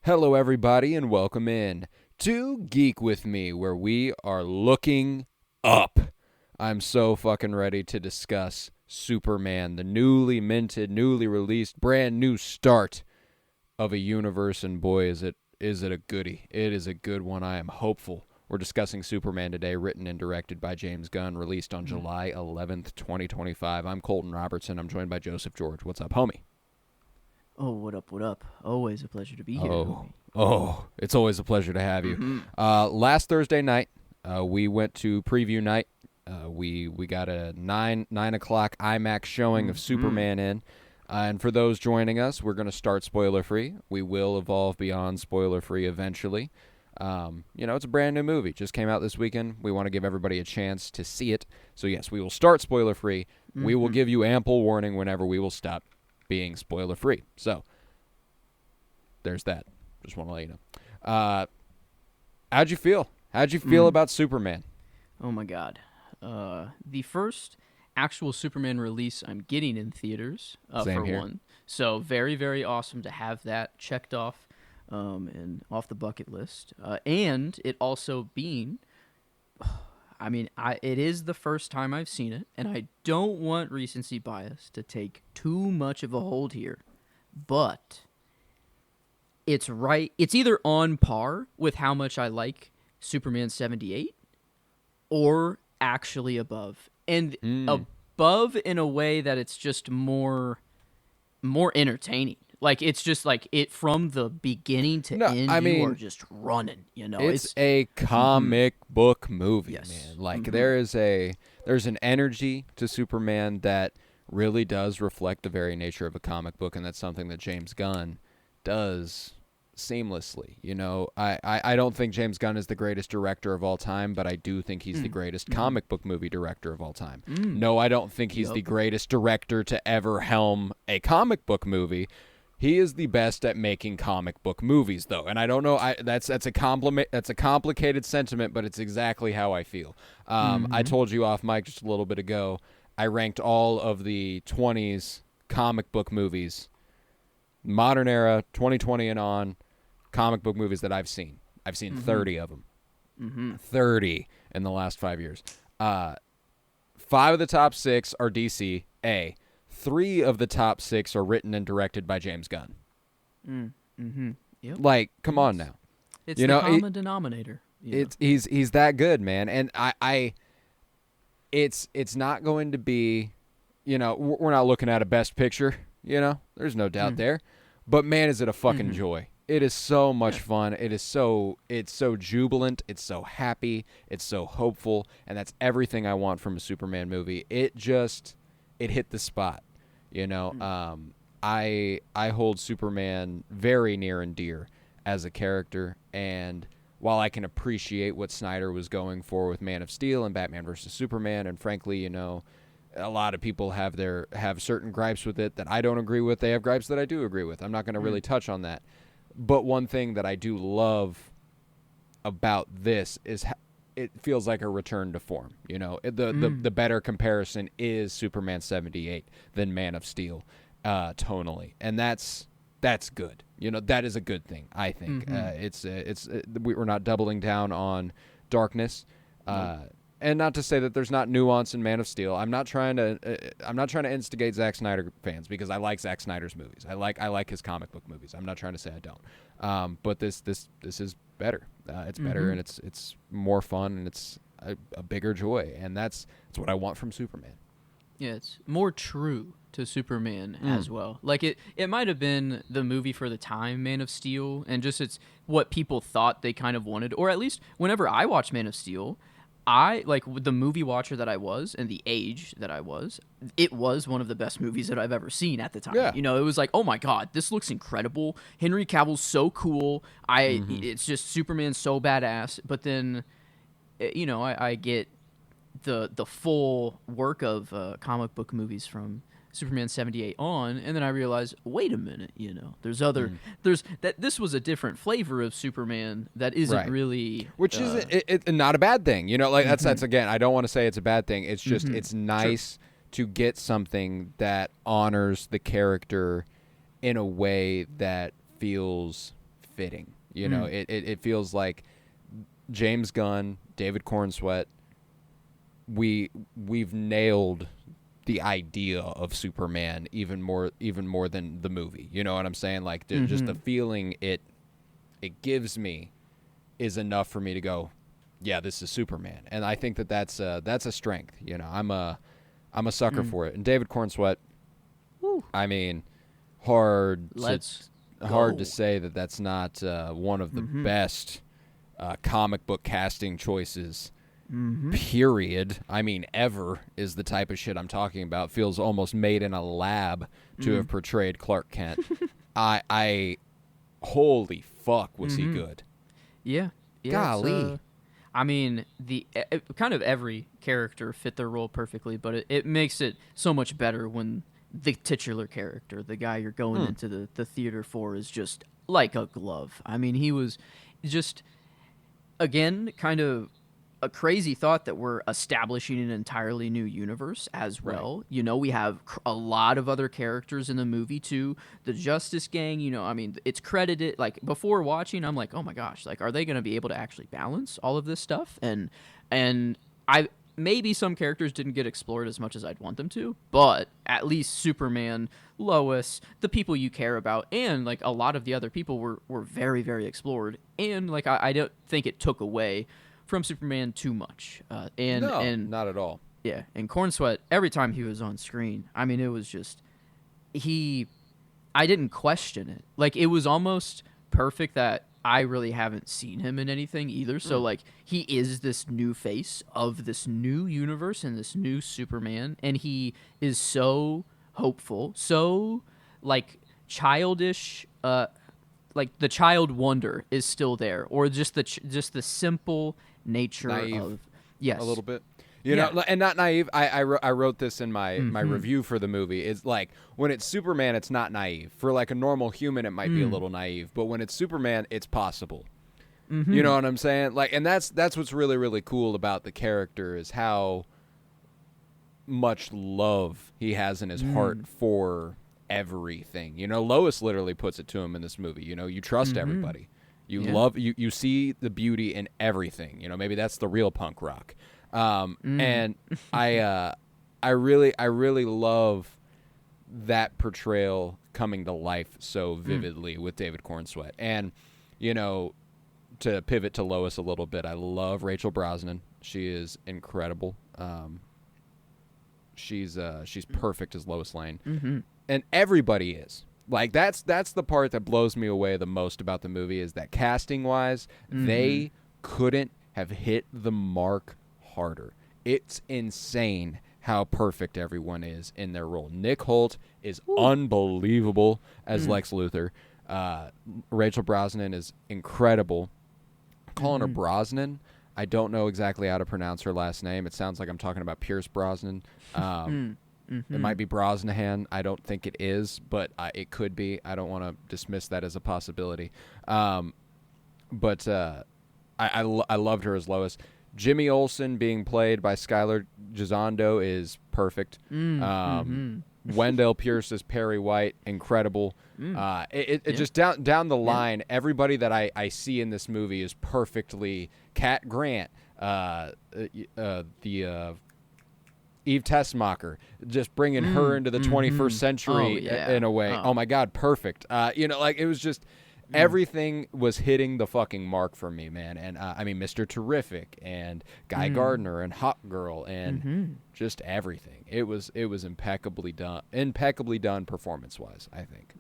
Hello, everybody, and welcome in to Geek with Me, where we are looking up. I'm so fucking ready to discuss Superman, the newly minted, newly released, brand new start of a universe, and boy, is it a goodie. It is a good one. I am hopeful. We're discussing Superman today, written and directed by James Gunn, released on July 11th, 2025. I'm Colton Robertson. I'm joined by Joseph George. What's up, homie? Oh, what up, what up? Always a pleasure to be here. It's always a pleasure to have you. Last Thursday night, we went to preview night. We got a 9 o'clock IMAX showing of Superman in. And for those joining us, we're going to start spoiler-free. We will evolve beyond spoiler-free eventually. It's a brand new movie. Just came out this weekend. We want to give everybody a chance to see it. So, yes, we will start spoiler-free. We will give you ample warning whenever we will stop being spoiler-free. So, there's that. Just want to let you know. How'd you feel? How'd you feel about Superman? Oh my god. The first actual Superman release I'm getting in theaters, Same for here. one. So very, very awesome to have that checked off and off the bucket list. And it also being, it is the first time I've seen it, and I don't want recency bias to take too much of a hold here, but it's right. It's either on par with how much I like Superman 78 or actually above. And above in a way that it's just more entertaining. Like, it's just like it from the beginning to end, you are just running, It's a comic book movie, Yes. man. Like, there's an energy to Superman that really does reflect the very nature of a comic book, and that's something that James Gunn does seamlessly. I don't think James Gunn is the greatest director of all time, but I do think he's the greatest comic book movie director of all time. No, I don't think he's the greatest director to ever helm a comic book movie. He is the best at making comic book movies, though, and I don't know. That's a compliment. That's a complicated sentiment, but it's exactly how I feel. I told you off mic just a little bit ago. I ranked all of the 20s comic book movies, modern era, 2020 and on, comic book movies that I've seen. I've seen 30 of them. 30 in the last 5 years. 5 of the top 6 are DC. 3 of the top 6 are written and directed by James Gunn. Yep. Like, come on now. It's the common denominator. He's that good, man. And it's not going to be, we're not looking at a best picture, There's no doubt there. But man, is it a fucking joy. It is so much fun. It's so jubilant. It's so happy. It's so hopeful, and that's everything I want from a Superman movie. It hit the spot, I hold Superman very near and dear as a character, and while I can appreciate what Snyder was going for with Man of Steel and Batman vs. Superman, and frankly, a lot of people have certain gripes with it that I don't agree with. They have gripes that I do agree with. I'm not going to really touch on that. But one thing that I do love about this is it feels like a return to form. The better comparison is Superman 78 than Man of Steel tonally. And that's good. That is a good thing, I think. We're not doubling down on darkness. And not to say that there's not nuance in Man of Steel. I'm not trying to instigate Zack Snyder fans, because I like Zack Snyder's movies. I like his comic book movies. I'm not trying to say I don't. But this is better. It's better, and it's more fun, and it's a bigger joy, and that's what I want from Superman. Yeah, it's more true to Superman as well. Like, it might have been the movie for the time, Man of Steel, and just it's what people thought they kind of wanted, or at least whenever I watched Man of Steel, I, like, with the movie watcher that I was and the age that I was, it was one of the best movies that I've ever seen at the time. Yeah. It was like, oh my God, this looks incredible. Henry Cavill's so cool. It's just Superman's so badass. But then, I get the full work of comic book movies from Superman 78 on, and then I realized, wait a minute, there's this was a different flavor of Superman that isn't really, which is not a bad thing, that's again, I don't want to say it's a bad thing. It's just it's nice to get something that honors the character in a way that feels fitting. You know, it feels like James Gunn, David Cornsweet, we've nailed the idea of Superman even more than the movie. You know what I'm saying? Like just the feeling it gives me is enough for me to go, yeah, this is Superman. And I think that's a strength. You know, I'm a sucker for it. And David Cornsweet, I mean, hard to say that's not one of the best comic book casting choices. Period. I mean, ever is the type of shit I'm talking about. Feels almost made in a lab to have portrayed Clark Kent. I holy fuck, was he good? Yeah. Golly. I mean, kind of every character fit their role perfectly, but it makes it so much better when the titular character, the guy you're going into the theater for, is just like a glove. I mean, he was just, again, kind of a crazy thought that we're establishing an entirely new universe as well. Right. You know, we have a lot of other characters in the movie too. The Justice Gang, you know, I mean, it's credited, like, before watching, I'm like, oh my gosh, like, are they going to be able to actually balance all of this stuff? And maybe some characters didn't get explored as much as I'd want them to, but at least Superman, Lois, the people you care about, and like a lot of the other people were very, very explored. And like, I don't think it took away from Superman too much. And not at all. Yeah, and Cornsweet, every time he was on screen, I mean, it was just, I didn't question it. Like, it was almost perfect that I really haven't seen him in anything either. So, like, he is this new face of this new universe and this new Superman, and he is so hopeful, so, like, childish, like, the child wonder is still there, or just the simple nature naive, of, yes, a little bit, you know, and not naive. I wrote this in my review for the movie. It's like, when it's Superman, it's not naive. For like a normal human, it might be a little naive, but when it's Superman, it's possible. You know what I'm saying? Like, and that's what's really, really cool about the character, is how much love he has in his heart for everything. You know, Lois literally puts it to him in this movie. You know, you trust everybody. You love, you see the beauty in everything. You know, maybe that's the real punk rock. And I really love that portrayal coming to life so vividly with David Cornsweet. And, you know, to pivot to Lois a little bit, I love Rachel Brosnahan. She is incredible. She's perfect as Lois Lane. And everybody is. Like, that's the part that blows me away the most about the movie, is that casting-wise, they couldn't have hit the mark harder. It's insane how perfect everyone is in their role. Nick Holt is unbelievable as Lex Luthor. Rachel Brosnahan is incredible. I'm calling her Brosnan. I don't know exactly how to pronounce her last name. It sounds like I'm talking about Pierce Brosnan. It might be Brosnahan. I don't think it is, but it could be. I don't want to dismiss that as a possibility. But I loved her as Lois. Jimmy Olsen being played by Skylar Gisondo is perfect. Wendell Pierce as Perry White, incredible. Just down the line, everybody that I see in this movie is perfectly. Cat Grant, Eve Tessmacher, just bringing her into the 21st century in a way. Oh my God, perfect. You know, like, it was just everything was hitting the fucking mark for me, man. And I mean, Mr. Terrific and Guy Gardner and Hot Girl and just everything. It was impeccably done performance-wise, I think.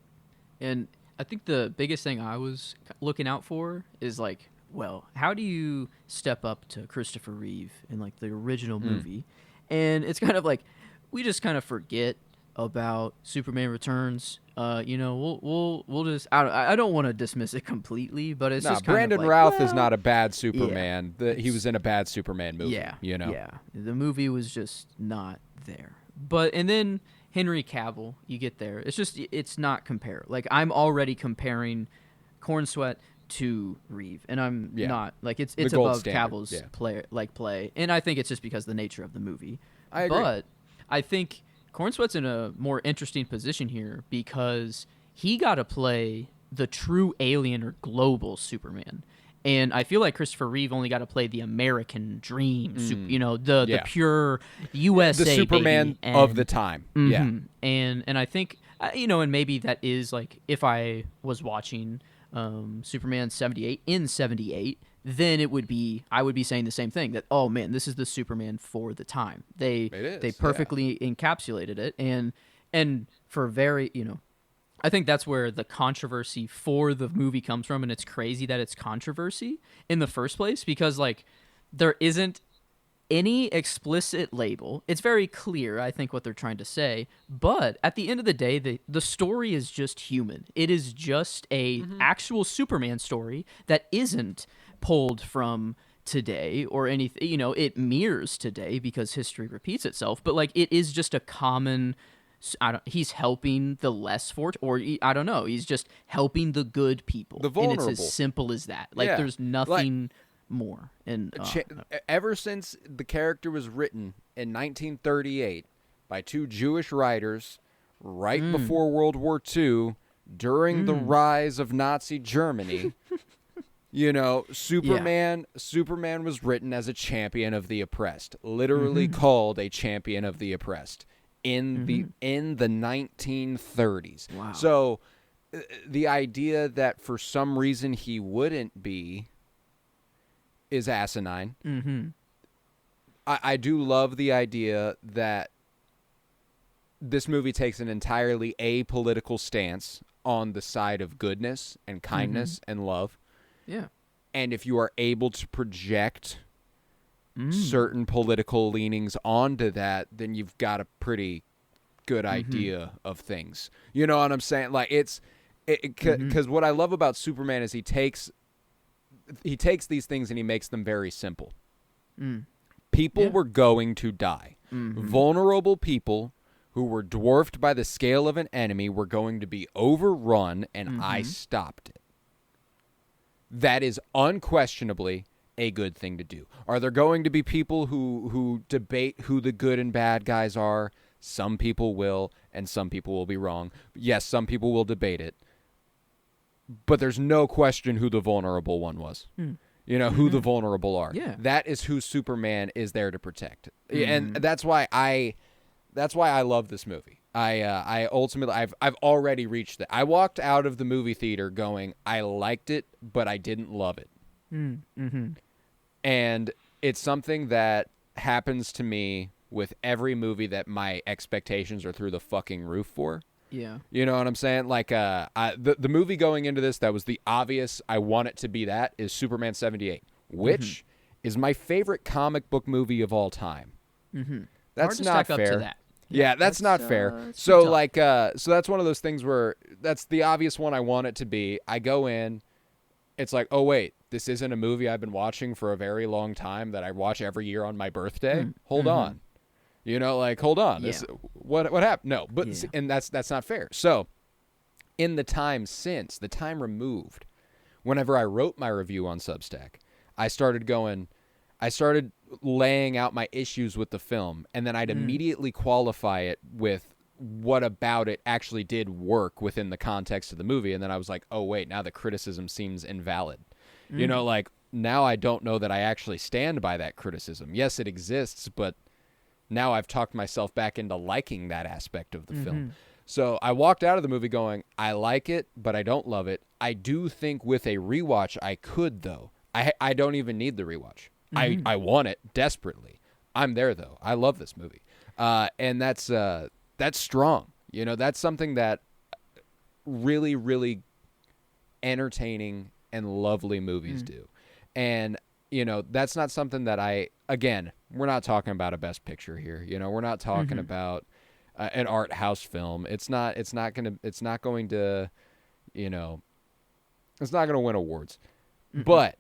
And I think the biggest thing I was looking out for is, like, well, how do you step up to Christopher Reeve in, like, the original movie? And it's kind of like, we just kind of forget about Superman Returns. You know, we'll just, I don't want to dismiss it completely, but it's just kind Brandon of like, Routh is not a bad Superman. Yeah, he was in a bad Superman movie. Yeah, you know. Yeah, the movie was just not there. But and then Henry Cavill, you get there. It's just, it's not compare. Like, I'm already comparing Cornsweet to Reeve, and I'm not, like, it's above Cavill's play, and I think it's just because of the nature of the movie. I agree. But I think Cornsweet's in a more interesting position here because he got to play the true alien or global Superman. And I feel like Christopher Reeve only got to play the American dream, the Yeah. pure USA The Superman baby. of the time. Yeah. And I think and maybe that is like if I was watching Superman 78 in 78, then I would be saying the same thing, that oh man, this is the Superman for the time. They perfectly encapsulated it, and for very, I think that's where the controversy for the movie comes from, and it's crazy that it's controversy in the first place, because like there isn't any explicit label. It's very clear, I think, what they're trying to say, but at the end of the day, the story is just human. It is just a actual Superman story that isn't pulled from today or anything. It mirrors today because history repeats itself, but like it is just a common, he's helping the less fortunate, or I don't know, he's just helping the good people. The vulnerable. And it's as simple as that. Like there's nothing more. And ever since the character was written in 1938 by two Jewish writers right before World War II, during the rise of Nazi Germany, Superman was written as a champion of the oppressed, literally called a champion of the oppressed in the 1930s. Wow. So the idea that for some reason he wouldn't be is asinine. I do love the idea that this movie takes an entirely apolitical stance on the side of goodness and kindness and love. Yeah. And if you are able to project certain political leanings onto that, then you've got a pretty good idea of things. You know what I'm saying? Like because what I love about Superman is he takes these things and he makes them very simple. People were going to die. Vulnerable people who were dwarfed by the scale of an enemy were going to be overrun, and I stopped it. That is unquestionably a good thing to do. Are there going to be people who debate who the good and bad guys are? Some people will, and some people will be wrong. Yes, some people will debate it. But there's no question who the vulnerable one was. Who the vulnerable are. Yeah. That is who Superman is there to protect. And that's why I love this movie. I ultimately I've already reached it. I walked out of the movie theater going, I liked it, but I didn't love it. And it's something that happens to me with every movie that my expectations are through the fucking roof for. Yeah. You know what I'm saying? Like the movie going into this that was the obvious I want it to be that is Superman 78, which is my favorite comic book movie of all time. That's not fair. Up to that. Yeah, that's not fair. So like so that's one of those things where that's the obvious one I want it to be. I go in, it's like, "Oh wait, this isn't a movie I've been watching for a very long time that I watch every year on my birthday." Hold on. Hold on. Yeah. What happened? No, but and that's not fair. So, in the time removed, whenever I wrote my review on Substack, I started laying out my issues with the film, and then I'd immediately qualify it with what about it actually did work within the context of the movie, and then I was like, oh wait, now the criticism seems invalid. Now I don't know that I actually stand by that criticism. Yes, it exists, but now I've talked myself back into liking that aspect of the film. So I walked out of the movie going, I like it, but I don't love it. I do think with a rewatch I could, though. I don't even need the rewatch. I want it desperately. I'm there, though. I love this movie. And that's strong. That's something that really, really entertaining and lovely movies do. And, that's not something that again, we're not talking about a best picture here. We're not talking about an art house film. It's not going to win awards, but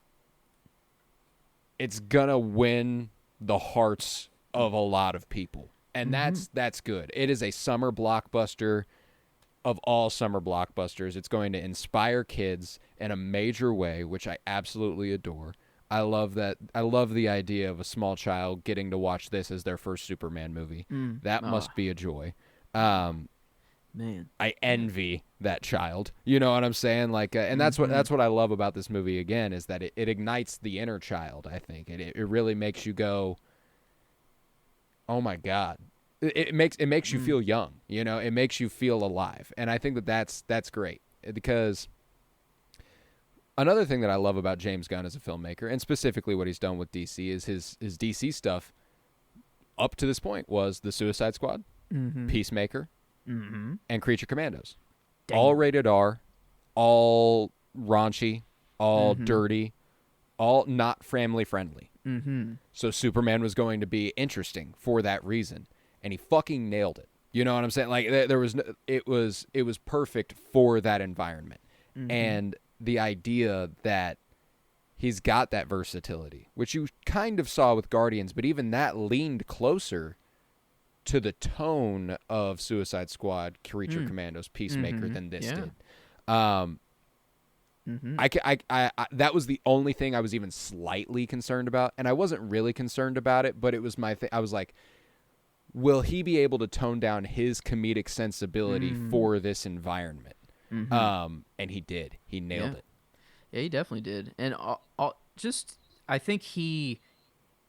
it's going to win the hearts of a lot of people. And that's good. It is a summer blockbuster of all summer blockbusters. It's going to inspire kids in a major way, which I absolutely adore. I love that. I love the idea of a small child getting to watch this as their first Superman movie. That must be a joy. man. I envy that child. You know what I'm saying? Like, and that's what I love about this movie. Again, is that it ignites the inner child. I think it really makes you go, oh my god. It makes you feel young. You know, it makes you feel alive, and I think that's great because. Another thing that I love about James Gunn as a filmmaker, and specifically what he's done with DC, is his DC stuff up to this point was The Suicide Squad, Peacemaker, and Creature Commandos. Damn. All rated R, all raunchy, all dirty, all not family friendly. So Superman was going to be interesting for that reason, and he fucking nailed it. You know what I'm saying? Like there was, it was perfect for that environment, and the idea that he's got that versatility, which you kind of saw with Guardians, but even that leaned closer to the tone of Suicide Squad, Creature Commandos, Peacemaker than this did. That was the only thing I was even slightly concerned about, and I wasn't really concerned about it, but it was my thing. I was like, will he be able to tone down his comedic sensibility for this environment? And he did. He nailed it. Yeah, he definitely did. And I think he,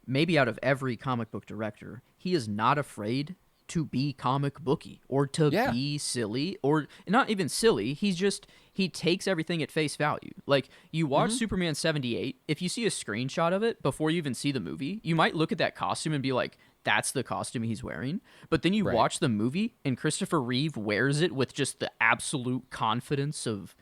maybe out of every comic book director, he is not afraid to be comic booky or to be silly, or not even silly. He takes everything at face value. Like, you watch Superman 78, if you see a screenshot of it before you even see the movie, you might look at that costume and be like, that's the costume he's wearing. But then you watch the movie and Christopher Reeve wears it with just the absolute confidence of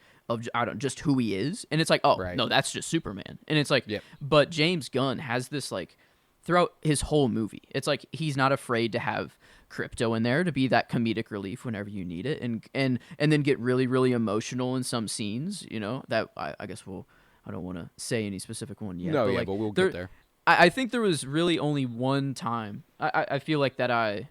I don't, just who he is. And it's like, oh, no, that's just Superman. And it's like, but James Gunn has this, like, throughout his whole movie, it's like he's not afraid to have Crypto in there to be that comedic relief whenever you need it, and then get really, really emotional in some scenes, you know, that I guess I don't want to say any specific one yet. No, but we'll get there. I think there was really only one time I feel like that I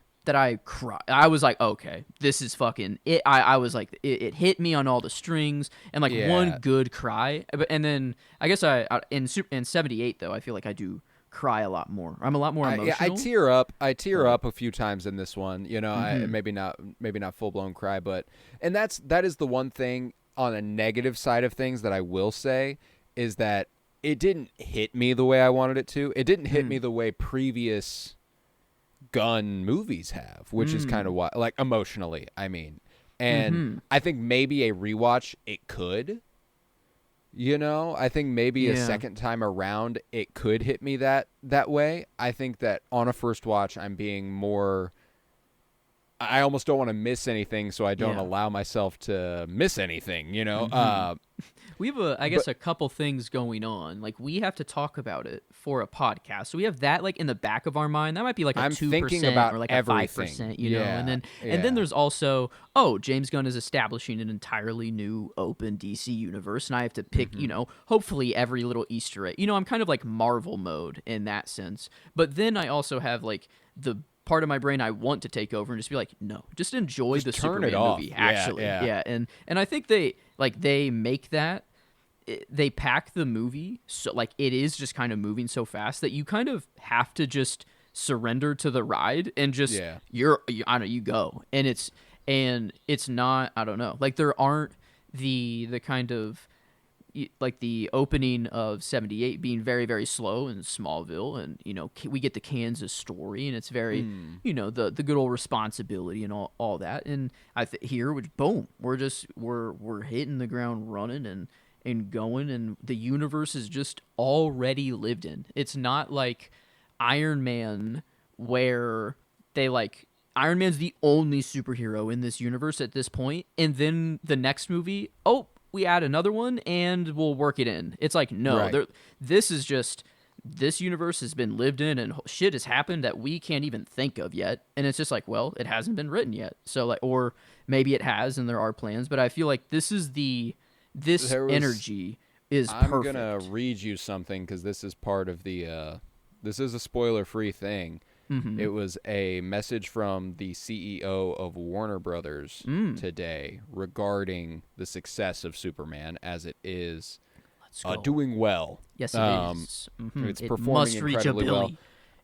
cried. I was like, okay, this is fucking it. I was like, it hit me on all the strings, and like one good cry. And then I guess in 78 though, I feel like I do cry a lot more. I'm a lot more emotional. I tear up. I tear up a few times in this one. You know, I maybe not full blown cry, but that is the one thing on a negative side of things that I will say is that it didn't hit me the way I wanted it to. It didn't hit me the way previous Gunn movies have, which is kind of why, like, emotionally, I mean. And I think maybe a rewatch it could. You know, I think maybe a second time around it could hit me that way. I think that on a first watch I'm being more, I almost don't want to miss anything, so I don't allow myself to miss anything, you know? We have I guess a couple things going on. Like, we have to talk about it for a podcast. So we have that, like, in the back of our mind. That might be like a 2% or like everything. a 5%, you know? And then there's also, James Gunn is establishing an entirely new open DC universe, and I have to pick, you know, hopefully every little Easter egg. You know, I'm kind of like Marvel mode in that sense. But then I also have, like, the part of my brain I want to take over and just be like, no, just enjoy the Superman movie. Actually, and I think they make that, they pack the movie so, like, it is just kind of moving so fast that you kind of have to just surrender to the ride and just I don't know, you go, and it's not, I don't know, like, there aren't the kind of, like, the opening of 78 being very, very slow in Smallville, and, you know, we get the Kansas story, and it's very, you know, the good old responsibility and all that, and here, boom, we're hitting the ground running and going, and the universe is just already lived in. It's not like Iron Man, where they, like, Iron Man's the only superhero in this universe at this point, and then the next movie, we add another one and we'll work it in. It's like, no, this is just, this universe has been lived in and shit has happened that we can't even think of yet. And it's just like, well, it hasn't been written yet. So, like, or maybe it has and there are plans, but I feel like this energy is perfect. I'm going to read you something because this is part of the, this is a spoiler-free thing. It was a message from the CEO of Warner Brothers today regarding the success of Superman as it is doing well. Yes, it is. It's performing incredibly well.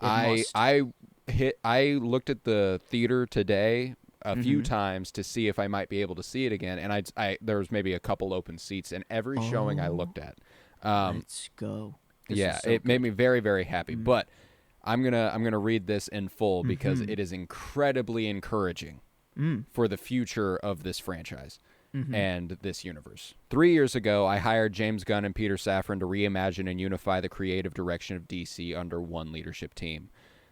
I looked at the theater today a few times to see if I might be able to see it again, and there was maybe a couple open seats, and every showing I looked at. Let's go. This it made me very, very happy. Mm-hmm. But I'm gonna read this in full because it is incredibly encouraging for the future of this franchise and this universe. 3 years ago, I hired James Gunn and Peter Safran to reimagine and unify the creative direction of DC under one leadership team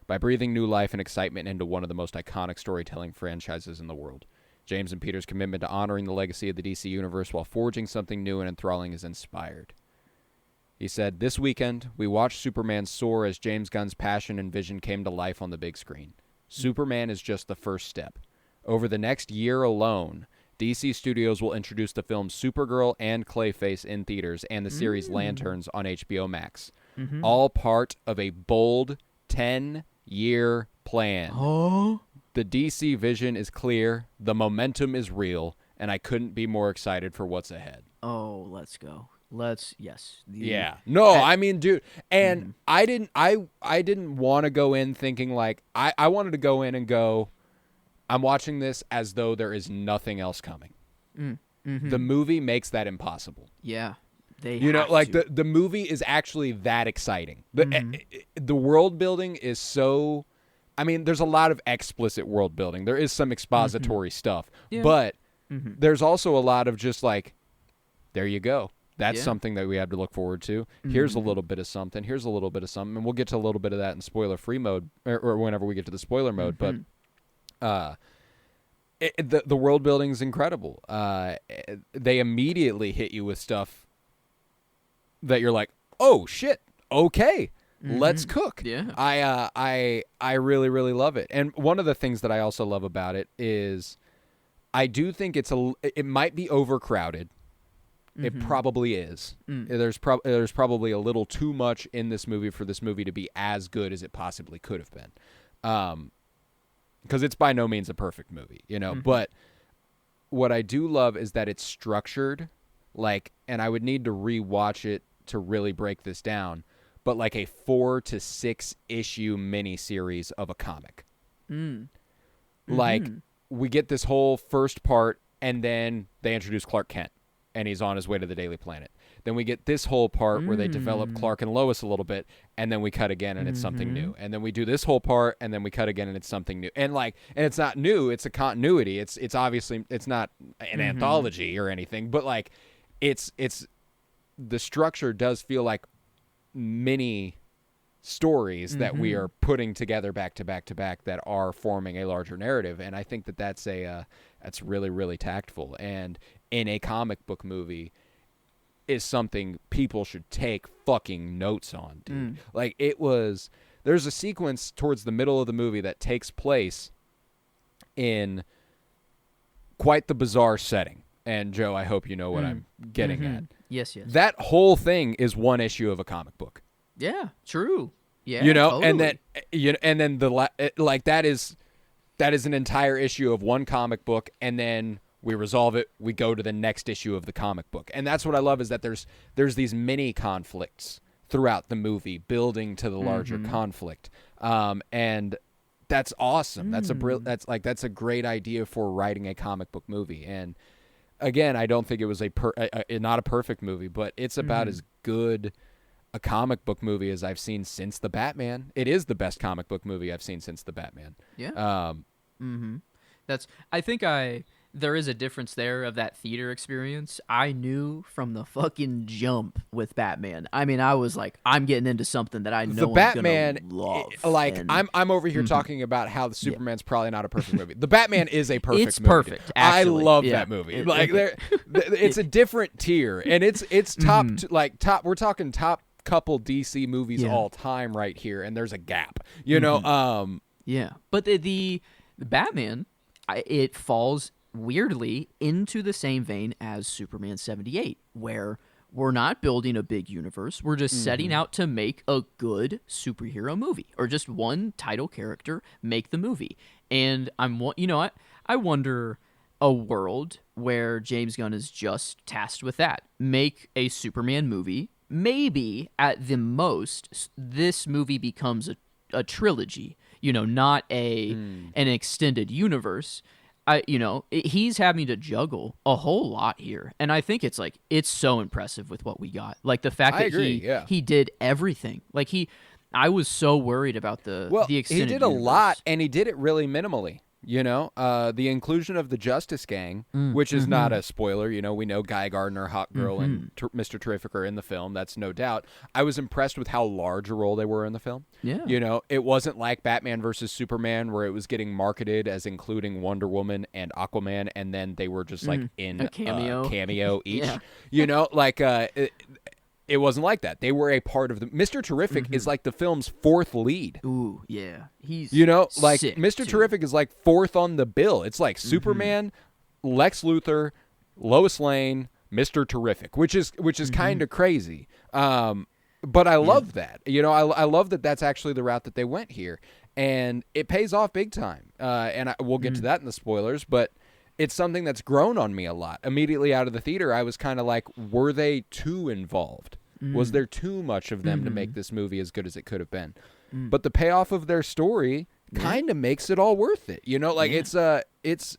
by breathing new life and excitement into one of the most iconic storytelling franchises in the world. James and Peter's commitment to honoring the legacy of the DC universe while forging something new and enthralling is inspired. He said, "This weekend, we watched Superman soar as James Gunn's passion and vision came to life on the big screen. Superman is just the first step. Over the next year alone, DC Studios will introduce the films Supergirl and Clayface in theaters and the series Lanterns on HBO Max. All part of a bold 10-year plan. Oh, The DC vision is clear, the momentum is real, and I couldn't be more excited for what's ahead." let's go. Yes. Yeah. No, I mean, dude, and I didn't want to go in thinking like I wanted to go in and go, I'm watching this as though there is nothing else coming. The movie makes that impossible. Yeah. The movie is actually that exciting. The world building is so, I mean, there's a lot of explicit world building. There is some expository stuff, but there's also a lot of just like, there you go. That's something that we have to look forward to. Here's a little bit of something. Here's a little bit of something. And we'll get to a little bit of that in spoiler-free mode or whenever we get to the spoiler mode. But the world building is incredible. They immediately hit you with stuff that you're like, oh, shit, okay, let's cook. Yeah. I really, really love it. And one of the things that I also love about it is I do think it might be overcrowded. It probably is. There's probably a little too much in this movie for this movie to be as good as it possibly could have been. Because it's by no means a perfect movie, But what I do love is that it's structured like, and I would need to rewatch it to really break this down, but like a 4 to 6 issue miniseries of a comic. Like, we get this whole first part, and then they introduce Clark Kent. And he's on his way to the Daily Planet. Then we get this whole part where they develop Clark and Lois a little bit, and then we cut again, and it's something new. And then we do this whole part, and then we cut again, and it's something new. And it's not new; it's a continuity. It's obviously it's not an anthology or anything, but like, it's the structure does feel like mini stories that we are putting together back to back to back that are forming a larger narrative. And I think that's really, really tactful. And in a comic book movie is something people should take fucking notes on, dude. Like, there's a sequence towards the middle of the movie that takes place in quite the bizarre setting. And Joe, I hope you know what I'm getting at. Yes. That whole thing is one issue of a comic book. Yeah, true. Yeah, totally. and then that is an entire issue of one comic book, and then we resolve it, we go to the next issue of the comic book. And that's what I love, is that there's these mini conflicts throughout the movie building to the larger conflict. And that's awesome. That's a great idea for writing a comic book movie. And again, I don't think it was not a perfect movie, but it's about as good a comic book movie as I've seen since the Batman. It is the best comic book movie I've seen since the Batman. Yeah. There is a difference there of that theater experience. I knew from the fucking jump with Batman. I mean, I was like, I'm getting into something that I know the Batman, I'm over here talking about how the Superman's probably not a perfect movie. The Batman is a perfect movie. It's perfect, actually. I love that movie. It's a different tier, and it's top, top. We're talking top couple DC movies all time right here, and there's a gap, Yeah, but the Batman, it falls weirdly into the same vein as Superman 78, where we're not building a big universe. We're just setting out to make a good superhero movie, or just one title character make the movie. And I wonder a world where James Gunn is just tasked with that. Make a Superman movie. Maybe at the most, this movie becomes a trilogy, not an extended universe. he's having to juggle a whole lot here, and I think it's like it's so impressive with what we got. Like the fact I that agree, he did everything. Like I was so worried about the extended he did a universe. lot, and he did it really minimally. The inclusion of the Justice Gang, which is not a spoiler. We know Guy Gardner, Hawk Girl, and Mr. Terrific are in the film. That's no doubt. I was impressed with how large a role they were in the film. Yeah. It wasn't like Batman versus Superman where it was getting marketed as including Wonder Woman and Aquaman, and then they were just like in a cameo each. Yeah. It wasn't like that. They were a part of the. Mr. Terrific is like the film's fourth lead. Ooh, yeah. He's like sick, Mr. too. Terrific is like fourth on the bill. It's like Superman, Lex Luthor, Lois Lane, Mr. Terrific, which is kind of crazy. But I love that. I love that that's actually the route that they went here, and it pays off big time. And we'll get to that in the spoilers, but it's something that's grown on me a lot. Immediately out of the theater, I was kind of like, were they too involved? Was there too much of them to make this movie as good as it could have been? But the payoff of their story kind of makes it all worth it. It's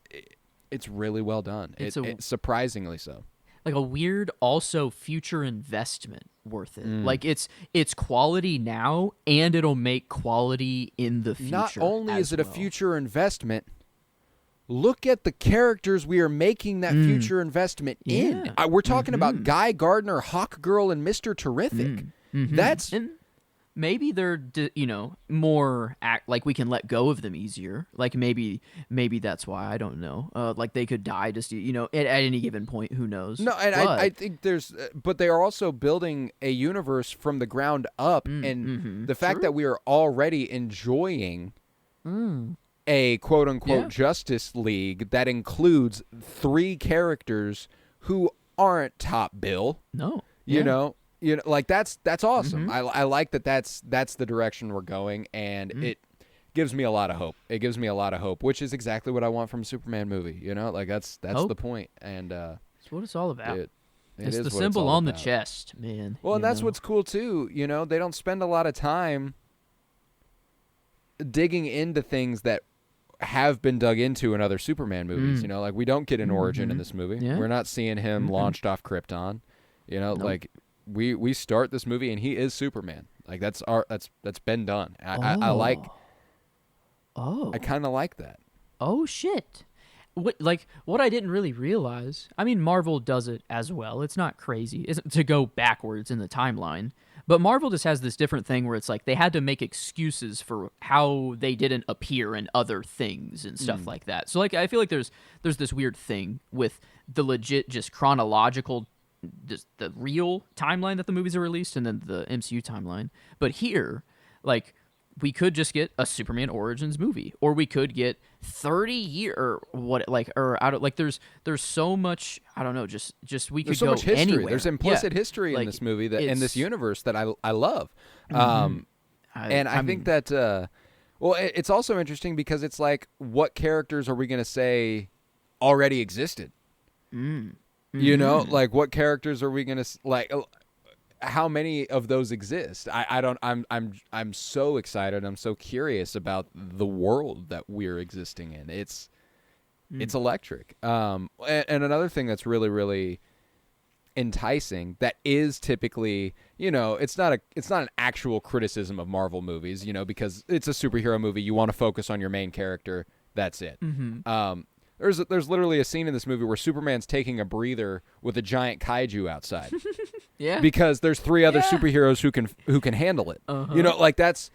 really well done. It's surprisingly so. Like a weird, also future investment worth it. Like it's quality now, and it'll make quality in the future. Not only is it well. a future investment, look at the characters we are making that future investment in. We're talking about Guy Gardner, Hawk Girl, and Mr. Terrific. That's and maybe they're more like we can let go of them easier. Like maybe that's why, I don't know. Like they could die just at any given point. Who knows? No, and I think there's, but they are also building a universe from the ground up, and the fact that we are already enjoying a quote-unquote Justice League that includes 3 characters who aren't top bill. No. Like that's awesome. I like that that's the direction we're going, and it gives me a lot of hope. It gives me a lot of hope, which is exactly what I want from a Superman movie. Like that's hope. the point, and That's what it's all about. It's the symbol on the chest, man. Well, and that's what's cool too. They don't spend a lot of time digging into things that have been dug into in other Superman movies. Like we don't get an origin in this movie. Yeah. We're not seeing him launched off Krypton. Nope. Like we start this movie and he is Superman. Like that's been done. I like. Oh. I kind of like that. Oh shit. What I didn't really realize. I mean, Marvel does it as well. It's not crazy to go backwards in the timeline. But Marvel just has this different thing where it's like they had to make excuses for how they didn't appear in other things and stuff like that. So like I feel like there's this weird thing with the legit just chronological, just the real timeline that the movies are released, and then the MCU timeline. But here, like, we could just get a Superman Origins movie, or we could get 30 year or what, like, or out of like there's so much, I don't know, just we could There's so go much history. anywhere. There's implicit history in this movie that in this universe that I love. And I think that it's also interesting because it's like, what characters are we going to say already existed? Like what characters are we going to like? How many of those exist? I'm so excited. I'm so curious about the world that we're existing in. It's electric. And another thing that's really, really enticing that is typically, it's not an actual criticism of Marvel movies, because it's a superhero movie. You want to focus on your main character. That's it. There's literally a scene in this movie where Superman's taking a breather with a giant kaiju outside. Yeah. Because there's 3 other superheroes who can handle it. Like that's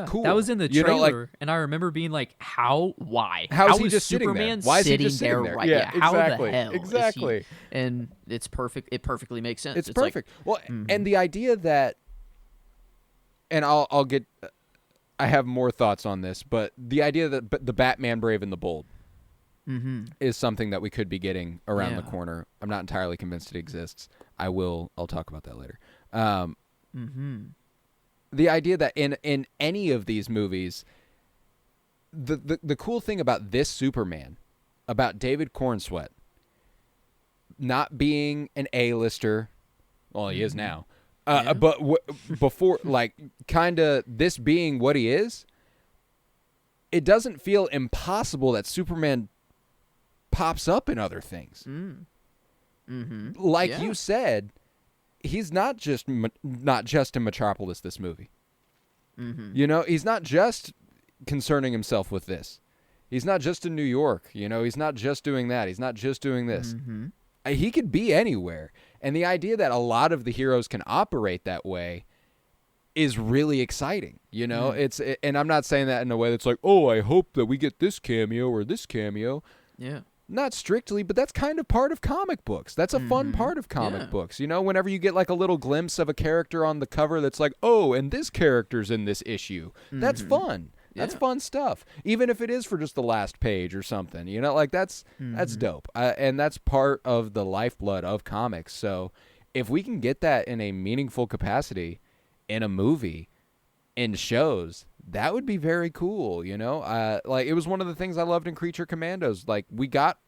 cool. That was in the trailer, and I remember being like, why? How is he is just Superman sitting there? Why is he sitting just sitting there? Right? Yeah, How exactly. the hell Exactly. is he? And it's perfect. It perfectly makes sense. It's like, perfect. And the idea that, and I'll get, I have more thoughts on this, but the idea that the Batman Brave and the Bold is something that we could be getting around the corner. I'm not entirely convinced it exists. I'll talk about that later. The idea that in any of these movies, the cool thing about this Superman, about David Cornsweet, not being an A-lister, well, he is now, but before, like, kind of this being what he is, it doesn't feel impossible that Superman pops up in other things. Like Yeah. you said, he's not just in Metropolis this movie. You know, he's not just concerning himself with this. He's not just in New York. You know, he's not just doing that. He's not just doing this. He could be anywhere. And the idea that a lot of the heroes can operate that way is really exciting. You know, and I'm not saying that in a way that's like, oh, I hope that we get this cameo or this cameo. Yeah. Not strictly, but that's kind of part of comic books. That's a fun part of comic books. You know, whenever you get like a little glimpse of a character on the cover that's like, oh, and this character's in this issue. That's fun. That's fun stuff. Even if it is for just the last page or something, you know, like that's dope. And that's part of the lifeblood of comics. So if we can get that in a meaningful capacity in a movie, in shows, that would be very cool, you know? Like, it was one of the things I loved in Creature Commandos. Like, we got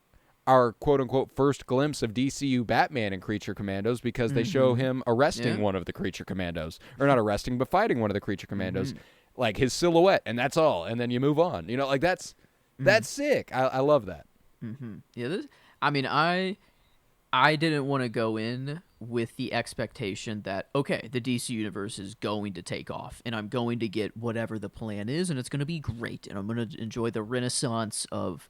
our quote-unquote first glimpse of DCU Batman in Creature Commandos because they show him arresting one of the Creature Commandos. Or not arresting, but fighting one of the Creature Commandos. Like, his silhouette, and that's all. And then you move on. You know, like, that's sick. I love that. Yeah, I didn't want to go in with the expectation that, okay, the DC universe is going to take off and I'm going to get whatever the plan is and it's going to be great and I'm going to enjoy the renaissance of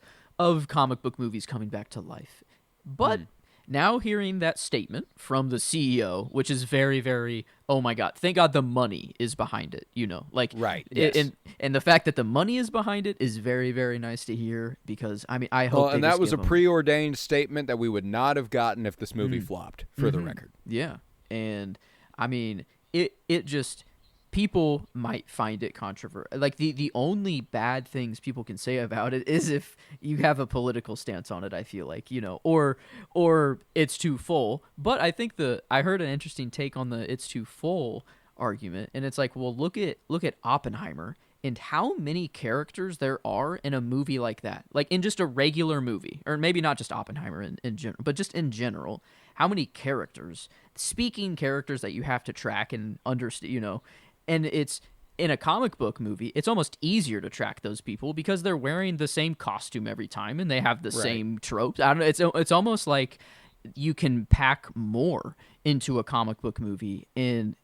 comic book movies coming back to life. But now hearing that statement from the CEO, which is very, very, oh my God, thank God the money is behind it, you know, like, right. Yes. And the fact that the money is behind it is very, very nice to hear because, I mean, I hope. Well, and that was a preordained statement that we would not have gotten if this movie flopped, for the record. Yeah. And I mean, it just, people might find it controversial. Like the only bad things people can say about it is if you have a political stance on it, I feel like, you know, or it's too full. But I think I heard an interesting take on the it's too full argument. And it's like, well, look at Oppenheimer and how many characters there are in a movie like that. Like in just a regular movie, or maybe not just Oppenheimer in general, but just in general, how many speaking characters that you have to track and understand, you know. And it's in a comic book movie, it's almost easier to track those people because they're wearing the same costume every time and they have the same tropes. I don't know. It's almost like you can pack more into a comic book movie and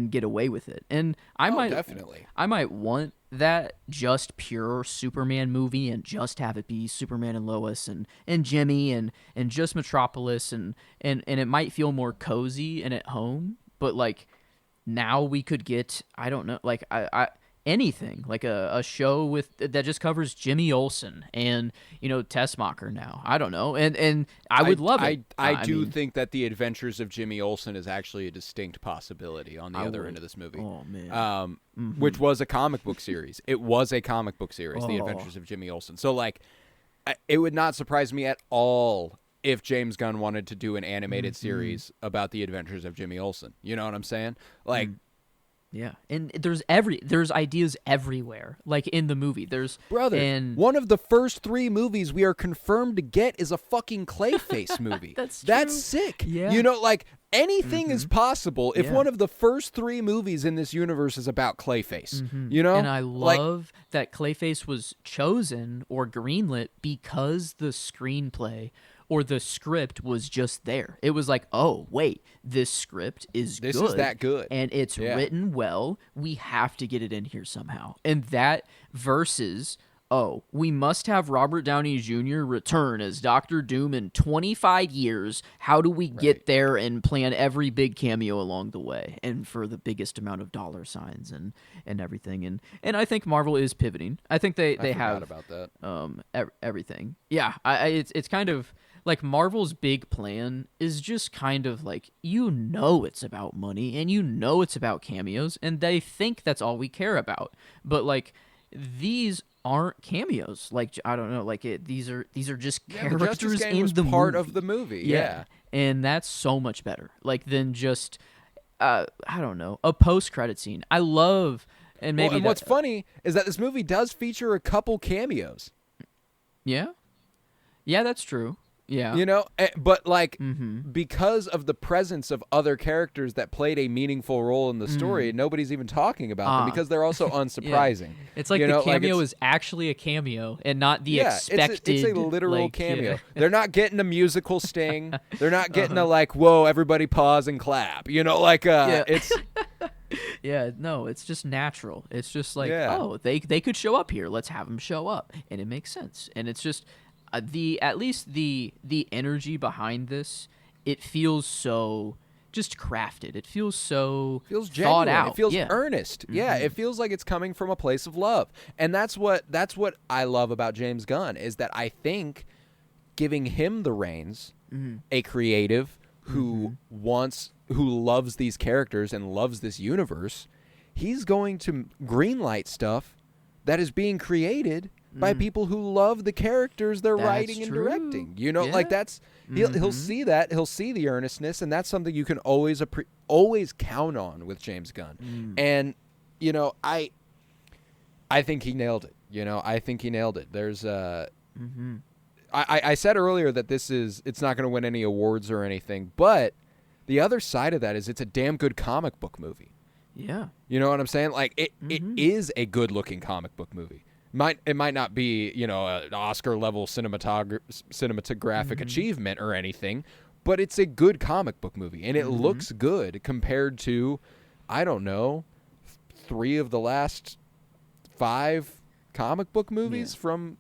get away with it. And I might want that just pure Superman movie and just have it be Superman and Lois and Jimmy and just Metropolis and it might feel more cozy and at home, but like now we could get, I don't know, like anything, like a show that just covers Jimmy Olsen and, you know, Tessmacher now. I don't know. And I would love it. I mean, think that the Adventures of Jimmy Olsen is actually a distinct possibility on the other end of this movie. Oh, man. Which was a comic book series. It was a comic book series, The Adventures of Jimmy Olsen. So, like, it would not surprise me at all if James Gunn wanted to do an animated series about the Adventures of Jimmy Olsen. You know what I'm saying? Like, yeah. And there's ideas everywhere, like in the movie. One of the first 3 movies we are confirmed to get is a fucking Clayface movie. That's true. That's sick. Yeah. You know, like, anything is possible if one of the first 3 movies in this universe is about Clayface. You know? And I love that Clayface was chosen or greenlit because the screenplay or the script was just there. It was like, oh, wait, this script is good. This is that good. And it's written well. We have to get it in here somehow. And that versus, oh, we must have Robert Downey Jr. return as Doctor Doom in 25 years. How do we get there and plan every big cameo along the way and for the biggest amount of dollar signs and everything? And I think Marvel is pivoting. I think they have about that. Everything. Yeah, it's kind of like Marvel's big plan is just kind of like, you know, it's about money and you know it's about cameos and they think that's all we care about. But like these aren't cameos. Like, I don't know, like these are just characters in the part movie. of the movie. Yeah. And that's so much better. Like than just I don't know, a post-credit scene. I love and maybe what's funny is that this movie does feature a couple cameos. Yeah. Yeah, that's true. Yeah. You know, but like Mm-hmm. because of the presence of other characters that played a meaningful role in the story, nobody's even talking about them because they're also Yeah. unsurprising. It's like You the know, like cameo it's is actually a cameo and not the yeah, it's a expected literal like, cameo. They're not getting a musical sting. They're not getting a Uh-huh. like, whoa, everybody pause and clap. You know, like Yeah. it's Yeah, no, it's just natural. It's just like, Yeah. oh, they could show up here. Let's have them show up, and it makes sense. And it's just the at least the energy behind this. It feels so just crafted. It feels so feels thought genuine. out. It feels Yeah. earnest. Yeah, it feels like it's coming from a place of love. And that's what I love about James Gunn is that I think giving him the reins, a creative who loves these characters and loves this universe, he's going to greenlight stuff that is being created by people who love the characters they're That's writing and true. directing. You know, Yeah. like that's he'll see that, he'll see the earnestness, and that's something you can always count on with James Gunn. And you know, I think he nailed it. You know, I think he nailed it. There's I said earlier that it's not going to win any awards or anything, but the other side of that is it's a damn good comic book movie. Yeah. You know what I'm saying? Like it is a good looking comic book movie. It might not be, you know, an Oscar level cinematographic achievement or anything, but it's a good comic book movie and it looks good compared to, I don't know, 3 of the last 5 comic book movies from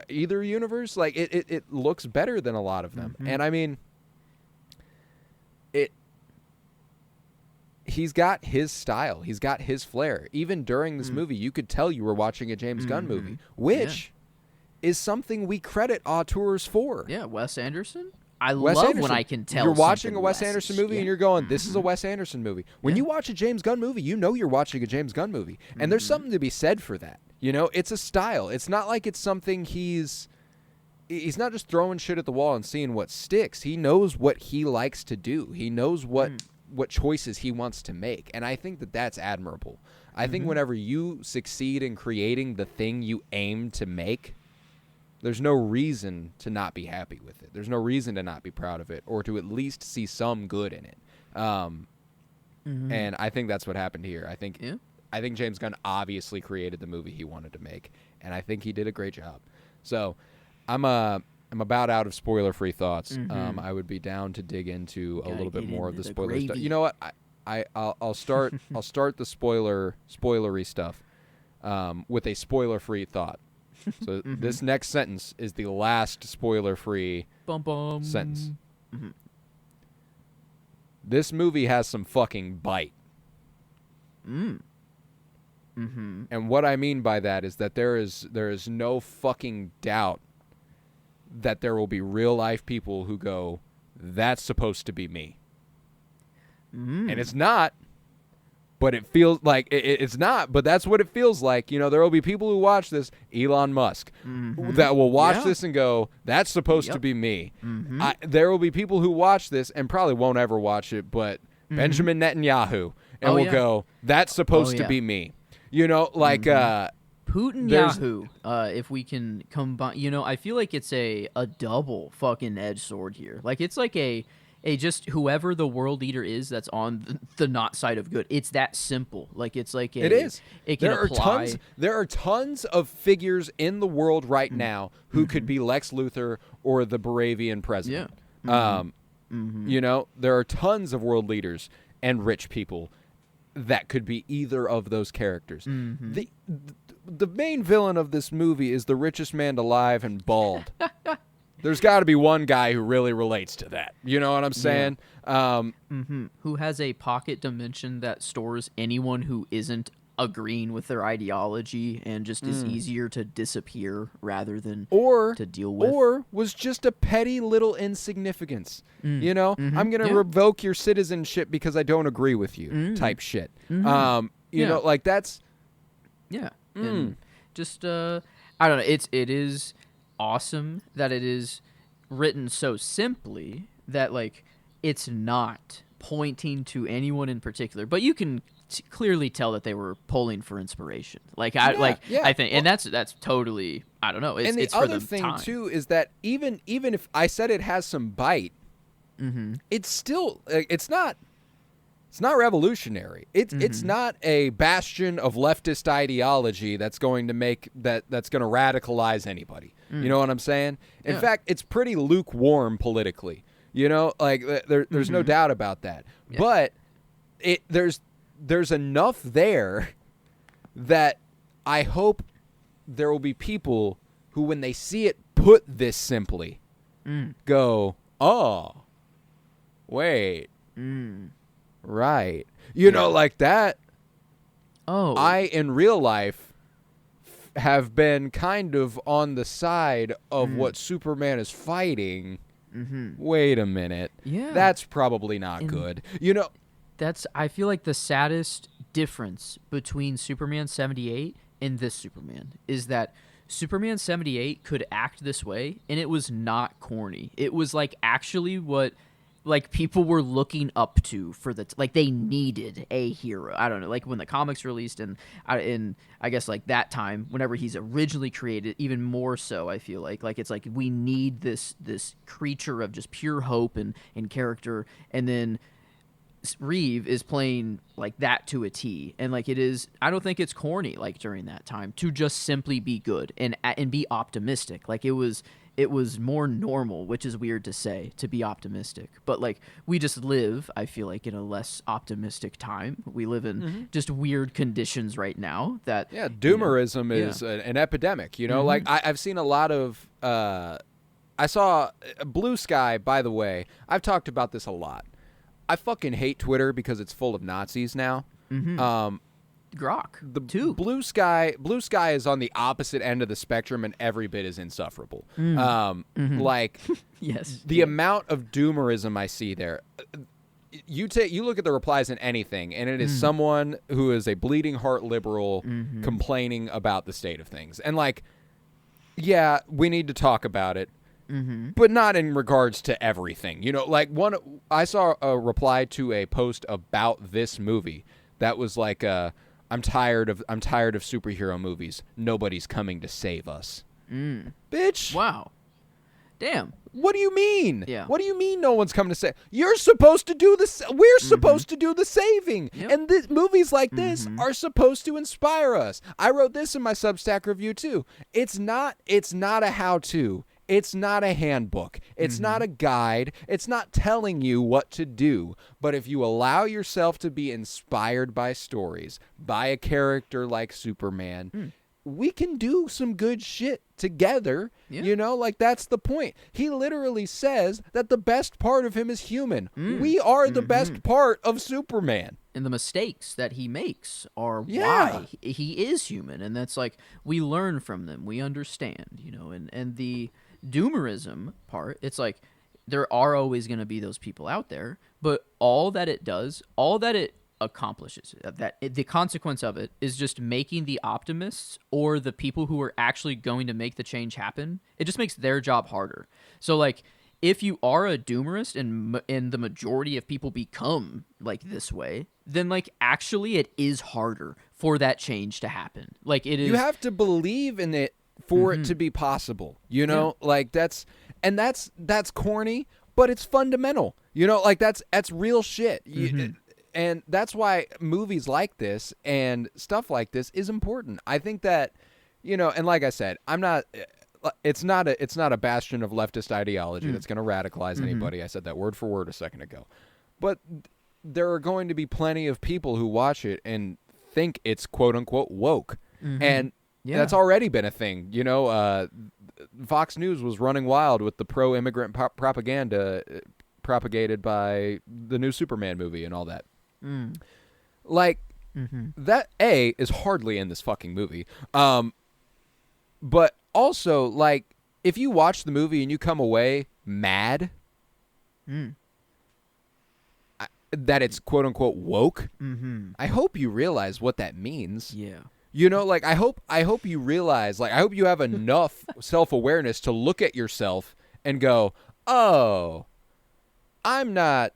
either universe. Like it looks better than a lot of them. And I mean, he's got his style. He's got his flair. Even during this movie, you could tell you were watching a James Gunn movie, which is something we credit auteurs for. Yeah, Wes Anderson. I Wes love Anderson. when I can tell You're watching something a Wes Wes Anderson is- movie yeah. and you're going, this is a Wes Anderson movie. When you watch a James Gunn movie, you know you're watching a James Gunn movie. And there's something to be said for that. You know, it's a style. It's not like it's something he's not just throwing shit at the wall and seeing what sticks. He knows what he likes to do. He knows what choices he wants to make. And I think that that's admirable. I think whenever you succeed in creating the thing you aim to make, there's no reason to not be happy with it. There's no reason to not be proud of it or to at least see some good in it. And I think that's what happened here. I think James Gunn obviously created the movie he wanted to make, and I think he did a great job. So I'm about out of spoiler-free thoughts. I would be down to dig into a little bit get more of into the the spoiler stuff. gravy. You know what? I'll start the spoilery stuff with a spoiler-free thought. So this next sentence is the last spoiler-free Bum bum. sentence. This movie has some fucking bite. And what I mean by that is that there is no fucking doubt that there will be real life people who go, that's supposed to be me. And it's not, but it feels like it's not, but that's what it feels like. You know, there will be people who watch this, Elon Musk, that will watch this and go, that's supposed to be me. There will be people who watch this and probably won't ever watch it, but Benjamin Netanyahu, and will go, that's supposed to be me. You know, like Putin Yahoo. If we can combine, you know, I feel like it's a double fucking edged sword here. Like it's like a just whoever the world leader is that's on the not side of good. It's that simple. Like it's like it is. It can apply. There are tons of figures in the world right now who could be Lex Luthor or the Baravian president. You know, there are tons of world leaders and rich people that could be either of those characters. The main villain of this movie is the richest man alive and bald. There's got to be one guy who really relates to that. You know what I'm saying? Who has a pocket dimension that stores anyone who isn't agreeing with their ideology and just is easier to disappear rather than to deal with. Or was just a petty little insignificance. You know, I'm going to revoke your citizenship because I don't agree with you type shit. You know, like that's... Yeah. And just I don't know, it is awesome that it is written so simply that like it's not pointing to anyone in particular, but you can clearly tell that they were pulling for inspiration. Like I think, and that's totally, I don't know. It's, and the it's for other the thing time. too is that even if I said it has some bite, it's still it's not revolutionary. It's not a bastion of leftist ideology that's going to make that's going to radicalize anybody. You know what I'm saying? In fact, it's pretty lukewarm politically. You know, like there's no doubt about that. Yeah. But there's enough there that I hope there will be people who, when they see it put this simply, go, oh, wait, right. You know, like that. Oh, I, in real life, have been kind of on the side of what Superman is fighting. Wait a minute. Yeah. That's probably not good. You know, I feel like the saddest difference between Superman 78 and this Superman is that Superman 78 could act this way and it was not corny. It was like actually what like people were looking up to for like they needed a hero. I don't know, like when the comics released and I guess like that time whenever he's originally created, even more so I feel like it's like we need this creature of just pure hope and character, and then Reeve is playing like that to a T, and like it is, I don't think it's corny like during that time to just simply be good and be optimistic. Like it was more normal, which is weird to say, to be optimistic. But like we just live, I feel like, in a less optimistic time. We live in just weird conditions right now that doomerism is an epidemic. You know, like I've seen a lot of I saw Blue Sky, by the way. I've talked about this a lot. I fucking hate Twitter because it's full of Nazis now. Grok, too. Blue Sky is on the opposite end of the spectrum and every bit as insufferable. Like, yes, the amount of doomerism I see there. You look at the replies in anything, and it is someone who is a bleeding heart liberal complaining about the state of things. And like, yeah, we need to talk about it. But not in regards to everything. You know, like I saw a reply to a post about this movie that was like, I'm tired of superhero movies. Nobody's coming to save us. Bitch. Wow. Damn. What do you mean? Yeah. What do you mean no one's coming to save? You're supposed to do this. We're supposed to do the saving. Yep. And movies like this are supposed to inspire us. I wrote this in my Substack review too. It's not a how-to. It's not a handbook. It's not a guide. It's not telling you what to do. But if you allow yourself to be inspired by stories, by a character like Superman, we can do some good shit together. Yeah. You know, like that's the point. He literally says that the best part of him is human. We are the best part of Superman. And the mistakes that he makes are Yeah. why he is human. And that's like, we learn from them. We understand, you know, and the doomerism part, it's like there are always going to be those people out there, but all that it accomplishes, the consequence of it is just making the optimists or the people who are actually going to make the change happen, it just makes their job harder. So like if you are a doomerist and the majority of people become like this way, then like actually it is harder for that change to happen. Like it is, you have to believe in it for it to be possible, you know, like that's corny, but it's fundamental, you know, like that's real shit. And that's why movies like this and stuff like this is important. I think that, you know, and like I said, it's not a bastion of leftist ideology that's going to radicalize anybody. I said that word for word a second ago, but there are going to be plenty of people who watch it and think it's quote unquote woke. And that's already been a thing. You know, Fox News was running wild with the pro-immigrant propaganda propagated by the new Superman movie and all that. Like, that, A, is hardly in this fucking movie. But also, like, if you watch the movie and you come away mad that it's quote-unquote woke, I hope you realize what that means. yeah. You know, like I hope you realize, like I hope you have enough self-awareness to look at yourself and go, "Oh, I'm not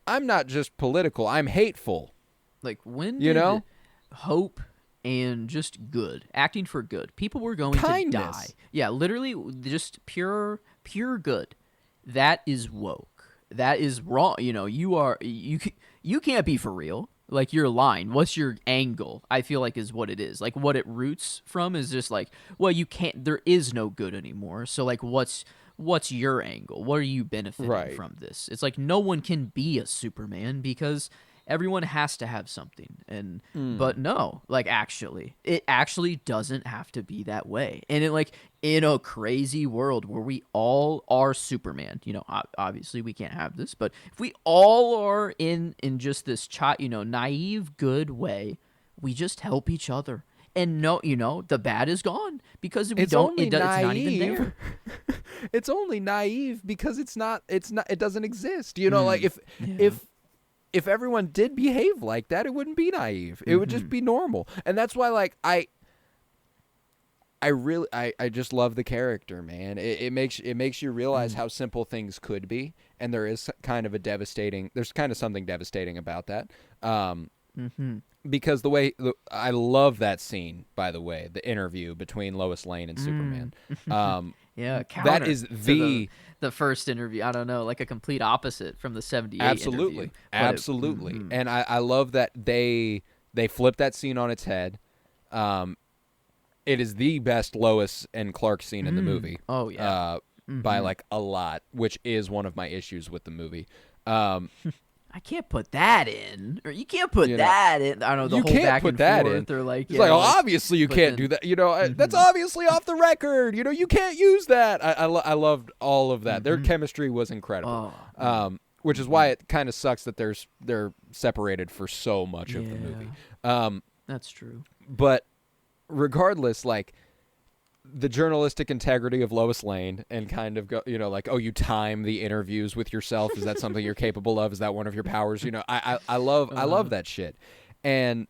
I'm not just political. I'm hateful. Like, when You did know? hope and just good, acting for good, people were going Kindness. to die. Yeah, literally just pure good. That is woke. That is wrong. You know, you can't be for real. Like, you're lying. What's your angle? I feel like is what it is. Like, what it roots from is just like, well, you can't. There is no good anymore. So like, what's your angle? What are you benefiting Right. from this? It's like no one can be a Superman because everyone has to have something. And but no, like, actually, it actually doesn't have to be that way. And it, like, in a crazy world where we all are Superman, you know, obviously we can't have this, but if we all are in just this naive good way, we just help each other. And no, you know, the bad is gone because we It's don't. only It's not even naive. there. It's only naive because it's not. It doesn't exist. You know, like Yeah. if everyone did behave like that, it wouldn't be naive. It would just be normal. And that's why, like, I just love the character, man. It makes you realize how simple things could be, and there's kind of something devastating about that. Because I love that scene, by the way, the interview between Lois Lane and Superman. Yeah, that counter is to the first interview. I don't know, like a complete opposite from the 78 interview. Absolutely. And I love that they flip that scene on its head. It is the best Lois and Clark scene in the movie. Oh, yeah. By like a lot, which is one of my issues with the movie. I can't put that in, or you can't put that in. I don't know, the you whole can't back put and that forth. in. Or like, It's like, yeah, oh, obviously you but can't then- do that. You know, that's obviously off the record. You know, you can't use that. I loved all of that. Their chemistry was incredible. Which is why it kind of sucks that they're separated for so much of the movie. That's true. But regardless, like, the journalistic integrity of Lois Lane and kind of go, you know, like, oh, you time the interviews with yourself. Is that something you're capable of? Is that one of your powers? You know, I love that shit. And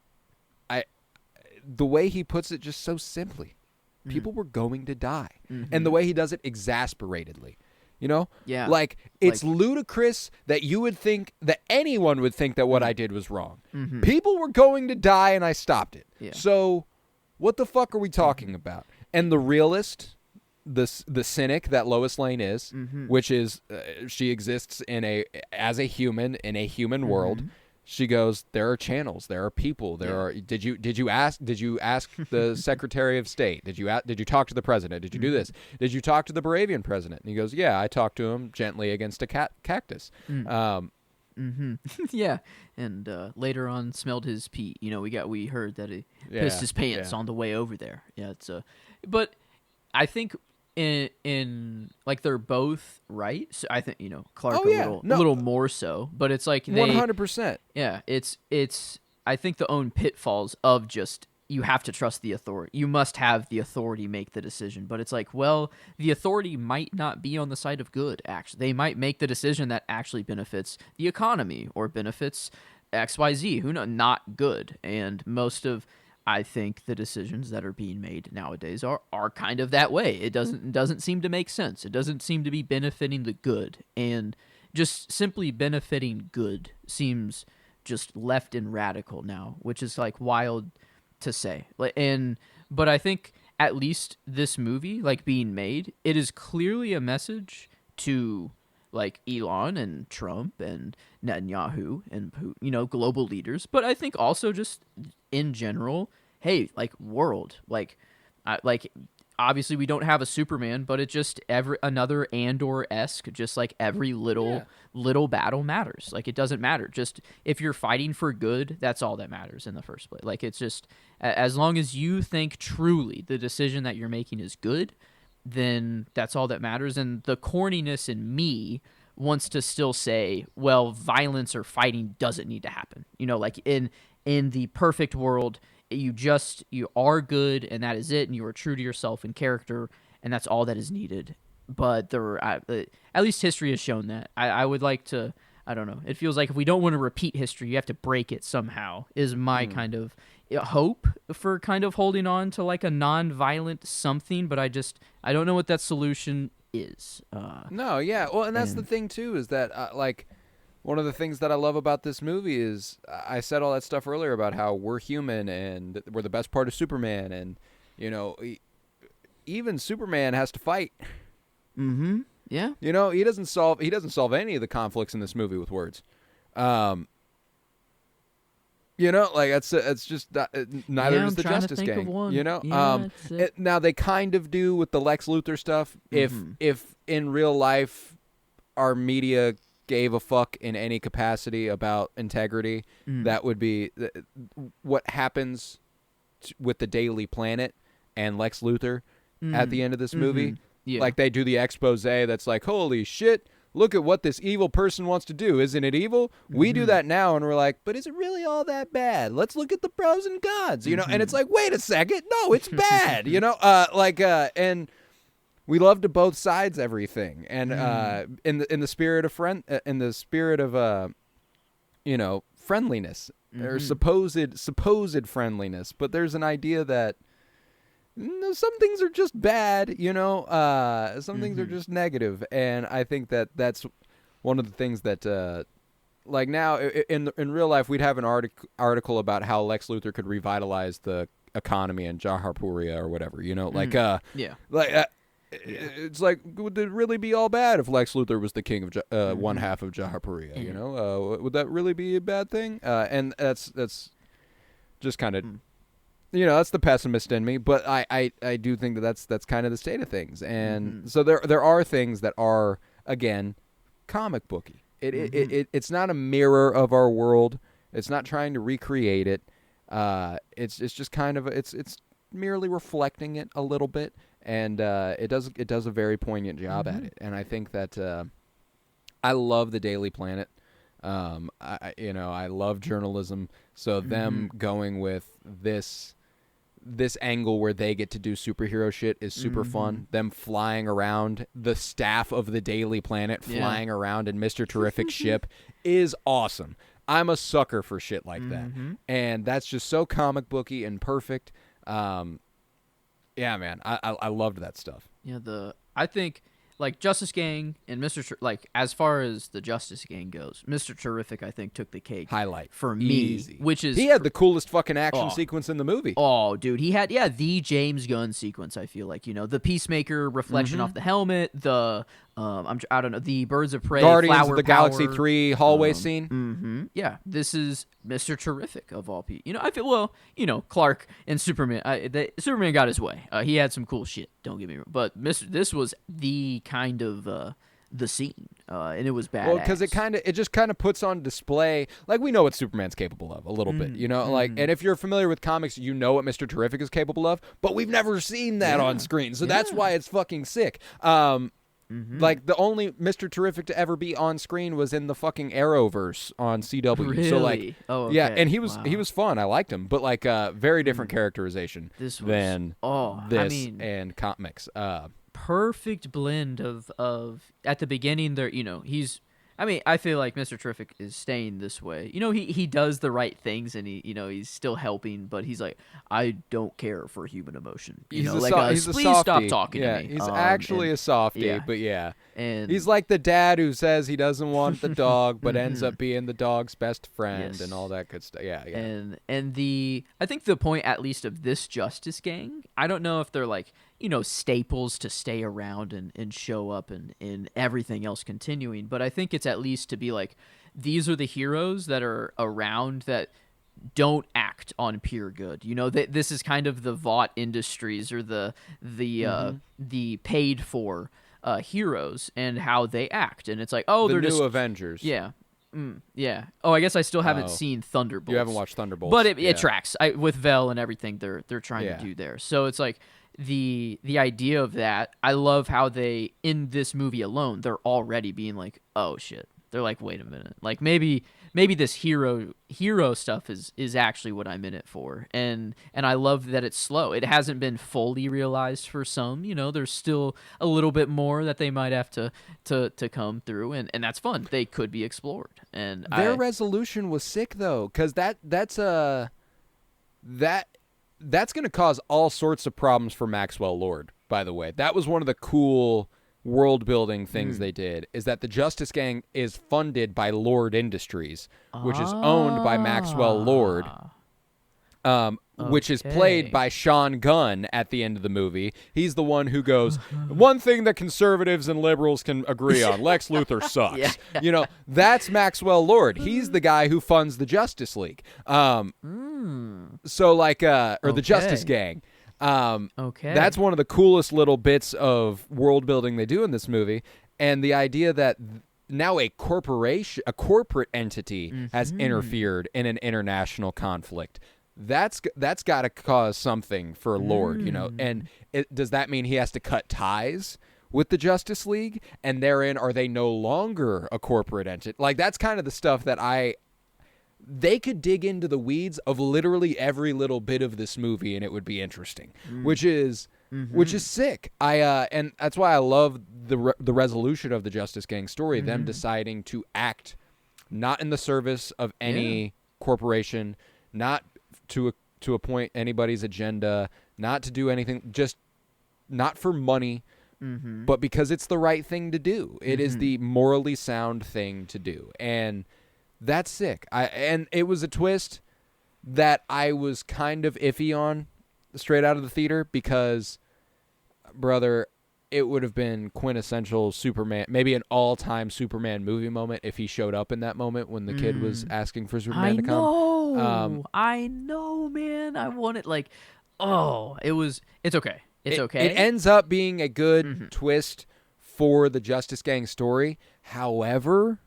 the way he puts it just so simply, people were going to die. And the way he does it exasperatedly, you know? Yeah. Like, it's ludicrous that you would think that anyone would think that what I did was wrong. People were going to die and I stopped it. Yeah. So what the fuck are we talking about? And the realist, the cynic that Lois Lane is, which is she exists as a human in a human world. She goes, there are channels, there are people, there are. Did you ask the Secretary of State? Did you talk to the president? Did you do this? Did you talk to the Baravian president? And he goes, yeah, I talked to him gently against a cactus. Yeah, and later on smelled his pee. You know, we heard that he pissed his pants on the way over there. Yeah, it's but I think in like they're both right. So I think, you know, Clark a little more so, but it's like 100%. Yeah, it's I think the own pitfalls of just you have to trust the authority. You must have the authority make the decision. But it's like, well, the authority might not be on the side of good, actually. They might make the decision that actually benefits the economy or benefits XYZ. Who knows? Not good. And most of, I think, the decisions that are being made nowadays are kind of that way. It doesn't seem to make sense. It doesn't seem to be benefiting the good. And just simply benefiting good seems just left and radical now, which is like wild to say. But I think at least this movie, like, being made, it is clearly a message to like Elon and Trump and Netanyahu and, you know, global leaders, but I think also just in general, hey, like, world, like obviously we don't have a Superman, but it just another Andor-esque, just like every little battle matters. Like, it doesn't matter. Just if you're fighting for good, that's all that matters in the first place. Like, it's just as long as you think truly the decision that you're making is good, then that's all that matters. And the corniness in me wants to still say, well, violence or fighting doesn't need to happen. You know, like in the perfect world, you are good and that is it, and you are true to yourself and character, and that's all that is needed. But at least history has shown that. I would like to, I don't know, it feels like if we don't want to repeat history, you have to break it somehow, is my kind of hope for kind of holding on to like a non-violent something, but I don't know what that solution is. No, yeah. Well, and that's the thing too, is that like one of the things that I love about this movie is I said all that stuff earlier about how we're human and we're the best part of Superman, and even Superman has to fight. Mm-hmm. Yeah. He doesn't solve any of the conflicts in this movie with words. It's just neither does the Justice Gang. Now they kind of do with the Lex Luthor stuff. If in real life our media gave a fuck in any capacity about integrity, that would be what happens with the Daily Planet and Lex Luthor at the end of this movie. Yeah. Like they do the expose that's like, holy shit, look at what this evil person wants to do. Isn't it evil? We do that now, and we're like, but is it really all that bad? Let's look at the pros and cons, And it's like, wait a second, no, it's bad, and we love to both sides everything, and in the spirit of friendliness or supposed friendliness, but there's an idea that some things are just bad, some things are just negative, and I think that that's one of the things that like now in real life we'd have an article about how Lex Luthor could revitalize the economy in Jaharpuria or whatever, it's like, would it really be all bad if Lex Luthor was the king of one half of Jaharpuria? Would that really be a bad thing? And that's just kind of, that's the pessimist in me. But I do think that's kind of the state of things. And so there are things that are, again, comic booky. It's not a mirror of our world. It's not trying to recreate it. It's just kind of it's merely reflecting it a little bit. And it does a very poignant job at it, and I think that I love the Daily Planet. I love journalism, so them going with this angle where they get to do superhero shit is super fun. Them flying around, the staff of the Daily Planet flying around in Mr. Terrific's ship is awesome. I'm a sucker for shit like that, and that's just so comic booky and perfect. Yeah, man, I loved that stuff. Yeah, I think like Justice Gang and as far as the Justice Gang goes, Mr. Terrific I think took the cake. Highlight for me, easy. Which is he had the coolest fucking action sequence in the movie. Oh, dude, he had the James Gunn sequence. I feel like the Peacemaker reflection off the helmet, the I don't know, the Birds of Prey, Guardians Flower of the Power, Galaxy 3 hallway scene. Yeah, this is Mr. Terrific of all people. I feel Clark and Superman. Superman got his way. He had some cool shit. Don't get me wrong, but this was the kind of the scene, and it was badass. Well, because it just kind of puts on display, like we know what Superman's capable of a little bit, and if you're familiar with comics, you know what Mr. Terrific is capable of, but we've never seen that on screen, so that's why it's fucking sick. Like the only Mr. Terrific to ever be on screen was in the fucking Arrowverse on CW. Really? So like, yeah, and he was fun. I liked him, but like very different characterization than this and comics. Perfect blend of at the beginning there. I feel like Mr. Terrific is staying this way. He does the right things and he's still helping, but he's like, I don't care for human emotion. He's a please softie. stop talking to me. He's actually a softie, but and he's like the dad who says he doesn't want the dog, but ends up being the dog's best friend and all that good stuff. Yeah. And I think the point, at least of this Justice Gang, I don't know if they're like, staples to stay around and show up and everything else continuing. But I think it's at least to be like, these are the heroes that are around that don't act on pure good. This is kind of the Vought Industries or the paid for heroes and how they act. And it's like, they're new just Avengers. Yeah. Yeah. Oh, I guess I still haven't seen Thunderbolts. You haven't watched Thunderbolts, but it tracks with Vel and everything they're trying to do there. So it's like the idea of that. I love how they, in this movie alone, they're already being like, oh shit. They're like, wait a minute. Like maybe this hero stuff is actually what I'm in it for. And I love that it's slow. It hasn't been fully realized for some. There's still a little bit more that they might have to come through, and that's fun. They could be explored. And their resolution was sick though, because that's going to cause all sorts of problems for Maxwell Lord. By the way, that was one of the cool world building things they did is that the Justice Gang is funded by Lord Industries, which is owned by Maxwell Lord. Which is played Okay. by Sean Gunn at the end of the movie. He's the one who goes, one thing that conservatives and liberals can agree on, Lex Luthor sucks. Yeah. You know, that's Maxwell Lord. He's the guy who funds the Justice League. So like, or the Justice Gang. Okay. That's one of the coolest little bits of world building they do in this movie. And the idea that now a corporate entity has interfered in an international conflict. That's got to cause something for Lord, you know. And does that mean he has to cut ties with the Justice League? And therein, are they no longer a corporate entity? Like, that's kind of the stuff that they could dig into the weeds of literally every little bit of this movie, and it would be interesting, which is sick. And that's why I love the resolution of the Justice Gang story, them deciding to act not in the service of any corporation, not to appoint anybody's agenda, not to do anything, just not for money, but because it's the right thing to do. It is the morally sound thing to do, and that's sick. And it was a twist that I was kind of iffy on straight out of the theater because, brother, it would have been quintessential Superman, maybe an all-time Superman movie moment if he showed up in that moment when the kid was asking for Superman to come. I know, man. I want it like, it's okay. It's okay. It ends up being a good twist for the Justice Gang story. However,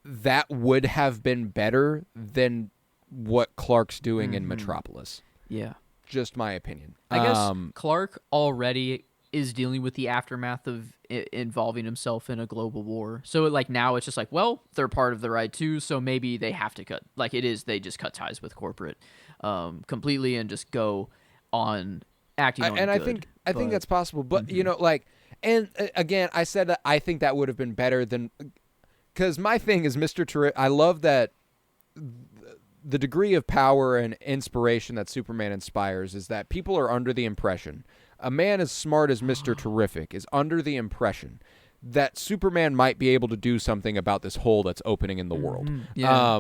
that would have been better than what Clark's doing in Metropolis. Yeah. Just my opinion. I guess Clark already is dealing with the aftermath of involving himself in a global war. So like now it's just like, well, they're part of the ride too, so maybe they have to cut. Like they just cut ties with corporate completely and just go on acting on and good. I think that's possible, but you know, like, and again, I said that I think that would have been better than, because my thing is Mr. Terrific. I love that the degree of power and inspiration that Superman inspires is that people are under the impression, a man as smart as Mr. Terrific is under the impression that Superman might be able to do something about this hole that's opening in the world. Yeah.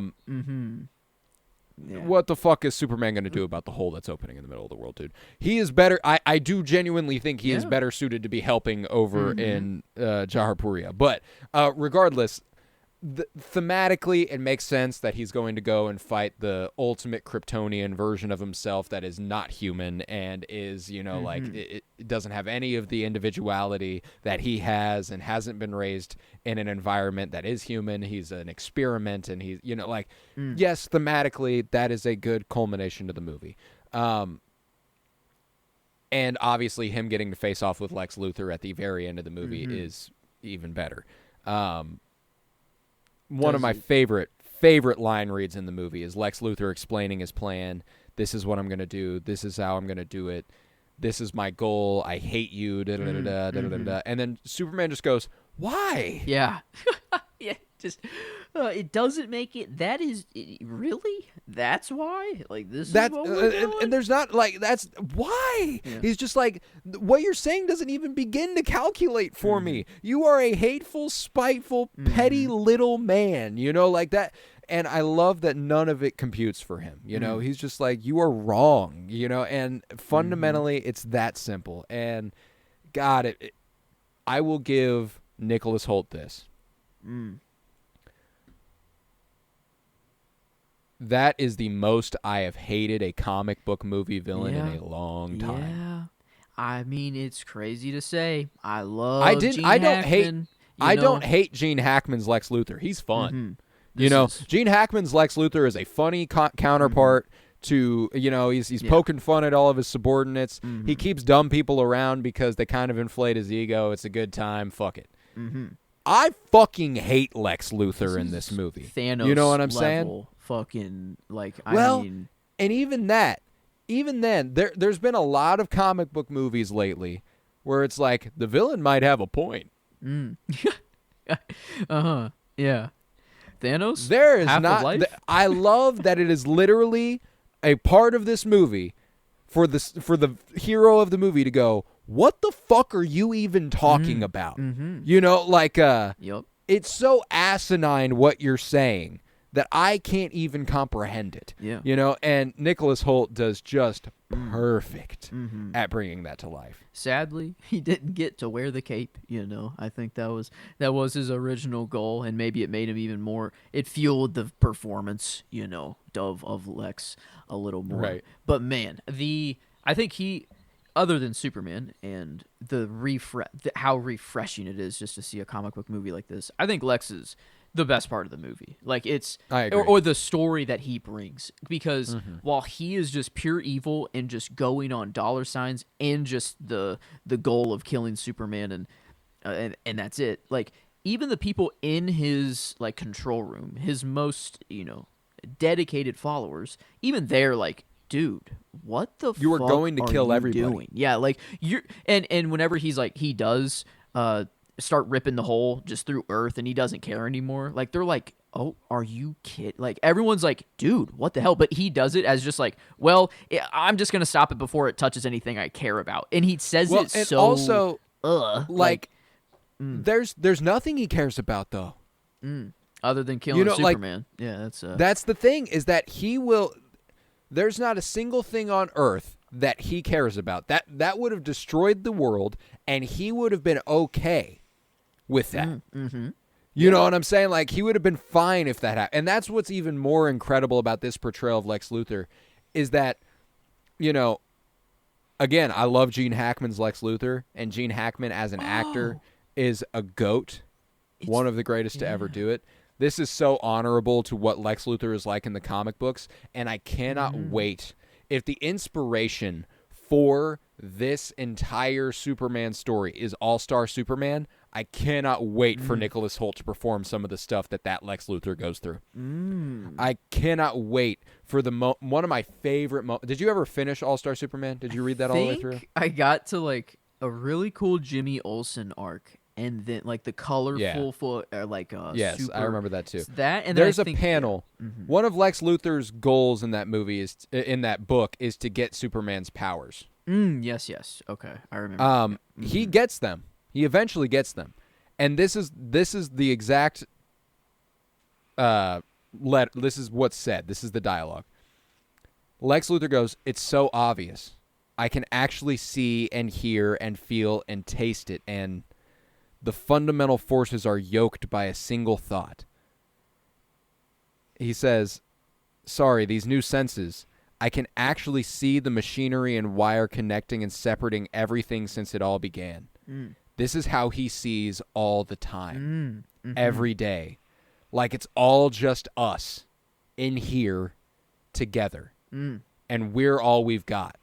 What the fuck is Superman going to do about the hole that's opening in the middle of the world, dude? He is better. I do genuinely think he is better suited to be helping over in Jaharpuria. But regardless, thematically, it makes sense that he's going to go and fight the ultimate Kryptonian version of himself that is not human and is, you know, like it doesn't have any of the individuality that he has and hasn't been raised in an environment that is human. He's an experiment, and he's, you know, like, yes, thematically, that is a good culmination to the movie. And obviously, him getting to face off with Lex Luthor at the very end of the movie is even better. One of my favorite line reads in the movie is Lex Luthor explaining his plan. This is what I'm going to do. This is how I'm going to do it. This is my goal. I hate you. Da, da, da, da, da, da, da. And then Superman just goes, why? Yeah. Yeah, just it doesn't make it. That is really. That's why. Like this. Is what we're doing? And there's not like that's why. Yeah. He's just like, what you're saying doesn't even begin to calculate for me. You are a hateful, spiteful, petty little man. You know, like that. And I love that none of it computes for him. You know, he's just like, you are wrong. You know, and fundamentally, it's that simple. And God, I will give Nicholas Hoult this. That is the most I have hated a comic book movie villain in a long time. Yeah. I mean, it's crazy to say. I love Gene I don't Hackman, don't hate Gene Hackman's Lex Luthor. He's fun. You know, Gene Hackman's Lex Luthor is a funny counterpart to, you know, he's poking fun at all of his subordinates. He keeps dumb people around because they kind of inflate his ego. It's a good time. Fuck it. I fucking hate Lex Luthor in this movie. Thanos, you know what I'm saying? Fucking like. Well, I mean, and even then, there's been a lot of comic book movies lately where it's like the villain might have a point. Yeah. Thanos. There is half not. of life? I love that it is literally a part of this movie for the hero of the movie to go, what the fuck are you even talking about? Mm-hmm. You know, like, Yep. it's so asinine what you're saying that I can't even comprehend it. Yeah. You know, and Nicholas Hoult does just perfect Mm-hmm. at bringing that to life. Sadly, he didn't get to wear the cape. I think that was his original goal, and maybe it made him even more. It fueled the performance, of Lex a little more. Right. But man, I think he, other than Superman and how refreshing it is just to see a comic book movie like this, I think Lex is the best part of the movie. Like I agree. or the story that he brings, because while he is just pure evil and just going on dollar signs and just the goal of killing Superman and that's it. Like, even the people in his like control room, his most dedicated followers, even they're like, dude, what the You are fuck going to are kill you everybody. doing? Yeah, like you're and whenever he's like, he does start ripping the hole just through Earth and he doesn't care anymore. Like, they're like, oh, are you kidding? Like, everyone's like, dude, what the hell? But he does it as just like, well, I'm just gonna stop it before it touches anything I care about. And he says Well, it and so also, like there's nothing he cares about, though. other than killing like, Superman. Yeah, That's the thing, is that there's not a single thing on Earth that he cares about. That would have destroyed the world, and he would have been okay with that. mm-hmm. You know what I'm saying? Like, he would have been fine if that happened. And that's what's even more incredible about this portrayal of Lex Luthor, is that, again, I love Gene Hackman's Lex Luthor, and Gene Hackman as an actor is a GOAT, one of the greatest to ever do it. This is so honorable to what Lex Luthor is like in the comic books, and I cannot wait. If the inspiration for this entire Superman story is All-Star Superman, I cannot wait for Nicholas Hoult to perform some of the stuff that Lex Luthor goes through. I cannot wait for one of my favorite moments. Did you ever finish All-Star Superman? Did you read that all the way through? I got to like a really cool Jimmy Olsen arc, and then like the colorful Yes, super, I remember that too. That, and there's then a panel. One of Lex Luthor's goals in that movie in that book is to get Superman's powers. Yes. Okay, I remember. He gets them. He eventually gets them, and this is the exact. This is what's said. This is the dialogue. Lex Luthor goes, "It's so obvious. I can actually see and hear and feel and taste it, and the fundamental forces are yoked by a single thought." He says, "Sorry, these new senses. I can actually see the machinery and wire connecting and separating everything since it all began." This is how he sees all the time, every day. Like, it's all just us in here together, and we're all we've got.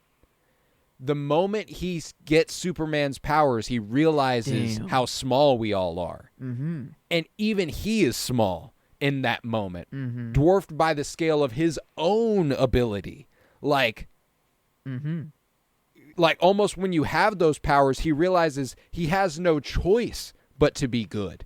The moment he gets Superman's powers, he realizes how small we all are. And even he is small in that moment, dwarfed by the scale of his own ability. Like, almost when you have those powers, he realizes he has no choice but to be good.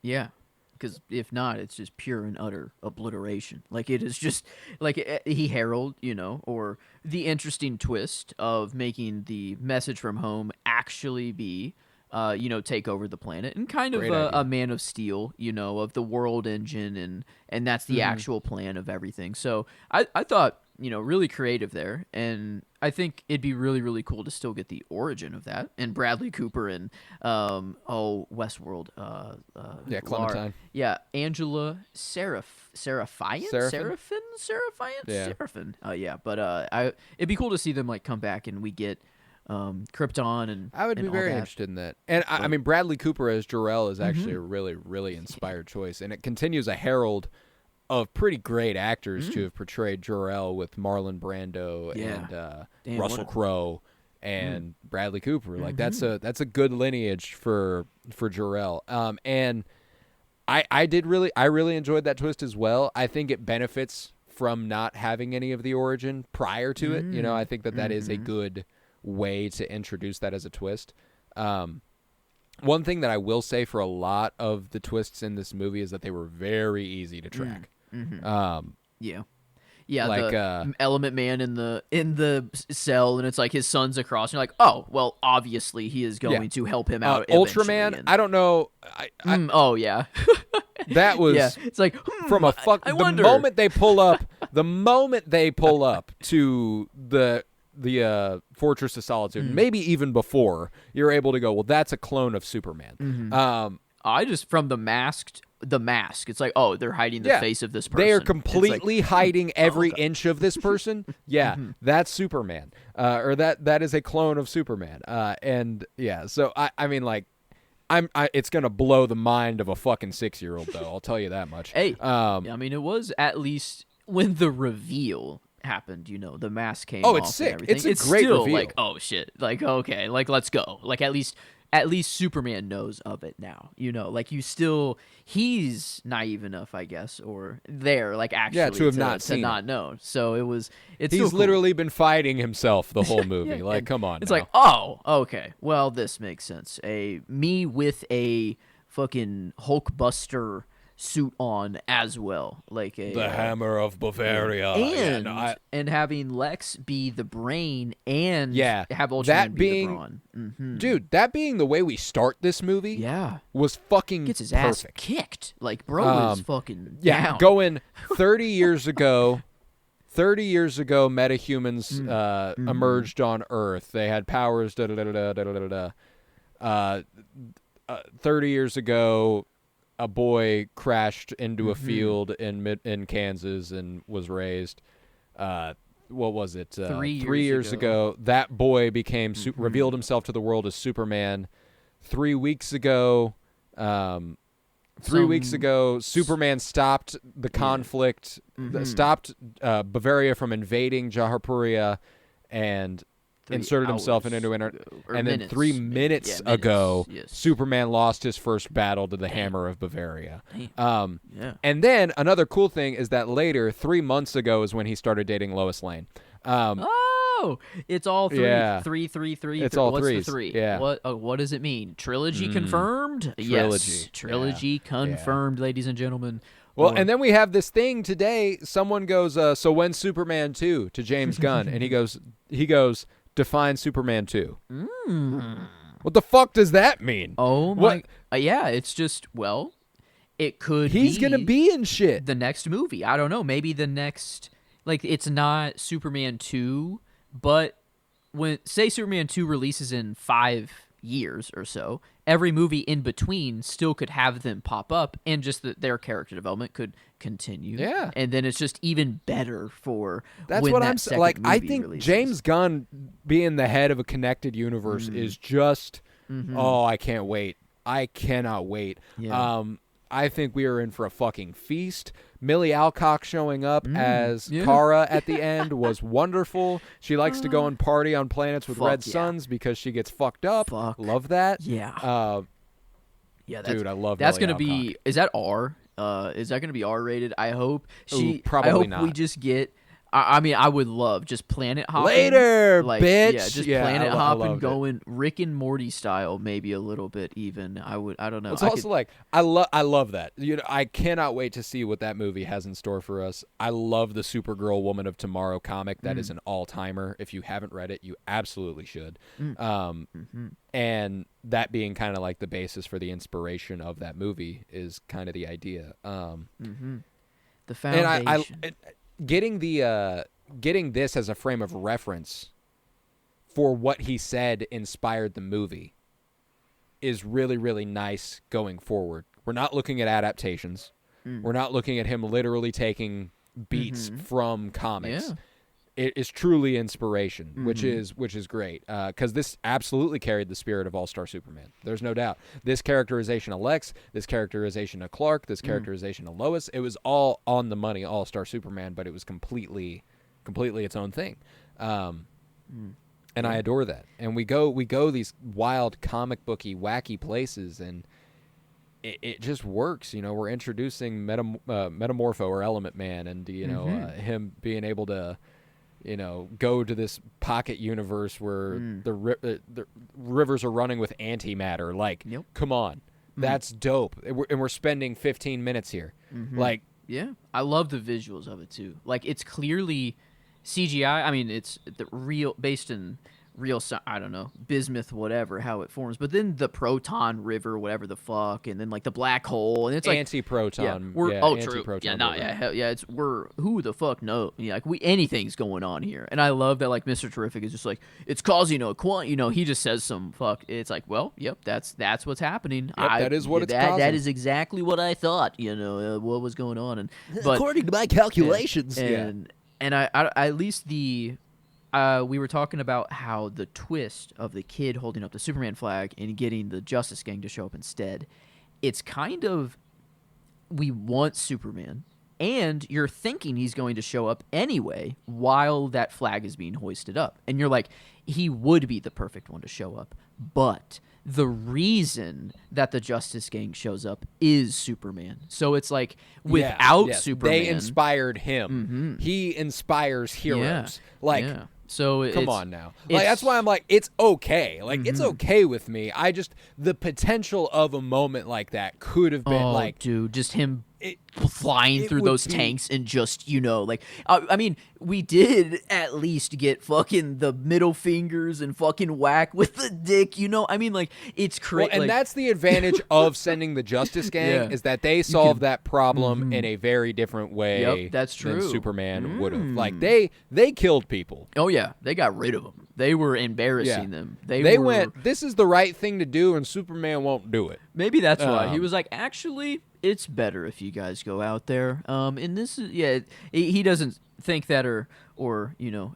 Yeah, because if not, it's just pure and utter obliteration. Like, it is just like he herald, or the interesting twist of making the message from home actually be, take over the planet, and kind of a Man of Steel, of the world engine, and that's the actual plan of everything. So I thought, really creative there, and I think it'd be really, really cool to still get the origin of that, and Bradley Cooper and Westworld, Clementine, Angela Seraphin. But it'd be cool to see them like come back, and we get Krypton, and I would be very interested in that. And I mean, Bradley Cooper as Jor-El is actually a really, really inspired choice, and it continues a herald of pretty great actors to have portrayed Jor-El, with Marlon Brando and Russell Crowe and Bradley Cooper. Like, that's a good lineage for Jor-El. And I really enjoyed that twist as well. I think it benefits from not having any of the origin prior to it. I think that is a good way to introduce that as a twist. One thing that I will say for a lot of the twists in this movie is that they were very easy to track. Yeah, like the Element Man in the cell, and it's like his son's across. And you're like, oh, well, obviously he is going to help him out. Ultraman. eventually, I don't know. oh yeah, That was yeah. It's like from a fuck. I The wonder. moment they pull up, to the Fortress of Solitude, maybe even before, you're able to go, well, that's a clone of Superman. I just from the mask. It's like, oh, they're hiding the face of this person. They are It's like, completely hiding every inch of this person. Yeah, that's Superman, or that is a clone of Superman. And yeah, so I mean, like, it's gonna blow the mind of a fucking 6-year-old, though. I'll tell you that much. Hey, I mean, it was at least when the reveal happened. The mask came. Oh, off it's sick. And everything. It's a great still reveal. Like, oh shit. Like, okay, like let's go. Like at least Superman knows of it now. Like he's naive enough, I guess, or there, like actually to have not to seen not know. So it's he's still cool. literally been fighting himself the whole movie. Yeah, like, and come on. It's now. like, oh, okay. Well, this makes sense. Me with a fucking Hulkbuster suit on as well, like the Hammer of Bavaria, and having Lex be the brain and have Ultraman that be being the brawn. Dude, that being the way we start this movie, was fucking gets his perfect. ass kicked. Like, bro is fucking down. Going 30 years ago. 30 years ago, metahumans emerged on Earth. They had powers. 30 years ago, a boy crashed into a field in Kansas and was raised. What was it? 3 years ago, that boy became revealed himself to the world as Superman. 3 weeks ago, Superman stopped the conflict, stopped Bavaria from invading Jaharpuria, and inserted himself into and then 3 minutes ago, Superman lost his first battle to the Hammer of Bavaria. And then another cool thing is that later, 3 months ago, is when he started dating Lois Lane. It's all three. Yeah. Three. It's all What's threes. the three? Yeah. What does it mean? Trilogy confirmed? Trilogy. Yes. Trilogy confirmed, ladies and gentlemen. Well, and then we have this thing today. Someone goes, so when's Superman 2 to James Gunn? And he goes, define Superman 2. What the fuck does that mean? Oh my. Yeah, it's just, well, it could He's going to be in shit. The next movie. I don't know. Maybe the next, like, it's not Superman 2, but say Superman 2 releases in 5 years or so, every movie in between still could have them pop up, and just their character development could continue. Yeah. And then it's just even better for That's when what that I'm second like. I movie think releases. James Gunn being the head of a connected universe is just, oh, I can't wait. I cannot wait. Yeah. I think we are in for a fucking feast. Millie Alcock showing up as Kara at the end was wonderful. She likes to go and party on planets with red suns because she gets fucked up. Love that. Yeah. Yeah, dude, I love that's Millie gonna be. Alcock. Is that R? Is that gonna be R rated? I hope. Probably I hope not. we just get. I mean, I would love just planet hopping Later, like, bitch. Yeah, just Yeah, planet I hopping, loved it. going Rick and Morty style, maybe a little bit even. I don't know. It's also like I love that. I cannot wait to see what that movie has in store for us. I love the Supergirl Woman of Tomorrow comic. That is an all-timer. If you haven't read it, you absolutely should. And that being kind of like the basis for the inspiration of that movie is kind of the idea. The foundation. And getting this as a frame of reference for what he said inspired the movie is really, really nice going forward. We're not looking at adaptations. We're not looking at him literally taking beats from comics. Yeah. It is truly inspiration, which is great. Because this absolutely carried the spirit of All-Star Superman. There's no doubt. This characterization of Lex, this characterization of Clark, this characterization of Lois, it was all on the money All-Star Superman, but it was completely its own thing. And I adore that. And we go these wild comic booky, wacky places, and it just works. We're introducing Metamorpho or Element Man, and him being able to go to this pocket universe where the rivers are running with antimatter. Like, come on. That's dope. And we're spending 15 minutes here. Like, Yeah, I love the visuals of it too. Like it's clearly CGI. I mean, it's the real based in real. I don't know, bismuth, whatever, how it forms. But then the proton river, whatever the fuck, and then like the black hole, and it's like Anti-proton. We're yeah, true. anti-proton Yeah, no, river. yeah, hell, yeah. It's we're who the fuck know? Yeah, like anything's going on here, and I love that. Like Mr. Terrific is just like it's causing a he just says some fuck. It's like, well, yep, that's what's happening. That is what it's that causing. is exactly what I thought. What was going on, and but According to my calculations, and I at least the. We were talking about how the twist of the kid holding up the Superman flag and getting the Justice Gang to show up instead, it's kind of we want Superman, and you're thinking he's going to show up anyway while that flag is being hoisted up. And you're like, he would be the perfect one to show up. But the reason that the Justice Gang shows up is Superman. So it's like without Superman. They inspired him. He inspires heroes. So come on now. Like that's why I'm like, it's okay. Like it's okay with me. I just the potential of a moment like that could have been dude, just him flying through those tanks and just I mean, we did at least get fucking the middle fingers and fucking whack with the dick. I mean, like it's crazy. Well, and that's the advantage of sending the Justice Gang is that they solve that problem in a very different way. Yep, that's true. Than Superman would have. Like they killed people. Oh yeah, they got rid of them. They were embarrassing them. They went, this is the right thing to do, and Superman won't do it. Maybe that's why he was like, actually, it's better if you guys go out there. And this is he doesn't think that or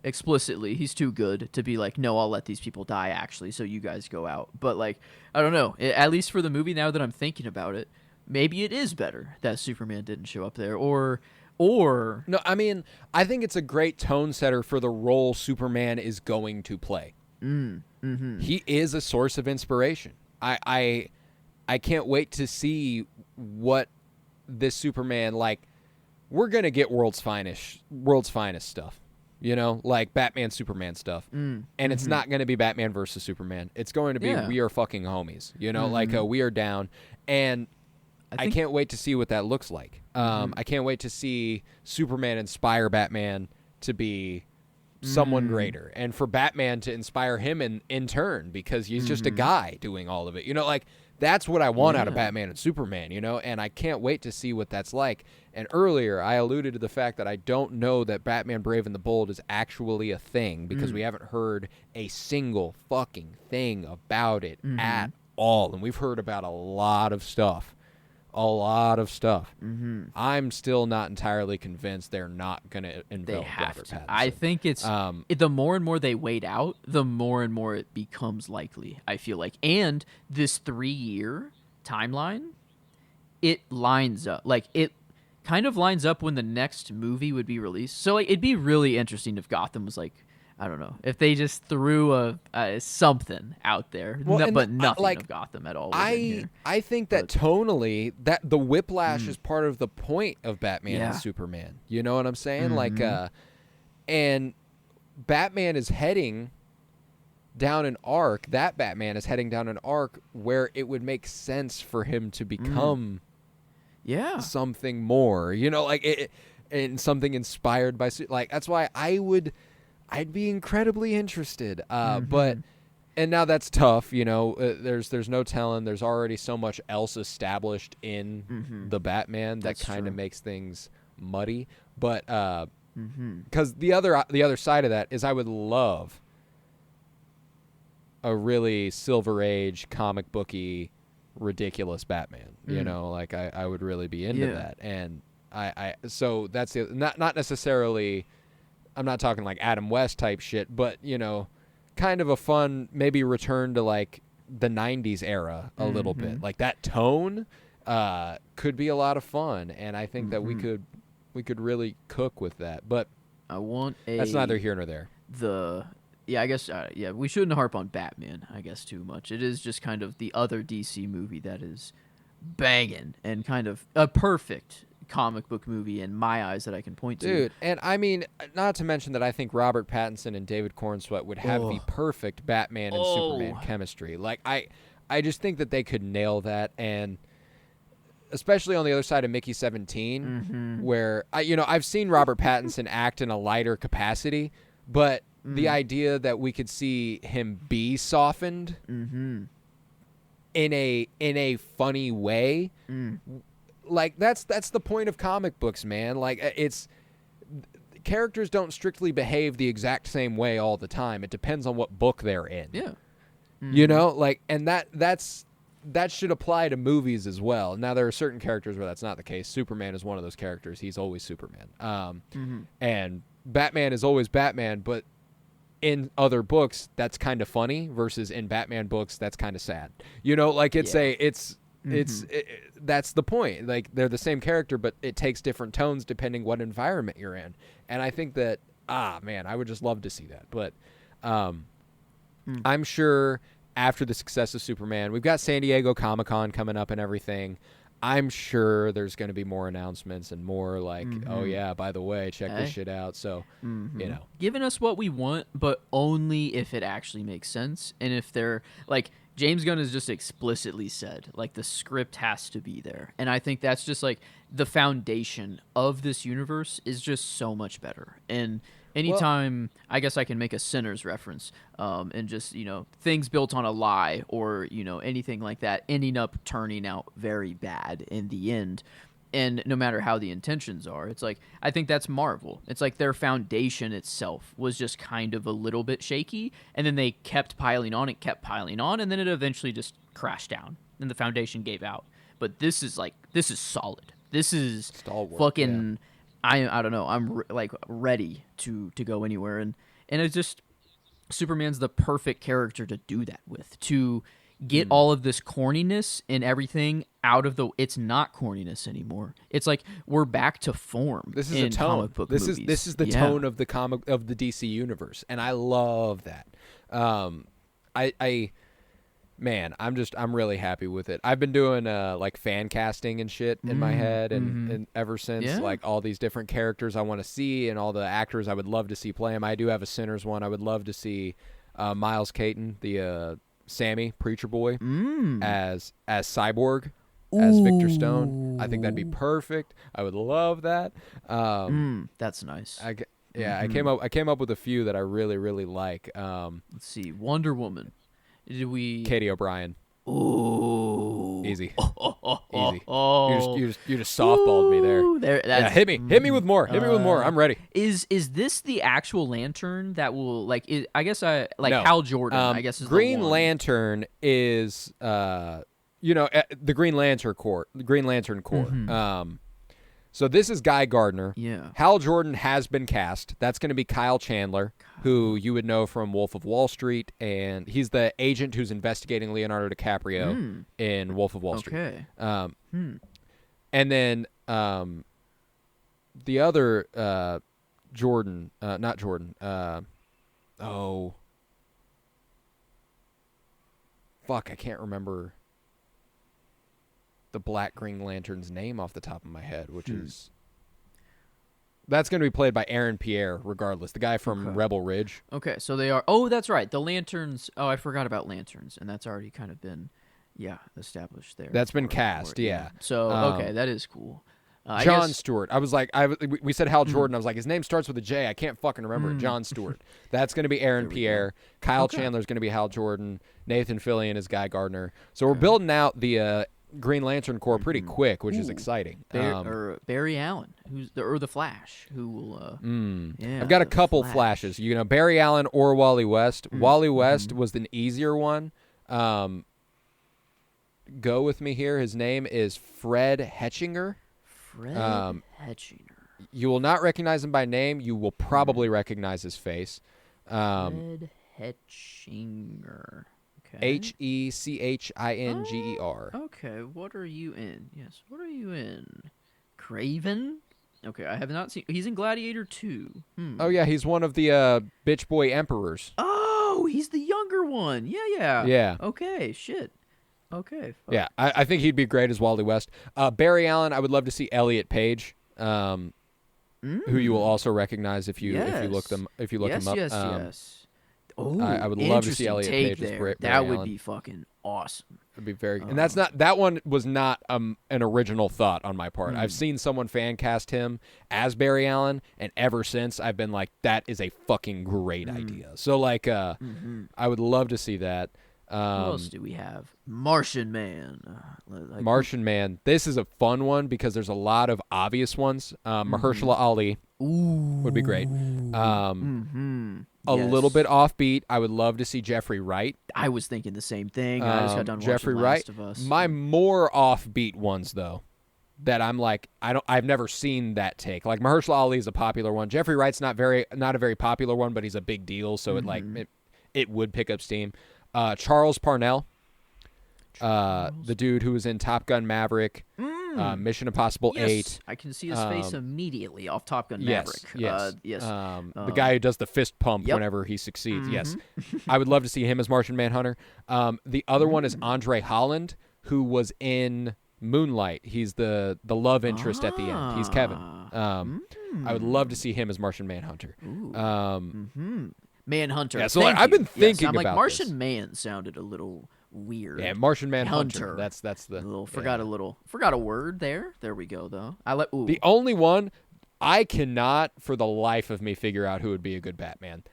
explicitly. He's too good to be like, no, I'll let these people die actually, so you guys go out. But like, I don't know. At least for the movie, now that I'm thinking about it, maybe it is better that Superman didn't show up there, or no, I mean, I think it's a great tone setter for the role Superman is going to play. He is a source of inspiration. I can't wait to see what this Superman like. We're gonna get world's finest stuff, like Batman Superman stuff, and it's not gonna be Batman versus Superman. It's going to be we are fucking homies, like we are down, and I can't wait to see what that looks like. I can't wait to see Superman inspire Batman to be someone greater, and for Batman to inspire him in turn, because he's just a guy doing all of it. Like that's what I want out of Batman and Superman, and I can't wait to see what that's like. And earlier I alluded to the fact that I don't know that Batman Brave and the Bold is actually a thing, because we haven't heard a single fucking thing about it at all, and we've heard about a lot of stuff. I'm still not entirely convinced they're not going to involve Robert Pattinson. I think it's the more and more they wait out, the more and more it becomes likely, I feel like. And this 3-year timeline, it lines up. Like, it kind of lines up when the next movie would be released. So, like, it'd be really interesting if Gotham was, like, I don't know, if they just threw a something out there, but nothing of Gotham at all. I think that tonally, that the whiplash is part of the point of Batman and Superman. You know what I'm saying? Like, and Batman is heading down an arc. That Batman is heading down an arc where it would make sense for him to become, something more. Like it, and something inspired by like that's why I'd be incredibly interested, but and now that's tough, there's no telling. There's already so much else established in the Batman that kind of makes things muddy. But because the other side of that is, I would love a really Silver Age comic booky ridiculous Batman. Like I would really be into that, and I so that's not necessarily. I'm not talking like Adam West type shit, but, kind of a fun, maybe return to like the 90s era a little bit. Like that tone could be a lot of fun, and I think that we could really cook with that. But that's neither here nor there. I guess we shouldn't harp on Batman, I guess, too much. It is just kind of the other DC movie that is banging and kind of a perfect comic book movie in my eyes that I can point to. Dude, and I mean, not to mention that I think Robert Pattinson and David Cornsweet would have the perfect Batman and Superman chemistry. Like I just think that they could nail that, and especially on the other side of Mickey 17, where I've seen Robert Pattinson act in a lighter capacity, but the idea that we could see him be softened in a funny way, like that's the point of comic books, man. Like it's characters don't strictly behave the exact same way all the time. It depends on what book they're in. Yeah. Like, and that should apply to movies as well. Now, there are certain characters where that's not the case. Superman is one of those characters. He's always Superman. And Batman is always Batman, but in other books, that's kind of funny versus in Batman books, that's kind of sad. Like that's the point. Like, they're the same character, but it takes different tones depending what environment you're in. And I think that, man, I would just love to see that. But I'm sure after the success of Superman, we've got San Diego Comic-Con coming up and everything. I'm sure there's going to be more announcements and more like, oh, yeah, by the way, check this shit out. So, Giving us what we want, but only if it actually makes sense. And if they're, like, James Gunn has just explicitly said, like, the script has to be there. And I think that's just, like, the foundation of this universe is just so much better. And anytime, I guess I can make a Sinners reference, and just, things built on a lie or, anything like that ending up turning out very bad in the end. And no matter how the intentions are, it's like, I think that's Marvel. It's like their foundation itself was just kind of a little bit shaky, and then they kept piling on, and then it eventually just crashed down, and the foundation gave out. But this is solid. This is stalwart, fucking... Yeah. I don't know. I'm ready to go anywhere, and it's just Superman's the perfect character to do that with, to get all of this corniness and everything out of the. It's not corniness anymore. It's like we're back to form. This is in a tone. Comic book movies. This is the tone of the DC universe, and I love that. Man, I'm really happy with it. I've been doing like fan casting and shit in my head, and ever since, like all these different characters I want to see and all the actors I would love to see play them. I do have a Sinners one. I would love to see Miles Caton, the Sammy Preacher Boy, as Cyborg, as Victor Stone. I think that'd be perfect. I would love that. That's nice. I came up with a few that I really really like. Let's see, Wonder Woman. Did we? Katie O'Brien. Ooh. Easy. Easy. You just softballed me there. Hit me with more. Hit me with more. I'm ready. Is this the actual Lantern that will I guess no. Hal Jordan? I guess is Green the one. Lantern is the Green Lantern Corps. The Green Lantern Corps. So this is Guy Gardner. Yeah. Hal Jordan has been cast. That's going to be Kyle Chandler, who you would know from Wolf of Wall Street, and he's the agent who's investigating Leonardo DiCaprio in Wolf of Wall Street. Okay. And then the other Jordan, not Jordan. Fuck, I can't remember the Black Green Lantern's name off the top of my head, which is... That's going to be played by Aaron Pierre, regardless. The guy from Rebel Ridge. Okay, so they are... Oh, that's right. The Lanterns... Oh, I forgot about Lanterns, and that's already kind of been, established there. That's been cast, yeah. So, okay, that is cool. John Stewart. I was like... we said Hal Jordan. I was like, his name starts with a J. I can't fucking remember it. John Stewart. That's going to be Aaron Pierre. Kyle Chandler's going to be Hal Jordan. Nathan Fillion is Guy Gardner. So we're building out the... Green Lantern Corps pretty quick, which is exciting. Barry Allen, who's the Flash, who will. I've got a couple Flashes. Barry Allen or Wally West. Wally West was an easier one. Go with me here. His name is Fred Hetchinger. Fred Hetchinger. You will not recognize him by name. You will probably recognize his face. Fred Hetchinger. Hechinger. Okay, what are you in? Yes, what are you in? Craven? Okay, I have not seen... He's in Gladiator 2. Oh, yeah, he's one of the bitch boy emperors. Oh, he's the younger one. Yeah. Yeah. Okay, shit. Okay. Fuck. Yeah, I think he'd be great as Wally West. Barry Allen, I would love to see Elliot Page, who you will also recognize if you look him up. Yes. Oh, I would love to see interesting Elliot take Page as there. Barry That would Allen. be fucking awesome. It'd be very, and that's not, that one was not an original thought on my part. Hmm. I've seen someone fan cast him as Barry Allen, and ever since I've been like, that is a fucking great idea. So like, I would love to see that. Who else do we have? Martian Man. Martian Man. This is a fun one because there's a lot of obvious ones. Mahershala Ali would be great. A little bit offbeat. I would love to see Jeffrey Wright. I was thinking the same thing. I just got done Jeffrey watching Wright. Last of Us. My more offbeat ones though, that I'm like, I've never seen that take. Like Mahershala Ali is a popular one. Jeffrey Wright's not a very popular one, but he's a big deal, so it would pick up steam. Charles Parnell, the dude who was in Top Gun Maverick, Mission Impossible 8. I can see his face immediately off Top Gun Yes, Maverick. yes. Yes. The guy who does the fist pump Yep. whenever he succeeds. Yes. I would love to see him as Martian Manhunter. The other one is Andre Holland, who was in Moonlight. He's the love interest at the end. He's Kevin. I would love to see him as Martian Manhunter. Manhunter. Yeah, so Thank I've you. been thinking I'm like, about Martian this. Man sounded a little weird. Yeah, Martian Manhunter. Hunter. That's the Forgot a word there. There we go though. The only one I cannot for the life of me figure out who would be a good Batman.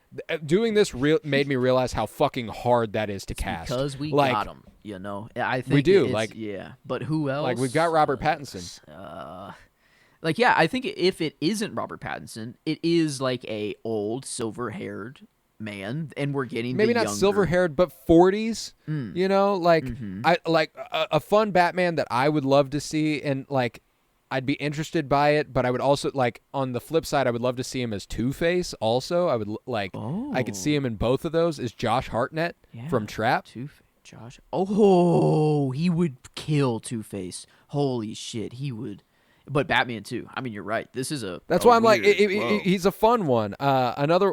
Doing this made me realize how fucking hard that is to cast. Because we like, got him, you know. I think we do, it's- like- yeah. But who else? Like we've got Robert Pattinson. I think if it isn't Robert Pattinson, it is like a old silver-haired man, and we're getting Maybe the not younger. silver-haired, but 40s. You know, like I like a fun Batman that I would love to see, and like I'd be interested by it. But I would also like on the flip side, I would love to see him as Two-Face. Also, I would like I could see him in both of those. Is Josh Hartnett from Trap? Josh. Oh, he would kill Two-Face. Holy shit, he would. But Batman too. I mean, you're right. This is a. That's a why I'm like, weird- he's a fun one. Another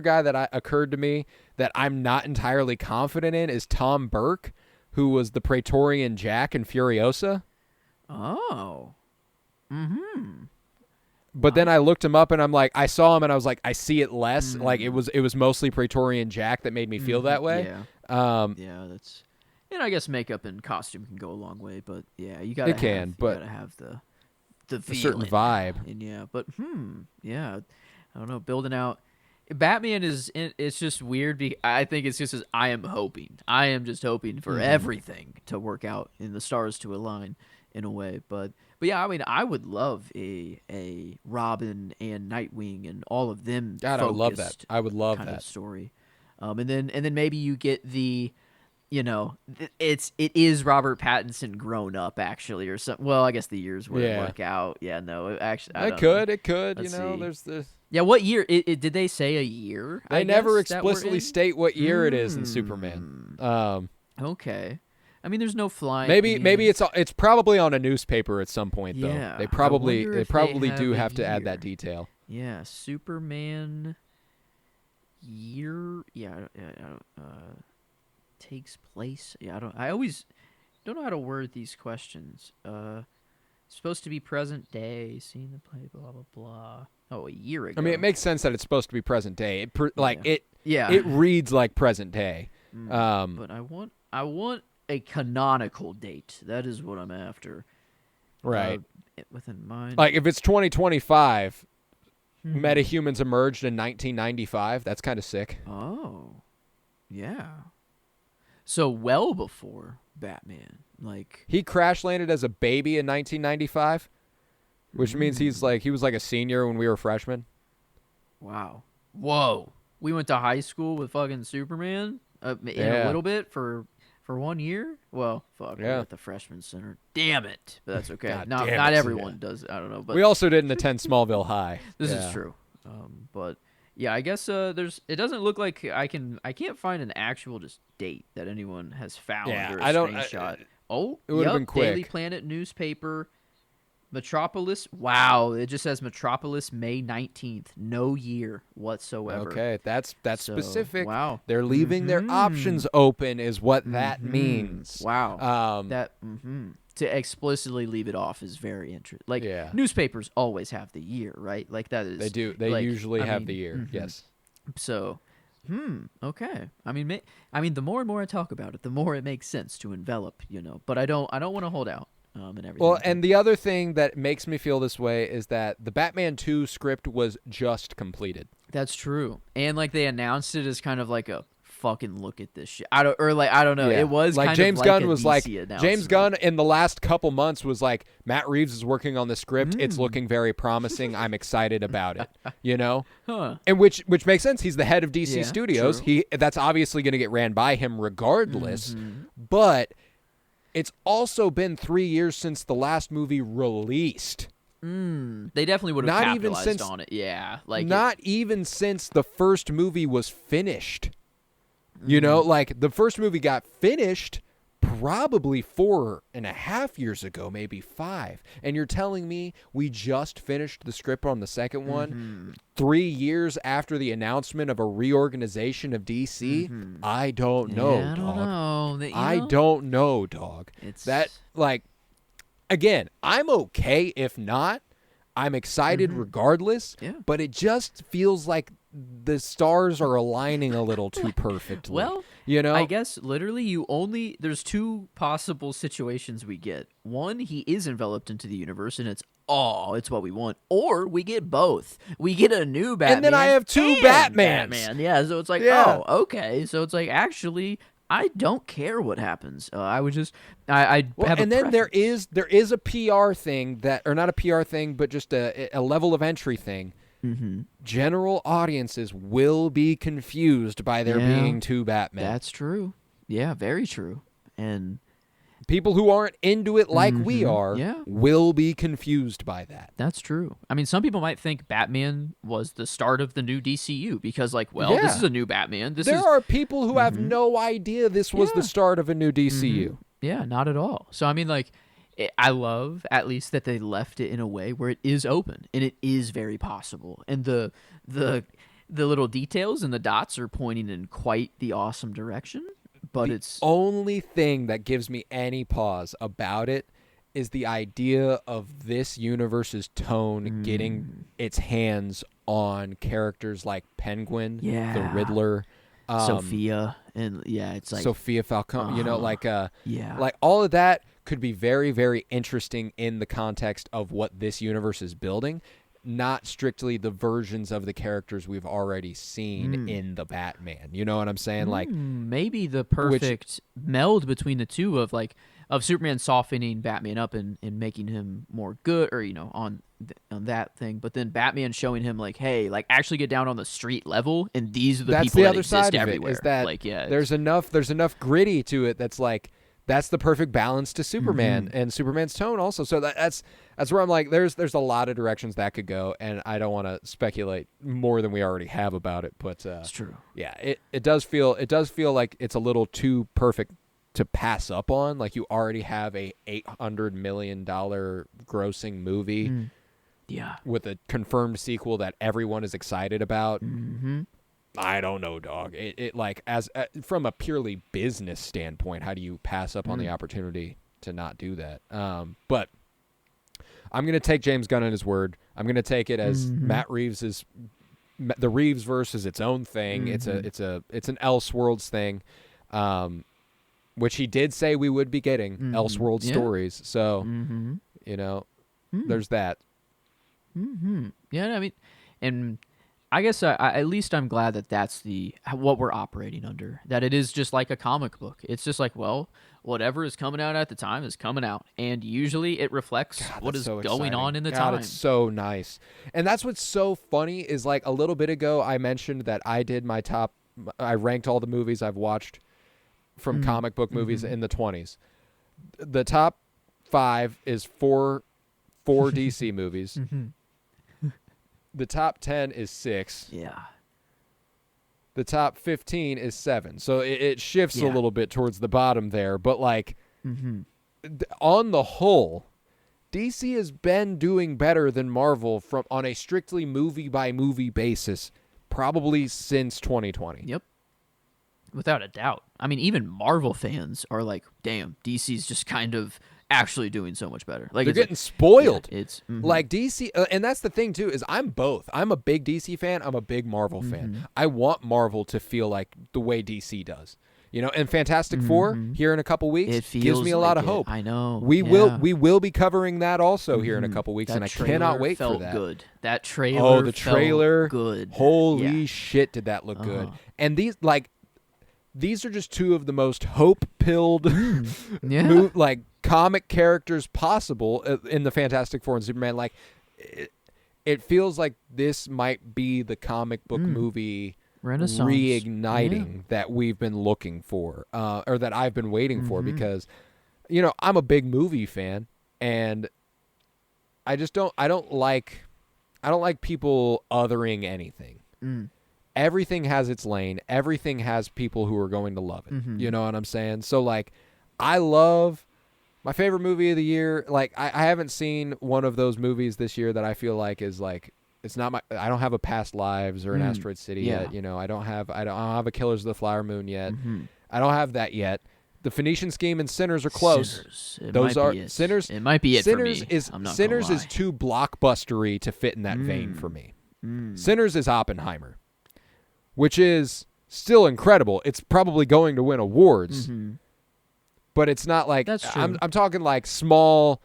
guy that occurred to me that I'm not entirely confident in is Tom Burke, who was the Praetorian Jack in Furiosa. Oh. But then I looked him up and I'm like, I saw him and I was like, I see it less. Like it was mostly Praetorian Jack that made me feel that way. Yeah. Yeah, that's. And I guess makeup and costume can go a long way, but yeah, you gotta. You gotta have the a certain feeling. vibe. And yeah, but yeah, I don't know. Building out Batman it's just weird. I think it's just as I am just hoping for everything to work out and the stars to align in a way. But yeah, I mean, I would love a Robin and Nightwing and all of them. God, I would love that. I would love kind that of story. And then maybe you get the. You know, it is Robert Pattinson grown up actually, or something. Well, I guess the years wouldn't work out. Yeah, no, it could. It could. Let's you know, see. there's this. Yeah, what year? Did they say a year? They I never guess, that we're explicitly in? state what year it is in Superman. Okay, I mean, there's no flying. Maybe it's probably on a newspaper at some point though. Yeah, They I probably wonder if probably they do have a have to add year. that detail. Yeah, Superman year. Yeah, takes place. Yeah, I always don't know how to word these questions. Supposed to be present day. Seeing the play. Blah blah blah. Oh, a year ago. I mean, it makes sense that it's supposed to be present day. Yeah. It reads like present day. But I want a canonical date. That is what I'm after. Right. Within mind. Like if it's 2025, metahumans emerged in 1995. That's kind of sick. Oh, yeah. So well before Batman, like He crash landed as a baby in 1995, which means he was like a senior when we were freshmen. wow, whoa. We went to high school with fucking Superman in a Yeah. little bit for 1 year. Well, fuck, we were Yeah. at the freshman center. Damn it, but that's okay. God Not damn not it. everyone does. I don't know, but We also didn't attend Smallville High. this Yeah. is true. But yeah, I guess it doesn't look like I can't find an actual just date that anyone has found Yeah, or a I don't- screenshot. it would've been Daily quick. Planet newspaper, Metropolis. Wow, it just says Metropolis May 19th. No year whatsoever. Okay, that's So, specific. wow. They're leaving their options open, is what that means. Wow. To explicitly leave it off is very interesting. Like Yeah. newspapers always have the year, right? Like that is They do. They like, usually I have mean, the year. Yes. So, Okay. I mean, the more and more I talk about it, the more it makes sense to envelop, But I don't want to hold out and everything. Well, and the other thing that makes me feel this way is that the Batman 2 script was just completed. That's true. And like they announced it as kind of like a fucking look at this shit. I don't know. Yeah. It was like kind James of Gunn a was DC like announcement. James Gunn in the last couple months was like, Matt Reeves is working on the script. It's looking very promising. I'm excited about it. Huh. And which makes sense. He's the head of DC Yeah, Studios. true. That's obviously going to get ran by him regardless. But it's also been 3 years since the last movie released. They definitely would have Not even capitalized since- on it. Yeah. Like Not even since the first movie was finished. Like the first movie got finished probably 4.5 years ago, maybe 5. And you're telling me we just finished the script on the second one 3 years after the announcement of a reorganization of DC? I don't know, I don't dog. know. I don't know, dog. It's That, like, again, I'm okay if not. I'm excited regardless, Yeah. but it just feels like the stars are aligning a little too perfectly. Well, I guess literally there's two possible situations we get. One, he is enveloped into the universe and it's what we want. Or we get both. We get a new Batman. And then I have two and Batmans. Batman. Yeah, so it's like, Yeah. oh, okay. So it's like, actually, I don't care what happens. I would just, I Well, have a and then preference. there is a PR thing or not a PR thing, but just a level of entry thing. General audiences will be confused by there Yeah. being two Batmen. That's true. Yeah, very true. And People who aren't into it like we are Yeah. will be confused by that. that's true. I mean, some people might think Batman was the start of the new DCU because, like, well, Yeah. this is a new Batman. This There is are people who have no idea this was the Yeah. start of a new DCU. Yeah, not at all. So I mean, like, I love at least that they left it in a way where it is open and it is very possible, and the little details and the dots are pointing in quite the awesome direction. But it's Only thing that gives me any pause about it is the idea of this universe's tone getting its hands on characters like Penguin, the Yeah. Riddler, Sophia, and it's like Sophia Falcone, yeah, like all of that could be very, very interesting in the context of what this universe is building, not strictly the versions of the characters we've already seen in the Batman. You know what I'm saying? Like, maybe the perfect meld between the two of Superman softening Batman up and making him more good, or on that thing, but then Batman showing him like, hey, like actually get down on the street level, and these are the that's people the that other exist side of everywhere. it, is that like, yeah, there's enough gritty to it that's like, that's the perfect balance to Superman and Superman's tone also. So that's where I'm like, there's a lot of directions that could go, and I don't want to speculate more than we already have about it. But it's true. yeah, it does feel like it's a little too perfect to pass up on. Like, you already have a $800 million grossing movie Yeah. with a confirmed sequel that everyone is excited about. I don't know, dog. It like, as from a purely business standpoint, how do you pass up on the opportunity to not do that? But I'm gonna take James Gunn at his word. I'm gonna take it as Matt Reeves the Reeves verse is its own thing. It's an Elseworlds thing, which he did say we would be getting Elseworld stories. So there's that. Yeah, I mean, and I guess at least I'm glad that that's what we're operating under. That it is just like a comic book. It's just like, well, whatever is coming out at the time is coming out, and usually it reflects what That's is so going exciting. on in the God, time. it's so nice. And that's what's so funny is, like, a little bit ago I mentioned that I ranked all the movies I've watched from comic book movies in the 20s. The top 5 is four DC movies. The top 10 is 6. Yeah. The top 15 is 7. So it shifts a Yeah. little bit towards the bottom there. But, like, on the whole, DC has been doing better than Marvel on a strictly movie-by-movie basis probably since 2020. Yep. Without a doubt. I mean, even Marvel fans are like, damn, DC's just kind of actually doing so much better. Like they're it's getting like, spoiled. Yeah, it's Like DC, and that's the thing too, is I'm both. I'm a big DC fan. I'm a big Marvel fan. I want Marvel to feel like the way DC does. You know, and Fantastic Four here in a couple weeks it feels gives me a lot like of hope. I know. We yeah. will be covering that also here in a couple weeks, That and I trailer cannot wait felt for that. Good. That trailer. Oh, the felt trailer! Good. Holy Yeah. shit, did that look good? And these are just two of the most hope-pilled, Yeah. like comic characters possible in the Fantastic Four and Superman. Like, it feels like this might be the comic book movie Renaissance. reigniting that we've been looking for, or that I've been waiting for, because, you know, I'm a big movie fan, and I don't like people othering anything. Everything has its lane. Everything has people who are going to love it. You know what I'm saying? So, like, I love my favorite movie of the year. Like, I haven't seen one of those movies this year that I feel like is like, it's not I don't have a Past Lives or an Asteroid City yet. You know, I don't have a Killers of the Flower Moon yet. I don't have that yet. The Phoenician Scheme and Sinners are close. Those are Sinners. It might be it Sinners for me. is I'm not Sinners gonna is lie. too blockbustery to fit in that vein for me. Sinners is Oppenheimer, which is still incredible. It's probably going to win awards, but it's not like That's true. I'm talking like small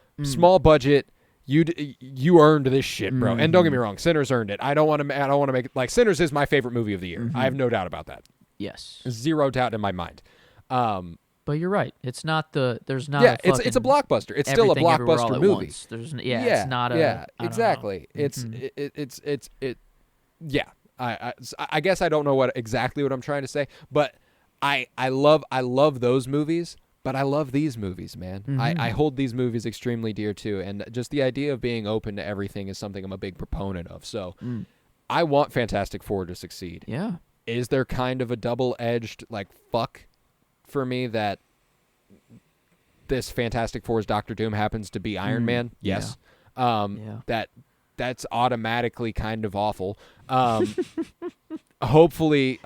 budget. You earned this shit, bro. And don't get me wrong, Sinners earned it. I don't want to make it like Sinners is my favorite movie of the year. I have no doubt about that. Yes. Zero doubt in my mind. But you're right. It's not there's not Yeah, a it's a blockbuster. It's still a Everything Everywhere All blockbuster at movie. Once. It's not a yeah, I don't exactly. know. It's yeah. I guess I don't know exactly what I'm trying to say, but I love those movies, but I love these movies, man. I hold these movies extremely dear too, and just the idea of being open to everything is something I'm a big proponent of. So I want Fantastic Four to succeed. Yeah. Is there kind of a double-edged like fuck for me that this Fantastic Four's Doctor Doom happens to be Iron Man? Yes. That's automatically kind of awful. Hopefully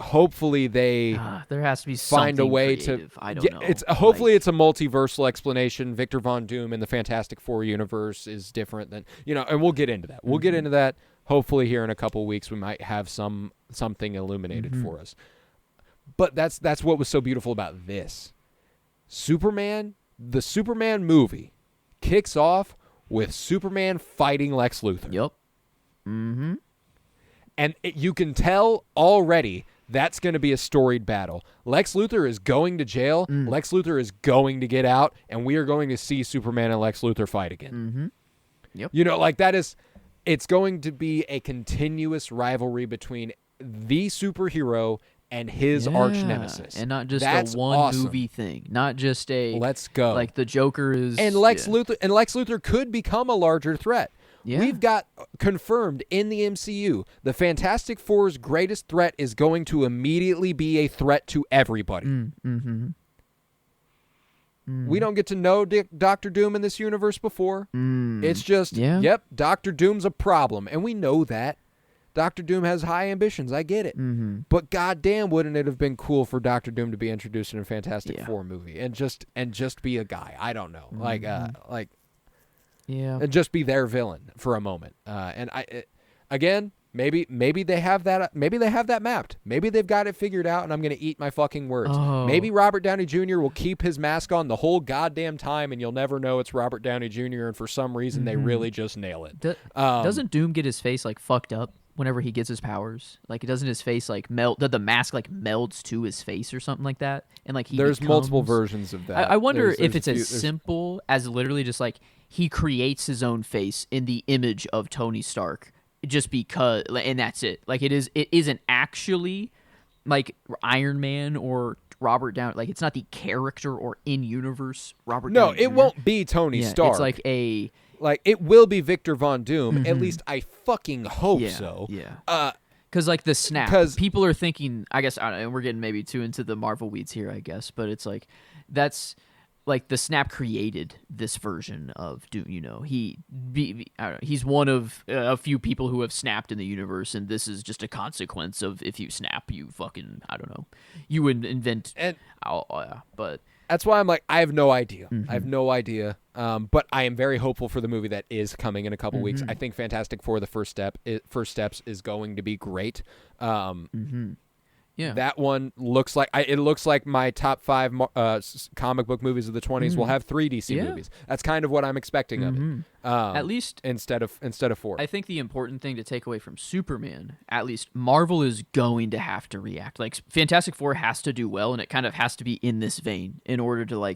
they there has to be find a something way creative. to. I don't know. It's hopefully it's a multiversal explanation. Victor Von Doom in the Fantastic Four universe is different than, you know, and we'll get into that. We'll get into that. Hopefully here in a couple weeks we might have something illuminated for us. But that's what was so beautiful about this. Superman, the Superman movie kicks off with Superman fighting Lex Luthor. Yep. And you can tell already that's going to be a storied battle. Lex Luthor is going to jail. Lex Luthor is going to get out, and we are going to see Superman and Lex Luthor fight again. Yep. You know, like it's going to be a continuous rivalry between the superhero and his arch nemesis. And not just That's a one awesome. movie thing. Not just a Let's go. like the Joker is And Lex Luthor could become a larger threat. Yeah. We've got confirmed in the MCU, the Fantastic Four's greatest threat is going to immediately be a threat to everybody. We don't get to know Doctor Doom in this universe before. It's just, yep, Doctor Doom's a problem, and we know that. Doctor Doom has high ambitions. I get it. But goddamn, wouldn't it have been cool for Doctor Doom to be introduced in a Fantastic Four movie and just be a guy? I don't know, and just be their villain for a moment. Again, maybe they have that. Maybe they have that mapped. Maybe they've got it figured out, and I'm gonna eat my fucking words. Oh. Maybe Robert Downey Jr. will keep his mask on the whole goddamn time, and you'll never know it's Robert Downey Jr. And for some reason, they really just nail it. Doesn't Doom get his face like fucked up whenever he gets his powers? Like, doesn't his face like melt? The mask like melds to his face or something like that? And like there's multiple versions of that. I wonder There's if it's a few- as simple as literally just like he creates his own face in the image of Tony Stark, just because, and that's it. Like it isn't actually like Iron Man or Robert Downey. Like it's not the character or in universe Robert. No, Downey it Jr. won't be Tony Stark. It's like a. Like, it will be Victor Von Doom. At least I fucking hope so. Yeah. Because, like, the snap. 'Cause- people are thinking, I guess, I don't know, and we're getting maybe too into the Marvel weeds here, I guess, but it's like, that's, like, the snap created this version of Doom, you know. I don't know, he's one of a few people who have snapped in the universe, and this is just a consequence of if you snap, you fucking, I don't know, you would invent. And but That's why I'm like, I have no idea. Mm-hmm. I have no idea. But I am very hopeful for the movie that is coming in a couple weeks. Mm-hmm. I think Fantastic Four: The First Steps is going to be great. Yeah. That one looks like it looks like my top 5 comic book movies of the 20s will have 3 DC Yeah. movies. That's kind of what I'm expecting of it. At least instead of 4. I think the important thing to take away from Superman, at least Marvel is going to have to react. Like Fantastic Four has to do well, and it kind of has to be in this vein in order to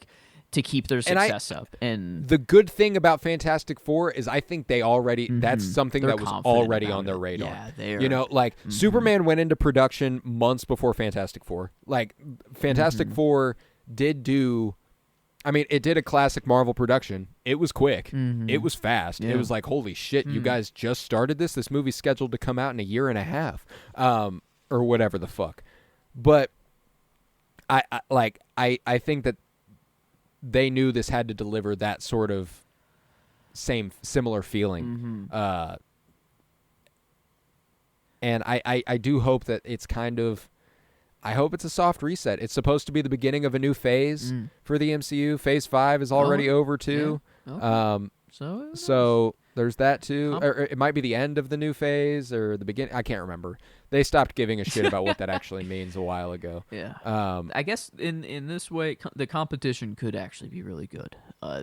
to keep their success up. And the good thing about Fantastic Four is I think they already that's something They're that was confident already about on their it. radar. Yeah, they are. You know, like Superman went into production months before Fantastic Four. Like Fantastic Four did do it did a classic Marvel production. It was quick. It was fast. Yeah. It was like, holy shit, you guys just started this? This movie's scheduled to come out in a year and a half. Or whatever the fuck. But I think that they knew this had to deliver that sort of similar feeling. And I do hope that it's I hope it's a soft reset. It's supposed to be the beginning of a new phase for the MCU. Phase 5 is already over too. Yeah. Okay. So there's that too. Or it might be the end of the new phase or the beginning. I can't remember. They stopped giving a shit about what that actually means a while ago. Yeah. I guess in this way, the competition could actually be really good.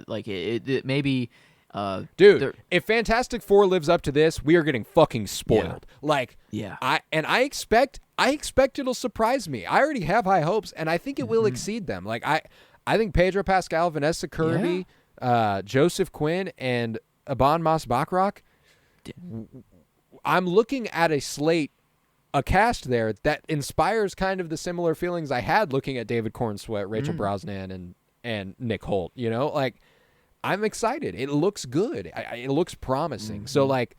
Like it maybe. Dude, if Fantastic Four lives up to this, we are getting fucking spoiled. Yeah. Like, Yeah. I expect it'll surprise me. I already have high hopes, and I think it will exceed them. Like, I think Pedro Pascal, Vanessa Kirby, Joseph Quinn, and Aban Mas-Bachrach. I'm looking at a cast there that inspires kind of the similar feelings I had looking at David Cornsweet, Rachel Brosnan, and Nick Holt. You know, like. I'm excited. It looks good. It looks promising. So like,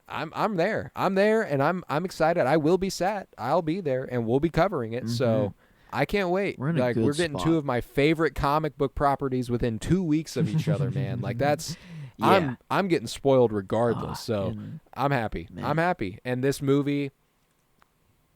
I'm there. I'm there, and I'm excited. I will be sat. I'll be there, and we'll be covering it. So I can't wait. We're in a good we're getting spot. 2 of my favorite comic book properties within 2 weeks of each other, man. Like that's. Yeah. I'm getting spoiled regardless. So I'm happy. Man. I'm happy. And this movie,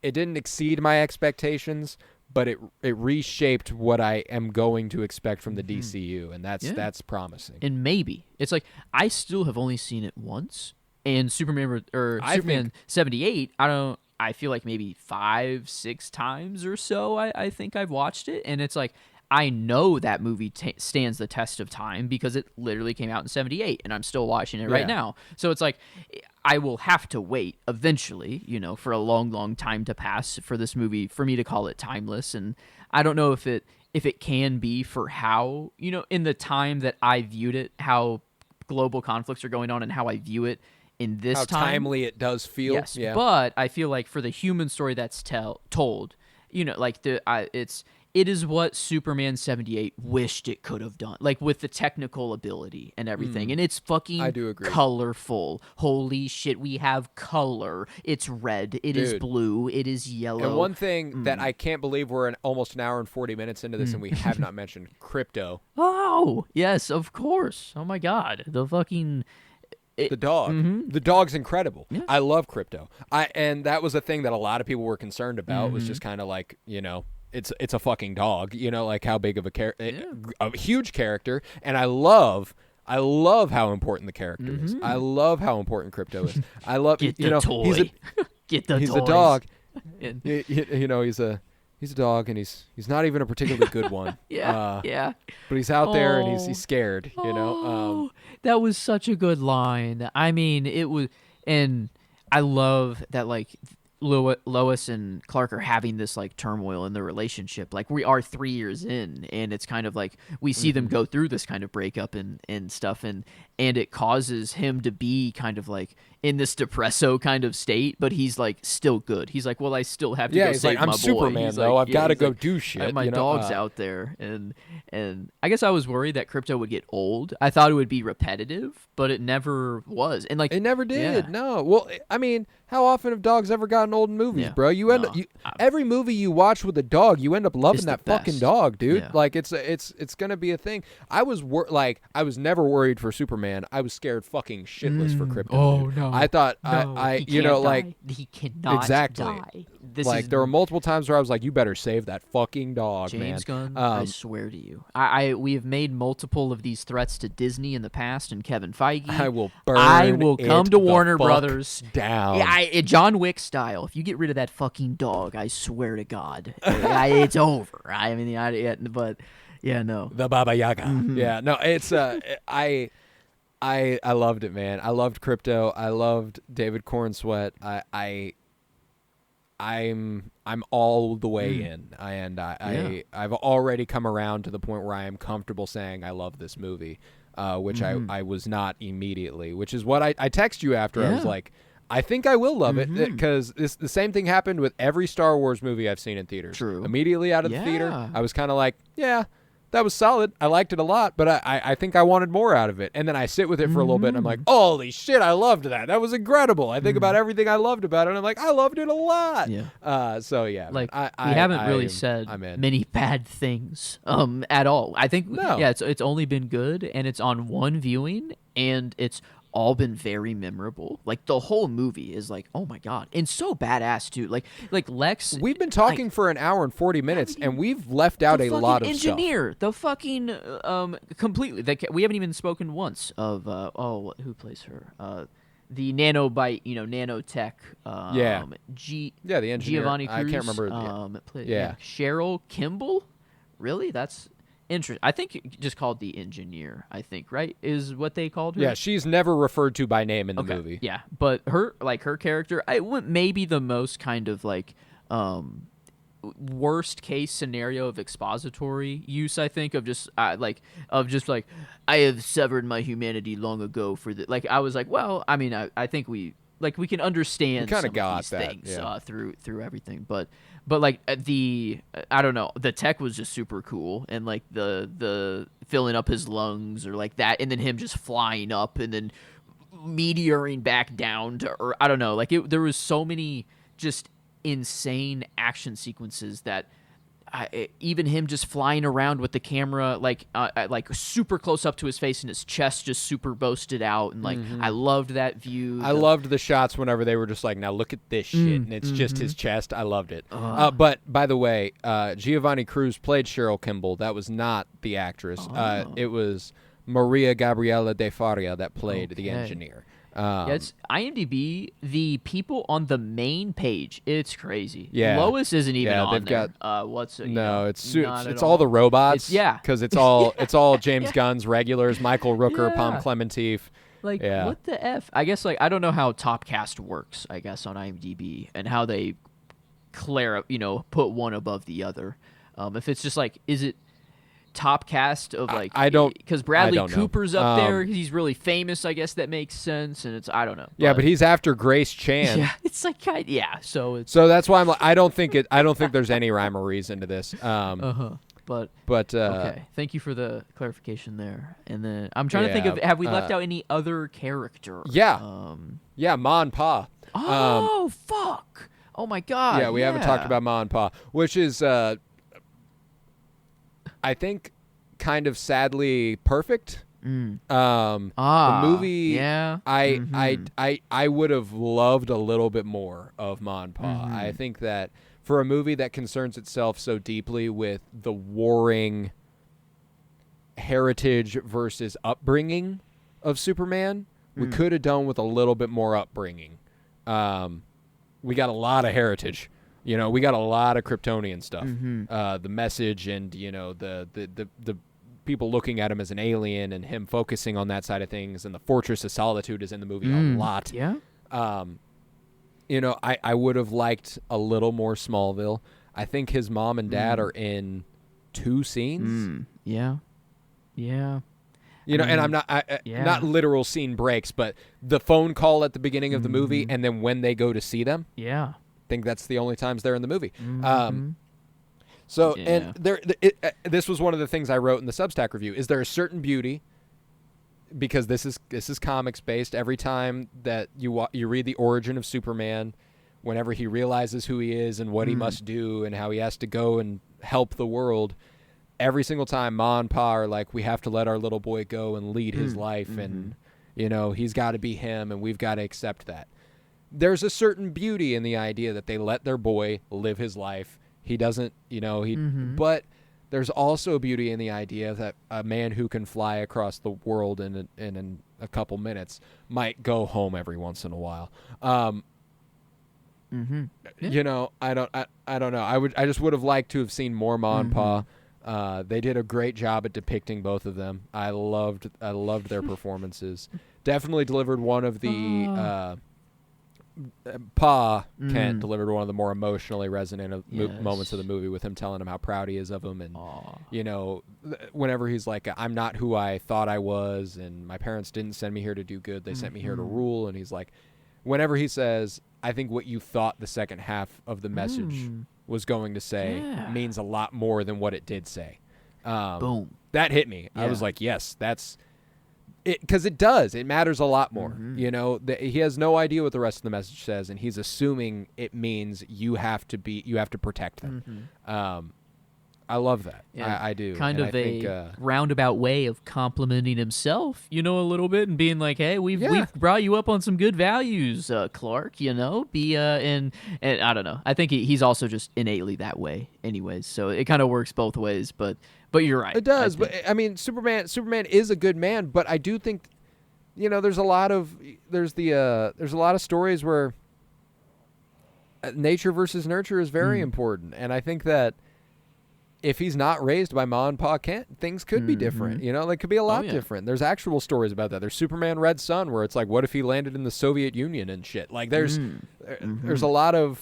it didn't exceed my expectations. But it reshaped what I am going to expect from the DCU, and that's promising. And maybe it's like I still have only seen it once, and Superman 78. I feel like maybe 5-6 times or so. I think I've watched it, and it's like I know that movie stands the test of time because it literally came out in 78, and I'm still watching it right now. So it's like I will have to wait eventually, for a long, long time to pass for this movie for me to call it timeless. And I don't know if it can be for how, in the time that I viewed it, how global conflicts are going on and how I view it in this How time. timely it does feel. Yes, Yeah. but I feel like for the human story that's told, like it is what Superman 78 wished it could have done, like with the technical ability and everything. And it's fucking I do agree. colorful. Holy shit, we have color. It's red. It is Dude. blue. It is yellow. And one thing that I can't believe we're almost an hour and 40 minutes into this and we have not mentioned crypto. Oh, yes, of course. Oh my God. The fucking... The dog. The dog's incredible. Yeah. I love crypto. And that was a thing that a lot of people were concerned about was just kind of like, it's a fucking dog, like how big of a huge character. And I love how important the character is. I love how important crypto is. I love, Get the toy. Get the he's toys. a dog. And- He's a dog, and he's not even a particularly good one. yeah. But he's out there, and Oh. he's scared, Oh, that was such a good line. I mean, it was, and I love that like Lois and Clark are having this like turmoil in their relationship. Like we are 3 years in, and it's kind of like we see them go through this kind of breakup and stuff, and it causes him to be kind of like in this depresso kind of state, but he's like still good. He's like, well, I still have to go he's save like, I'm my boy. Superman He's though. like, I've got to he's go like, do shit. my dog's out there, and I guess I was worried that crypto would get old. I thought it would be repetitive, but it never was. And like It never did. Yeah. No. Well, I mean, how often have dogs ever gotten old in movies, Yeah. bro? You end up every movie you watch with a dog, you end up loving It's the that fucking best. dog, dude. Yeah. Like it's gonna be a thing. I was never worried for Superman. I was scared fucking shitless for crypto. Oh, dude. no. I thought No. I he you know can't like die. He cannot exactly. die. this Like is there were multiple times where I was like, "You better save that fucking dog, man." James Gunn. I swear to you, we have made multiple of these threats to Disney in the past and Kevin Feige. I will burn. I will come it to the Warner fuck Brothers down. Yeah, John Wick style. If you get rid of that fucking dog, I swear to God, it's over. I mean, but yeah, no. The Baba Yaga. Mm-hmm. Yeah, no, it's I loved it, man. I loved Crypto. I loved David Cornsweet. I'm all the way in, and I've already come around to the point where I am comfortable saying I love this movie, which I was not immediately. Which is what I text you after. I was like, I think I will love it because the same thing happened with every Star Wars movie I've seen in theaters. True. Immediately out of the theater, I was kind of like, yeah. That was solid. I liked it a lot, but I think I wanted more out of it. And then I sit with it for a little bit, and I'm like, holy shit, I loved that. That was incredible. I think about everything I loved about it, and I'm like, I loved it a lot. Yeah. So, yeah. Like, man, we haven't really said many bad things at all. I think, it's only been good, and it's on one viewing, and it's all been very memorable. Like, the whole movie is like, oh my God. And so badass, too. Like Lex... We've been talking for an hour and 40 minutes, and we've left out a lot of engineer, stuff. The fucking... completely... we haven't even spoken once of... who plays her? The nanobite, nanotech... the engineer. Giovanni Cruz. I can't remember. Cheryl Kimball? Really? That's... interesting. I think just called the engineer, I think, right? Is what they called her? Yeah, she's never referred to by name in the movie. Yeah, but her character, I went maybe the most kind of like worst case scenario of expository use, I think, of just I have severed my humanity long ago for the I was like, well, I mean, I think we can understand some of these things through everything, but like I don't know, the tech was just super cool, and like the filling up his lungs or like that, and then him just flying up and then meteoring back down to Earth. I don't know, there was so many just insane action sequences that even him just flying around with the camera like super close up to his face and his chest just super boasted out, and I loved that view. I loved the shots whenever they were just like, now look at this shit, and it's just his chest. I loved it. But by the way, Giovanni Cruz played Cheryl Kimball. That was not the actress. It was Maria Gabriela de Faria that played the engineer. It's IMDb. The people on the main page, it's crazy. Yeah, Lois isn't even on they've there. It's all the robots. Because it's all James Gunn's regulars: Michael Rooker, Pom Clementif. What the f? I guess I don't know how Topcast works. I guess on IMDb and how they put one above the other. If it's just is it top cast of I don't, because Bradley I don't Cooper's know. up there. He's really famous. I guess that makes sense, and it's I don't know. But he's after Grace Chan. Yeah, it's So that's why I'm like, I don't think there's any rhyme or reason to this. But okay. Thank you for the clarification there. And then I'm trying to think of, have we left out any other character? Ma and Pa. Fuck. Oh my God. Yeah, we haven't talked about Ma and Pa, which is I think kind of sadly perfect. The movie, I would have loved a little bit more of Ma and Pa. I think that for a movie that concerns itself so deeply with the warring heritage versus upbringing of Superman, we could have done with a little bit more upbringing. We got a lot of heritage. We got a lot of Kryptonian stuff. The message and, the people looking at him as an alien and him focusing on that side of things, and the Fortress of Solitude is in the movie a lot. Yeah. I would have liked a little more Smallville. I think his mom and dad are in 2 scenes. Yeah. Yeah. And I'm not literal scene breaks, but the phone call at the beginning of the movie, and then when they go to see them. Yeah. I think that's the only times they're in the movie. And this was one of the things I wrote in the Substack review. Is there a certain beauty, because this is comics based? Every time that you read the origin of Superman, whenever he realizes who he is and what he must do and how he has to go and help the world, every single time Ma and Pa are like, we have to let our little boy go and lead his life, and he's got to be him, and we've got to accept that. there's a certain beauty in the idea that they let their boy live his life. He doesn't, but there's also a beauty in the idea that a man who can fly across the world in a couple minutes might go home every once in a while. Yeah. I don't know. I just would have liked to have seen more Ma and Pa. They did a great job at depicting both of them. I loved their performances. Definitely delivered one of the Pa Kent delivered one of the more emotionally resonant moments of the movie with him telling him how proud he is of him, and whenever he's like, I'm not who I thought I was, and my parents didn't send me here to do good, they sent me here to rule, and he's like, whenever he says, I think what you thought the second half of the message was going to say means a lot more than what it did say. Boom. That hit me. I was like, yes, that's it, because it does. It matters a lot more. He has no idea what the rest of the message says, and he's assuming it means you have to protect them. I love that. Yeah. I do. Kind and of I a think, roundabout way of complimenting himself, a little bit, and being like, "Hey, we've brought you up on some good values, Clark. And I don't know. I think he's also just innately that way, anyways. So it kind of works both ways. But you're right. It does. But I mean, Superman is a good man. But I do think, there's a lot of stories where nature versus nurture is very important, and I think that if he's not raised by Ma and Pa Kent, things could be different. They could be a lot different. There's actual stories about that. There's Superman Red Son, where it's like, what if he landed in the Soviet Union and shit? Like, there's a lot of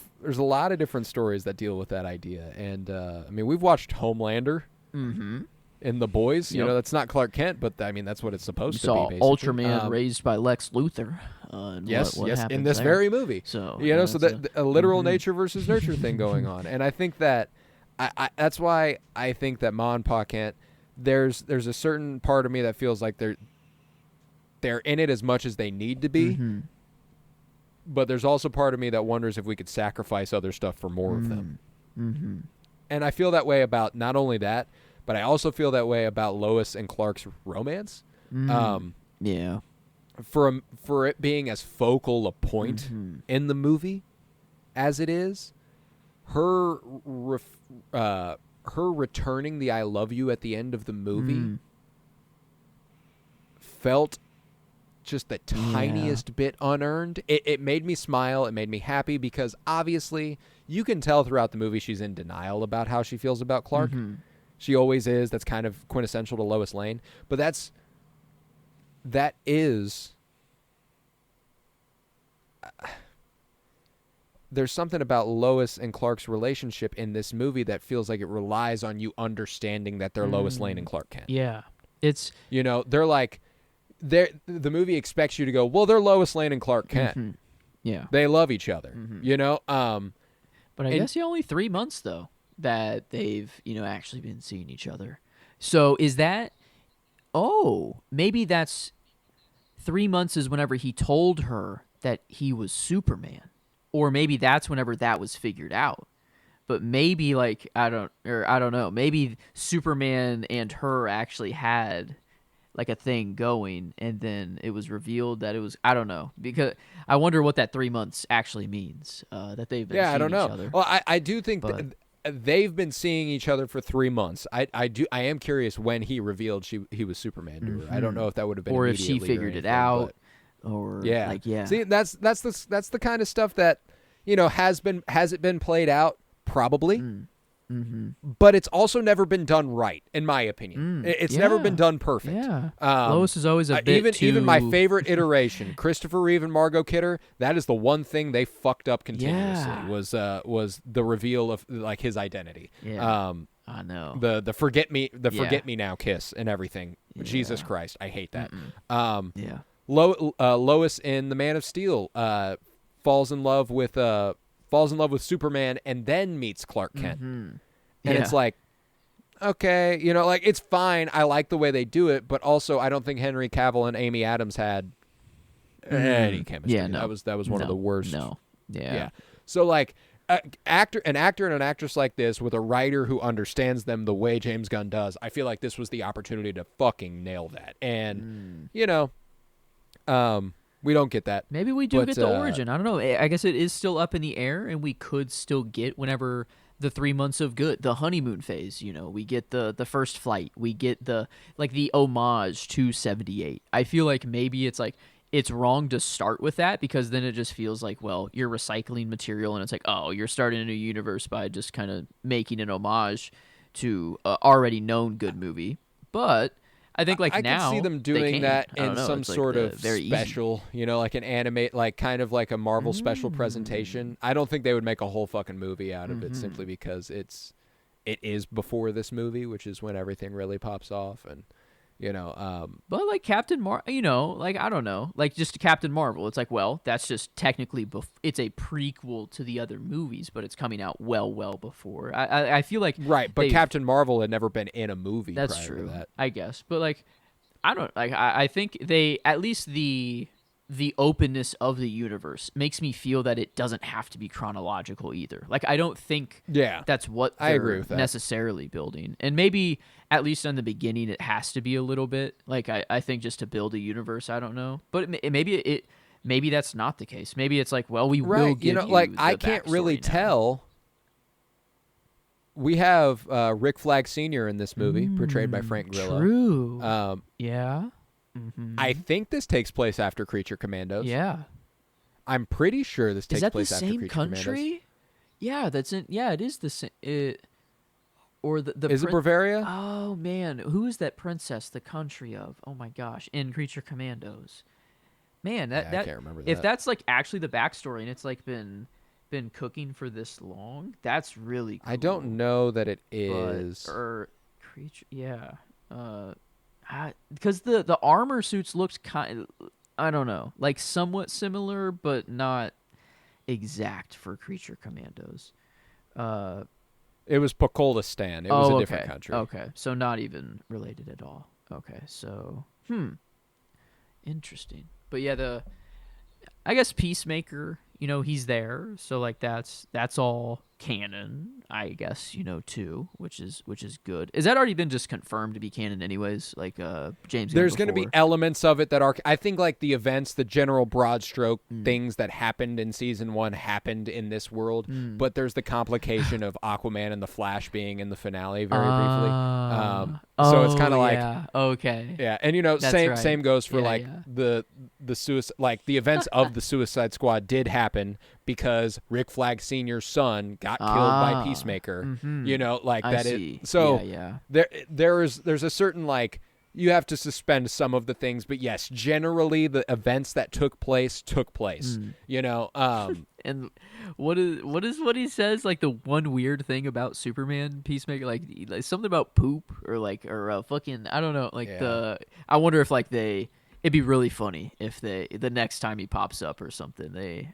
different stories that deal with that idea. And we've watched Homelander in The Boys. That's not Clark Kent, but I mean that's what it's supposed to be. Basically. Ultraman raised by Lex Luthor. Yes, what in this there. very movie. So a literal nature versus nurture thing going on, and I think that. That's why I think that Ma and Pa Kent, there's a certain part of me that feels like they're in it as much as they need to be, but there's also part of me that wonders if we could sacrifice other stuff for more of them. And I feel that way about not only that, but I also feel that way about Lois and Clark's romance. For it being as focal a point in the movie as it is, her returning the I love you at the end of the movie felt just the tiniest bit unearned. It made me smile. It made me happy because obviously you can tell throughout the movie she's in denial about how she feels about Clark. She always is. That's kind of quintessential to Lois Lane. But that is... there's something about Lois and Clark's relationship in this movie that feels like it relies on you understanding that they're Lois Lane and Clark Kent. Yeah. It's... they're like... the movie expects you to go, well, they're Lois Lane and Clark Kent. Yeah. They love each other, But I guess only 3 months, though, that they've, actually been seeing each other. So is that... Oh, maybe that's... 3 months is whenever he told her that he was Superman. Or maybe that's whenever that was figured out. But maybe, I don't know. Maybe Superman and her actually had, a thing going, and then it was revealed that it was, I don't know. Because I wonder what that 3 months actually means, that they've been seeing I don't know. each other. Well, I do think that they've been seeing each other for 3 months. I am curious when he revealed he was Superman to her. I don't know if that would have been or if she figured it out. Or See, that's the kind of stuff that has it been played out? Probably. But it's also never been done right, in my opinion. It's never been done perfect. Yeah. Lois is always a bit even my favorite iteration, Christopher Reeve and Margot Kidder. That is the one thing they fucked up continuously was the reveal of his identity. Yeah. I know. The forget me now kiss and everything. Yeah. Jesus Christ, I hate that. Lois in The Man of Steel falls in love with Superman and then meets Clark Kent. And it's like, okay, it's fine. I like the way they do it, but also I don't think Henry Cavill and Amy Adams had any chemistry. Yeah, no. That was one of the worst. No. Yeah. So an actor and an actress like this with a writer who understands them the way James Gunn does, I feel like this was the opportunity to fucking nail that. And We don't get that. Maybe we do But, get the origin. I don't know. I guess it is still up in the air, and we could still get whenever the 3 months of good, the honeymoon phase. We get the first flight. We get the homage to 78. I feel like maybe it's wrong to start with that because then it just feels like, well, you're recycling material, and it's like, oh, you're starting a new universe by just kind of making an homage to a already known good movie. But I think I now could see them they doing can. that I don't in know, some it's like sort of very easy. special, like an animate, like kind of like a Marvel special presentation. I don't think they would make a whole fucking movie out of it simply because it is before this movie, which is when everything really pops off, and But like Captain I don't know, like just Captain Marvel. It's like, well, that's just technically it's a prequel to the other movies, but it's coming out well before. I feel like right, but Captain Marvel had never been in a movie. That's prior true, to that. I guess. But like, I don't like. I think they at least the openness of the universe makes me feel that it doesn't have to be chronological either. Like, I don't think that's what I agree they're with that. necessarily building. And maybe at least in the beginning it has to be a little bit. Like, I think just to build a universe, I don't know. But maybe that's not the case. Maybe it's like, well, we will give you like the I can't really backstory now. tell. We have Rick Flag Sr. in this movie, portrayed by Frank Grillo. True. Yeah. I think this takes place after Creature Commandos. Yeah. I'm pretty sure this takes Is that the place after same Creature country? Commandos. Yeah, that's in. Yeah, it is the same. Or the Is it Bavaria? Oh man, who is that princess? The country of? Oh my gosh, in Creature Commandos. Man, that I can't remember if that. that's like actually the backstory and it's like been cooking for this long, that's really cool. I don't know that it is. Or creature, yeah. Because the armor suits looks kind. I don't know, like somewhat similar, but not exact for Creature Commandos. It was Pokolistan. It was a different country. Okay, so not even related at all. Okay, so interesting. But yeah, I guess Peacemaker, he's there, so like that's all canon, I guess, too, which is good. Is that already been just confirmed to be canon anyways? Like James. There's going to be elements of it that are. I think like the events, the general broad stroke things that happened in season 1 happened in this world, but there's the complication of Aquaman and the Flash being in the finale very briefly. So it's kind of like yeah. Okay. yeah, and That's right. same goes for Yeah. the suicide, like the events of the Suicide Squad did happen because Rick Flag Sr.'s son got killed by Peacemaker. Like I that see. is so yeah. there's a certain like you have to suspend some of the things, but yes, generally the events that took place. And what he says, like the one weird thing about Superman Peacemaker, like something about poop or fucking, I don't know, like I wonder if like it'd be really funny if the next time he pops up or something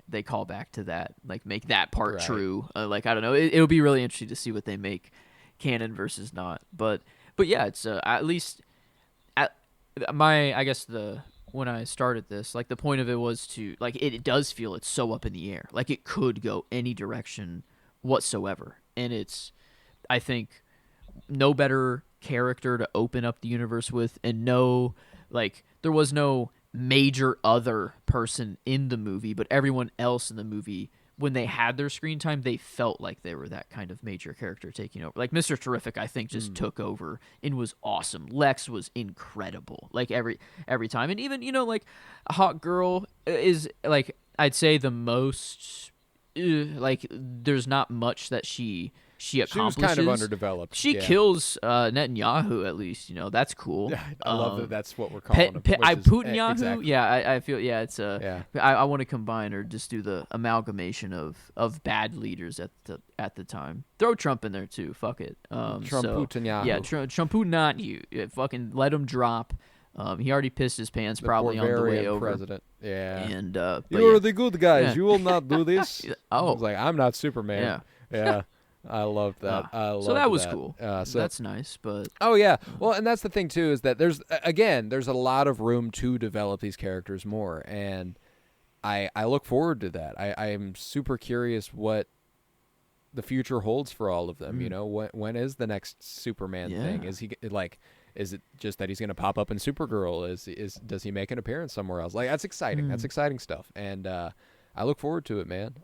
they call back to that, like make that part true. Like I don't know, it'll be really interesting to see what they make canon versus not. But yeah, it's at least I guess when I started this, like the point of it was to like it does feel it's so up in the air, like it could go any direction whatsoever, and it's I think no better character to open up the universe with, and there was no major other person in the movie, but everyone else in the movie, when they had their screen time, they felt like they were that kind of major character taking over. Like Mr. Terrific, I think, just took over and was awesome. Lex was incredible, like every time. And even, like Hawk Girl is like, I'd say the most like there's not much that she accomplishes. She was kind of underdeveloped. She kills Netanyahu, at least, that's cool. I love that that's what we're calling him. Putinyahu? Exactly. Yeah, I feel, it's I want to combine or just do the amalgamation of bad leaders at the time. Throw Trump in there too, fuck it. Putinyahu. Yeah, Trump Putinyahu. Fucking let him drop. He already pissed his pants probably on the way over. President. Yeah. And you're the good guys. Yeah. You will not do this. I was like, I'm not Superman. Yeah. Yeah. I loved that. So that was cool. So that's nice, but oh yeah. Well, and that's the thing too, is that there's a lot of room to develop these characters more, and I look forward to that. I am super curious what the future holds for all of them. When is the next Superman thing? Is he like? Is it just that he's going to pop up in Supergirl? Does he make an appearance somewhere else? Like, that's exciting. That's exciting stuff. And I look forward to it, man.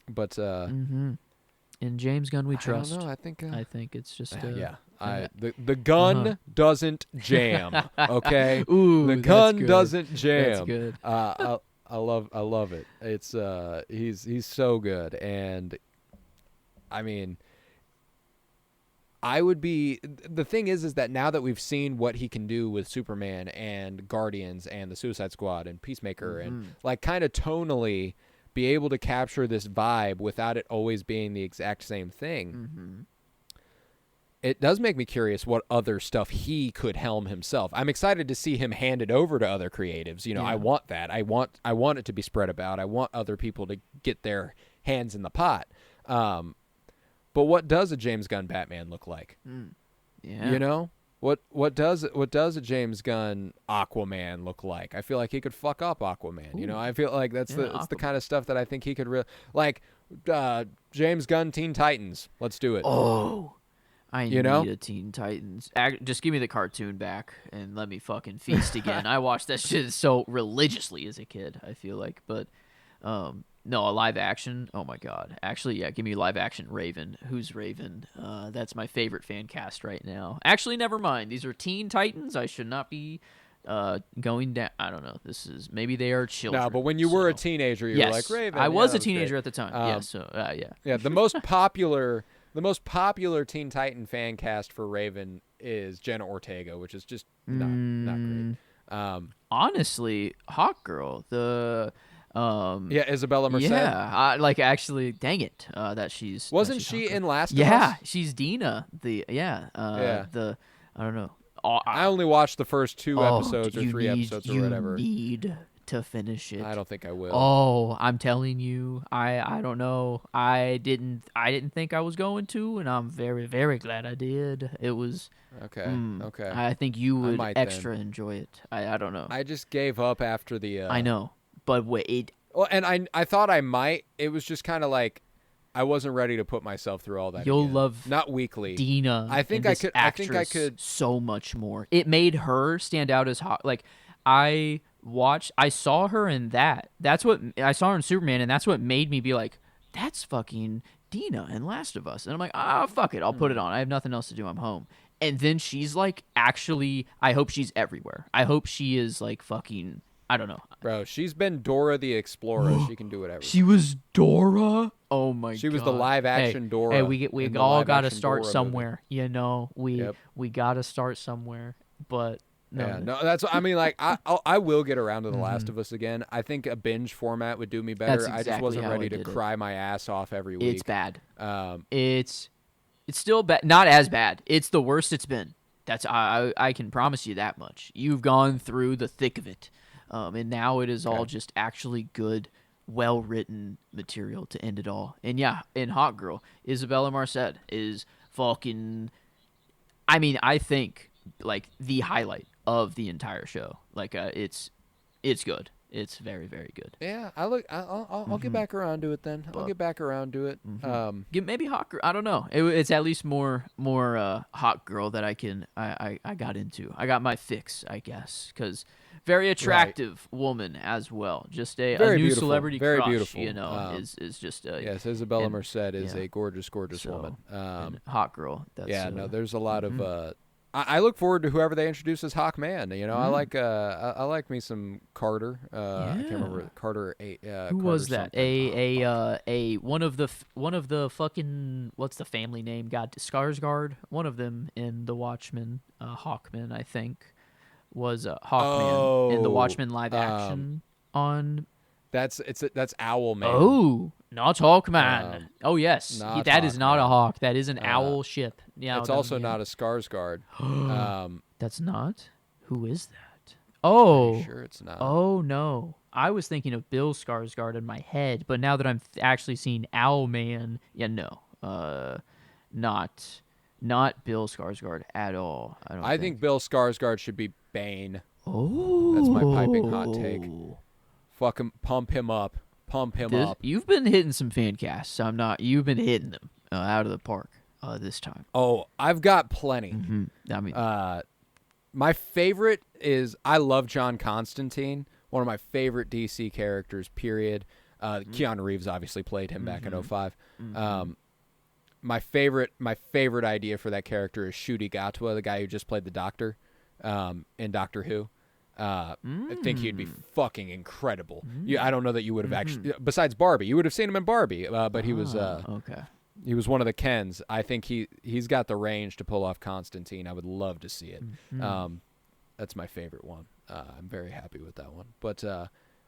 But In James Gunn we trust. I don't know. I think it's just the gun doesn't jam. Okay, Ooh, the gun that's good. doesn't jam. That's good. I love it. It's he's so good, and I mean, I would be. The thing is that now that we've seen what he can do with Superman and Guardians and the Suicide Squad and Peacemaker and like kind of tonally be able to capture this vibe without it always being the exact same thing. It does make me curious what other stuff he could helm himself. I'm excited to see him hand it over to other creatives. You know, I want that. I want it to be spread about. I want other people to get their hands in the pot. But what does a James Gunn Batman look like? Yeah. You know? What does a James Gunn Aquaman look like? I feel like he could fuck up Aquaman. Ooh. You know, I feel like it's the Aquaman. kind of stuff that I think he could like James Gunn Teen Titans. Let's do it. Oh, I You know? need a Teen Titans. Just give me the cartoon back and let me fucking feast again. I watched that shit so religiously as a kid, I feel like. But no, a live action. Oh my god. Actually, yeah, give me live action Raven. Who's Raven? That's my favorite fan cast right now. Actually, never mind. These are Teen Titans. I should not be going down. I don't know. Maybe they are children. No, but when you were a teenager, you were like Raven. I Yeah, was that a teenager great. at the time. Yeah, so yeah. Yeah, the most popular Teen Titan fan cast for Raven is Jenna Ortega, which is just not great. Honestly, Hawk Girl, Isabella Merced. yeah, actually, dang it, that she's Wasn't she's she Hawk Girl. in Last of Yeah, Us? she's Dina. The I don't know. I only watched the first 2 Oh, episodes or you 3 need- episodes or you whatever. need to finish it. I don't think I will. Oh, I'm telling you, I don't know. I didn't think I was going to, and I'm very, very glad I did. It was Okay. Okay. I think you would might extra enjoy it. I don't know. I just gave up after the. I know, but wait, Well, and I thought I might. It was just kind of like I wasn't ready to put myself through all that. You'll again. love not weekly. Dina. I think and I this could. I think I actress could. so much more. It made her stand out as hot. Like I saw her in that. That's what I saw her in Superman, and that's what made me be like, that's fucking Dina in Last of Us. And I'm like, fuck it, I'll put it on. I have nothing else to do. I'm home. And then she's like, actually, I hope she's everywhere. I hope she is like fucking. I don't know. Bro, she's been Dora the Explorer. She can do whatever. She was Dora. Oh my god. She was the live action Dora. Hey, we in the all live got to action start Dora somewhere. You know, we Yep. got to start somewhere. But no, Yeah, no, that's. I mean, like, I will get around to The Last of Us again. I think a binge format would do me better. That's I just exactly wasn't how ready I to did it. cry my ass off every week. it's bad. Um, It's still bad. Not as bad. It's the worst it's been. That's I can promise you that much. You've gone through the thick of it, and now it is all just actually good, well written material to end it all. And yeah, in Hot Girl, Isabella Merced is fucking. I mean, I think like the highlight of the entire show. Like, it's good. It's very, very good. yeah, I'll get back around to it then. I'll get back around to it. Maybe Hot Girl. I don't know. It's at least more Hot Girl that I got into. I got my fix, I guess, because very attractive woman as well. Just a Very new beautiful. celebrity Very crush. beautiful. You know, is just Yes, Isabella and- Merced is yeah. a gorgeous, gorgeous So, woman. and Hot Girl. That's, Yeah, no, there's a lot of. I look forward to whoever they introduce as Hawkman. You know, I like me some Carter. I can't remember Carter. Who was that? something. One of the fucking, what's the family name? God, Skarsgård. One of them in the Watchmen. Hawkman, I think, was Hawkman in the Watchmen live action on. That's Owlman. Oh, not Hawkman. Oh yes, not that is not a Hawkman. hawk. That is an owl ship. Yeah, It's also not a Skarsgård. That's not. Who is that? Oh, Sure, it's not. oh no. I was thinking of Bill Skarsgård in my head, but now that I'm actually seeing Owlman, yeah, no, not Bill Skarsgård at all. I think Bill Skarsgård should be Bane. Oh, That's my piping hot take. Fuck him, pump him up. You've been hitting some fan casts. I'm not. You've been hitting them out of the park. this time? Oh, I've got plenty. I mean, My favorite is I love John Constantine, one of my favorite DC characters, period. Keanu Reeves obviously played him back in 05. My favorite idea for that character is Ncuti Gatwa, the guy who just played the Doctor in Doctor Who. I think he'd be fucking incredible. I don't know that you would have actually, besides Barbie, you would have seen him in Barbie, but he was okay. he was one of the Kens. I think he's got the range to pull off Constantine. I would love to see it. That's my favorite one. I'm very happy with that one. But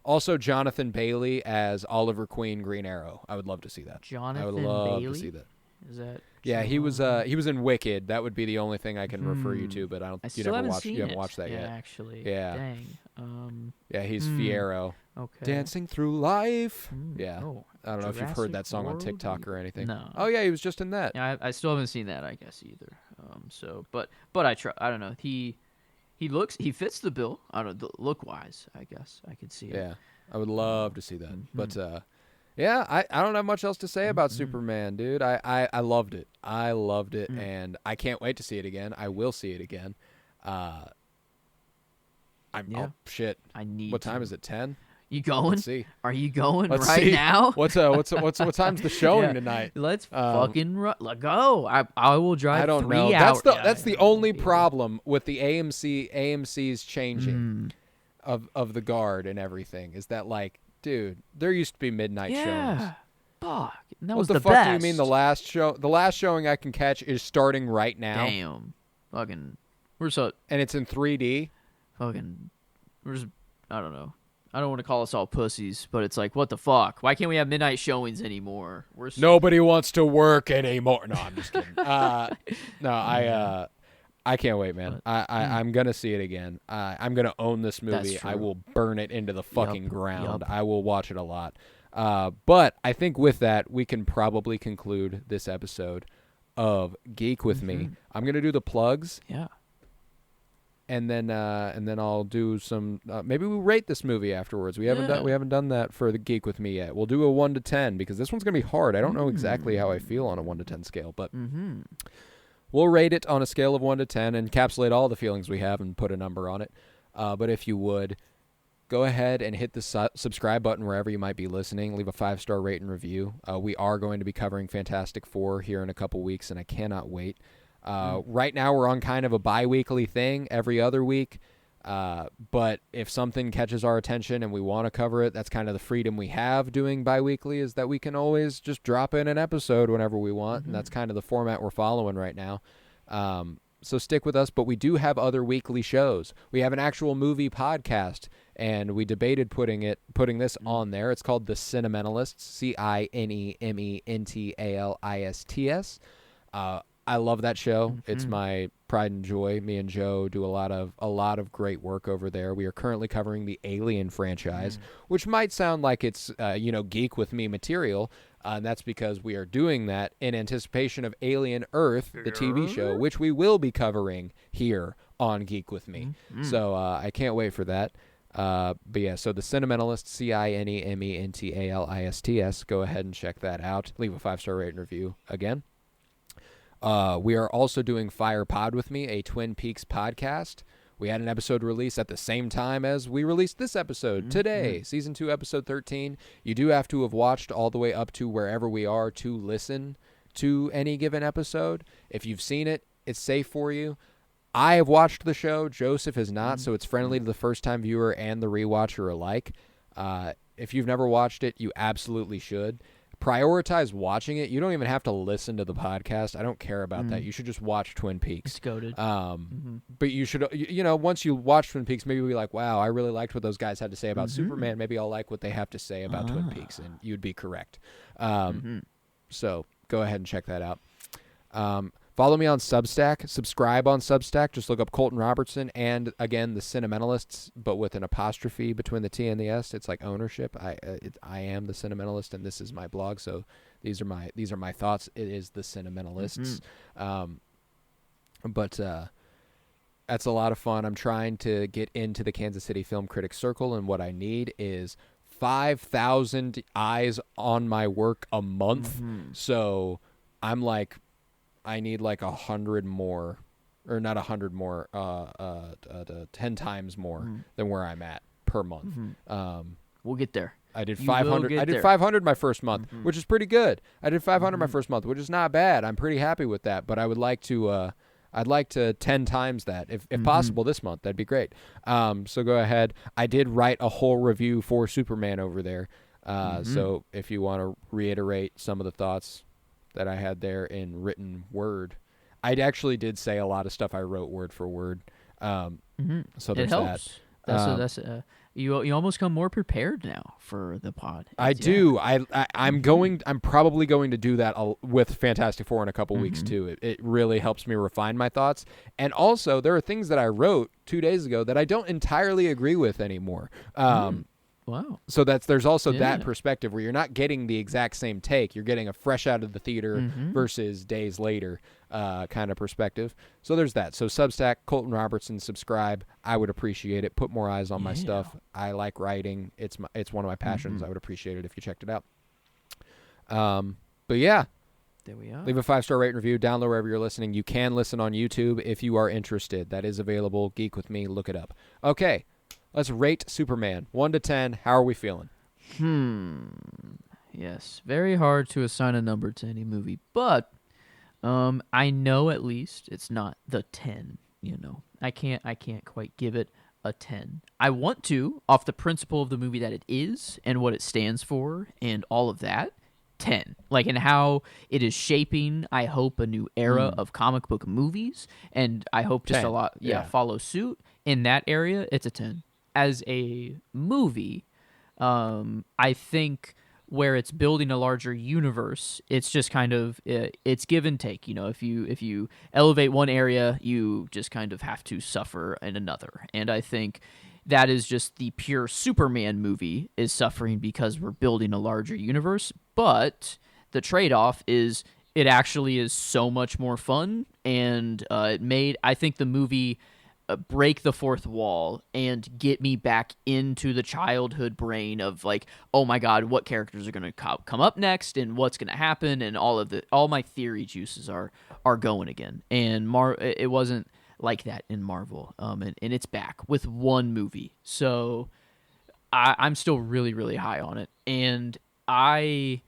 also Jonathan Bailey as Oliver Queen Green Arrow. I would love to see that. Jonathan I would love Bailey? to see that. Is that? Yeah, he was in Wicked. That would be the only thing I can refer you to, but I don't. I You still never haven't watched. seen You haven't it. watched that Yeah, yet. actually. Yeah. Dang. Yeah, he's Fiero. Okay. Dancing through life. Mm, Yeah. oh, I don't know if you've heard that Jurassic song on World? TikTok or anything. No. Oh yeah, he was just in that. Yeah, I still haven't seen that, I guess, either. So, but I try. I don't know. He fits the bill. I don't know, look wise. I guess I could see it. Yeah, I would love to see that. But yeah, I don't have much else to say about Superman, dude. I loved it. I loved it, and I can't wait to see it again. I will see it again. Oh shit. I need. What time is it? 10? You going? Let's see. Are you going Let's right see. now? What time's the showing Yeah. tonight? Let's fucking go. I will drive. I don't 3 know. hours. That's the only problem with the AMC's changing of the guard and everything is that, like, dude, there used to be midnight showings. Yeah. Fuck. And that What was the the fuck best. do you mean the last show? The last showing I can catch is starting right now, Damn. Fucking. We're so and it's in 3D. fucking. We're just. I don't know. I don't want to call us all pussies, but it's like, what the fuck? Why can't we have midnight showings anymore? We're so Nobody wants to work anymore. No, I'm just kidding. No, I can't wait, man. I'm gonna see it again. I'm gonna own this movie. That's I true. will burn it into the fucking ground. yup. I will watch it a lot. But I think with that, we can probably conclude this episode of Geek with Me. I'm gonna do the plugs, Yeah. and then I'll do some. Maybe we rate this movie afterwards. We haven't done that for the Geek with Me yet. We'll do a 1 to 10 because this one's gonna be hard. I don't know exactly how I feel on a 1 to 10 scale, but we'll rate it on a scale of 1 to 10, encapsulate all the feelings we have, and put a number on it. But if you would, go ahead and hit the subscribe button wherever you might be listening. Leave a 5-star rate and review. We are going to be covering Fantastic Four here in a couple weeks, and I cannot wait. Right now we're on kind of a bi-weekly thing every other week. But if something catches our attention and we want to cover it, that's kind of the freedom we have doing bi-weekly, is that we can always just drop in an episode whenever we want. And that's kind of the format we're following right now. So stick with us, but we do have other weekly shows. We have an actual movie podcast, and we debated putting this on there. It's called The Cinementalists, Cinementalists. I love that show. It's my pride and joy. Me and Joe do a lot of great work over there. We are currently covering the Alien franchise, which might sound like it's Geek with Me material. And that's because we are doing that in anticipation of Alien Earth, the TV show, which we will be covering here on Geek with Me. So I can't wait for that. But yeah, so The Cinementalists, Cinementalists. Go ahead and check that out. Leave a 5-star rate and review again. We are also doing Fire Pod with Me, a Twin Peaks podcast. We had an episode released at the same time as we released this episode today, Season 2, Episode 13. You do have to have watched all the way up to wherever we are to listen to any given episode. If you've seen it, it's safe for you. I have watched the show. Joseph has not, so it's friendly to the first-time viewer and the rewatcher alike. If you've never watched it, you absolutely should. Prioritize watching it. You don't even have to listen to the podcast. I don't care about that. You should just watch Twin Peaks. It's goated. But you should, once you watch Twin Peaks, maybe be like, wow, I really liked what those guys had to say about Superman. Maybe I'll like what they have to say about Twin Peaks, and you'd be correct. So go ahead and check that out. Follow me on Substack. Subscribe on Substack. Just look up Colton Robertson and, again, The Cinementalists, but with an apostrophe between the T and the S. It's like ownership. I am The Cinementalist, and this is my blog. So these are my thoughts. It is The Cinementalists. But that's a lot of fun. I'm trying to get into the Kansas City Film Critics Circle, and what I need is 5,000 eyes on my work a month. So I'm like I need like 100 more, or not 100 more, 10 times more than where I'm at per month. We'll get there. I did You will 500. get I did there. 500 my first month, which is pretty good. I did 500 my first month, which is not bad. I'm pretty happy with that. But I would like to. I'd like to 10 times that, if possible, this month. That'd be great. So go ahead. I did write a whole review for Superman over there. So if you want to reiterate some of the thoughts that I had there in written word, I actually did say a lot of stuff I wrote word for word. So It there's helps. that. You almost come more prepared now for the pod. I do. I'm probably going to do that with Fantastic Four in a couple weeks too. It really helps me refine my thoughts. And also, there are things that I wrote 2 days ago that I don't entirely agree with anymore. Wow. So there's also that perspective where you're not getting the exact same take. You're getting a fresh out of the theater versus days later kind of perspective. So there's that. So Substack, Colton Robertson, subscribe. I would appreciate it. Put more eyes on my stuff. I like writing. It's one of my passions. I would appreciate it if you checked it out. But yeah. There we are. Leave a 5-star rate and review. Download wherever you're listening. You can listen on YouTube if you are interested. That is available. Geek with me. Look it up. Okay. Let's rate Superman. 1 to 10. How are we feeling? Yes. Very hard to assign a number to any movie, but I know at least it's not the 10, I can't quite give it a 10. I want to, off the principle of the movie that it is and what it stands for and all of that, 10. Like, in how it is shaping, I hope, a new era of comic book movies, and I hope just 10. a lot follow suit in that area. It's a 10. As a movie, I think where it's building a larger universe, it's just kind of it's give and take. If you elevate one area, you just kind of have to suffer in another. And I think that is just the pure Superman movie is suffering because we're building a larger universe. But the trade-off is it actually is so much more fun, and I think the movie break the fourth wall and get me back into the childhood brain of like, oh my god, what characters are going to come up next and what's going to happen, and all my theory juices are going again. And it wasn't like that in Marvel, and it's back with one movie. So I'm still really, really high on it, and I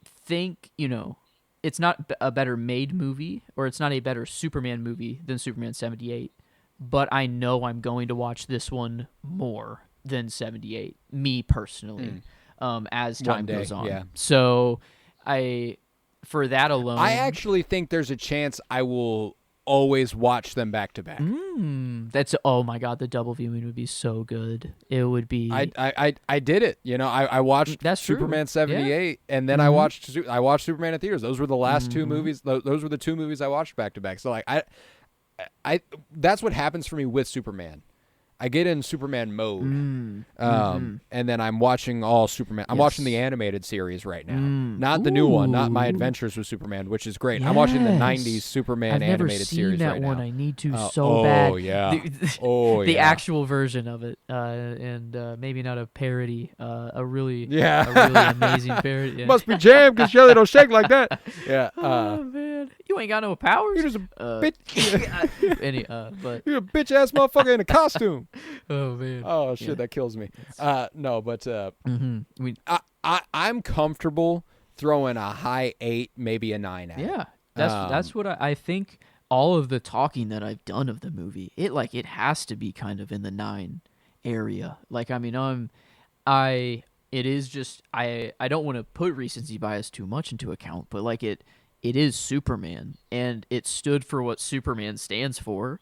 think it's not a better made movie, or it's not a better Superman movie than Superman 78. But I know I'm going to watch this one more than 78, me personally, as time goes on. Yeah. So for that alone, I actually think there's a chance I will always watch them back to back. Oh my god, the double viewing would be so good. It would be. I did it. I watched Superman 78, and then I watched Superman in theaters. Those were the last two movies. Those were the two movies I watched back to back. So like that's what happens for me with Superman. I get in Superman mode, and then I'm watching all Superman. I'm watching the animated series right now, not the new one, not My Adventures with Superman, which is great. I'm watching the '90s Superman animated series right now. I've never seen that one. I need to so bad. Oh yeah, the actual version of it, and maybe not a parody, a really amazing parody. Yeah. Must be jammed because Shelly don't shake like that. Yeah. Oh man, you ain't got no powers. You're just a bitch. But you're a bitch ass motherfucker in a costume. Oh man. Oh shit, that kills me. No, but I'm comfortable throwing a high 8, maybe a 9 at it. Yeah, that's what I think. All of the talking that I've done of the movie, it has to be kind of in the 9 area. Like, I mean, it is just I don't want to put recency bias too much into account, but like it is Superman, and it stood for what Superman stands for,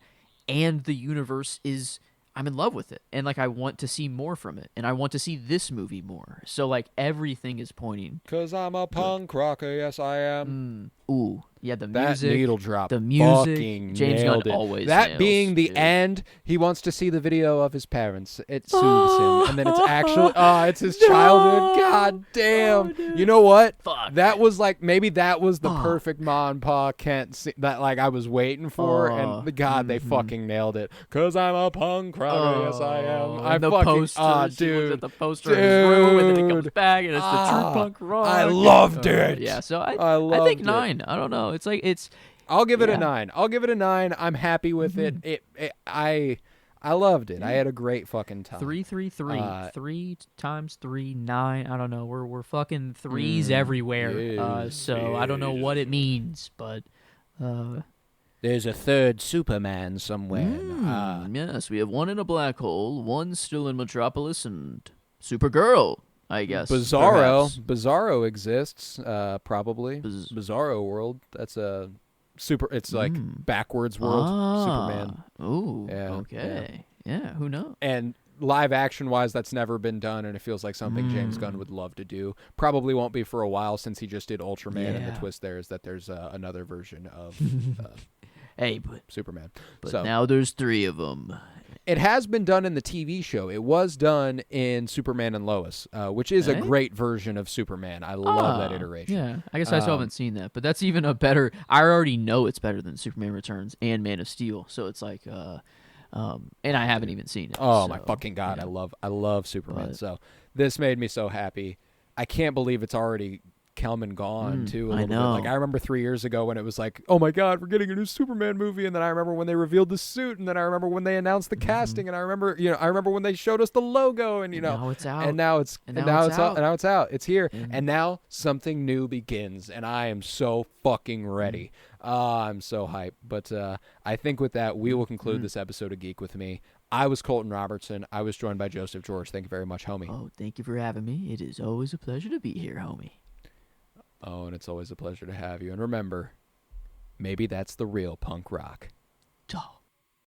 and the universe is. I'm in love with it, and like I want to see more from it, and I want to see this movie more. So like everything is pointing. 'Cause I'm a punk rocker, yes I am. Ooh, yeah, the music, that needle drop, the music. Fucking James nailed Gunn it. always that nails, being the dude. end. He wants to see the video of his parents. It soothes him, and then it's actually it's his childhood. God damn. You know what? Fuck. That was like maybe that was the perfect Ma and Pa Kent scene that like I was waiting for, and God, they fucking nailed it. 'Cause I'm a punk rocker, yes I am. I And the fucking posters, he dude. looks at the poster in his room, and then it comes back, and it's the true punk rock. I loved it. Yeah, so I loved think it. 9. I don't know. It's like I'll give it a Yeah. 9. I'll give it a 9. I'm happy with it. I loved it. I had a great fucking time. 333. Uh, 3 times 3, 9. I don't know. We're fucking threes everywhere. yes, So I don't know what it means, but There's a third Superman somewhere. yes, we have one in a black hole, one still in Metropolis, and Supergirl, I guess. Bizarro. perhaps. Bizarro exists, probably. Biz- Bizarro world. That's a super. It's like backwards world. Superman. Ooh, Yeah, okay. Yeah, who knows? And live action wise, that's never been done, and it feels like something James Gunn would love to do. Probably won't be for a while since he just did Ultraman, and the Yeah. twist there is that there's another version of Hey, but Superman. but now there's 3 of them. It has been done in the TV show. It was done in Superman and Lois, which is a Eh? great version of Superman. I love that iteration. Yeah, I guess I still haven't seen that, but that's even a better. I already know it's better than Superman Returns and Man of Steel, so it's like, and I haven't even seen it. Oh so, my fucking god, yeah. I love Superman. But- So this made me so happy. I can't believe it's already come and gone too. A I little know. bit. Like I remember 3 years ago when it was like, oh my god, we're getting a new Superman movie, and then I remember when they revealed the suit, and then I remember when they announced the casting, and I remember when they showed us the logo, and Now it's out. and now it's And and now now it's it's out. out. And now it's out. It's here, and now something new begins, and I am so fucking ready. I'm so hyped. But I think with that, we will conclude this episode of Geek with Me. I was Colton Robertson. I was joined by Joseph George. Thank you very much, homie. Oh, thank you for having me. It is always a pleasure to be here, homie. Oh, and it's always a pleasure to have you. And remember, maybe that's the real punk rock. Oh.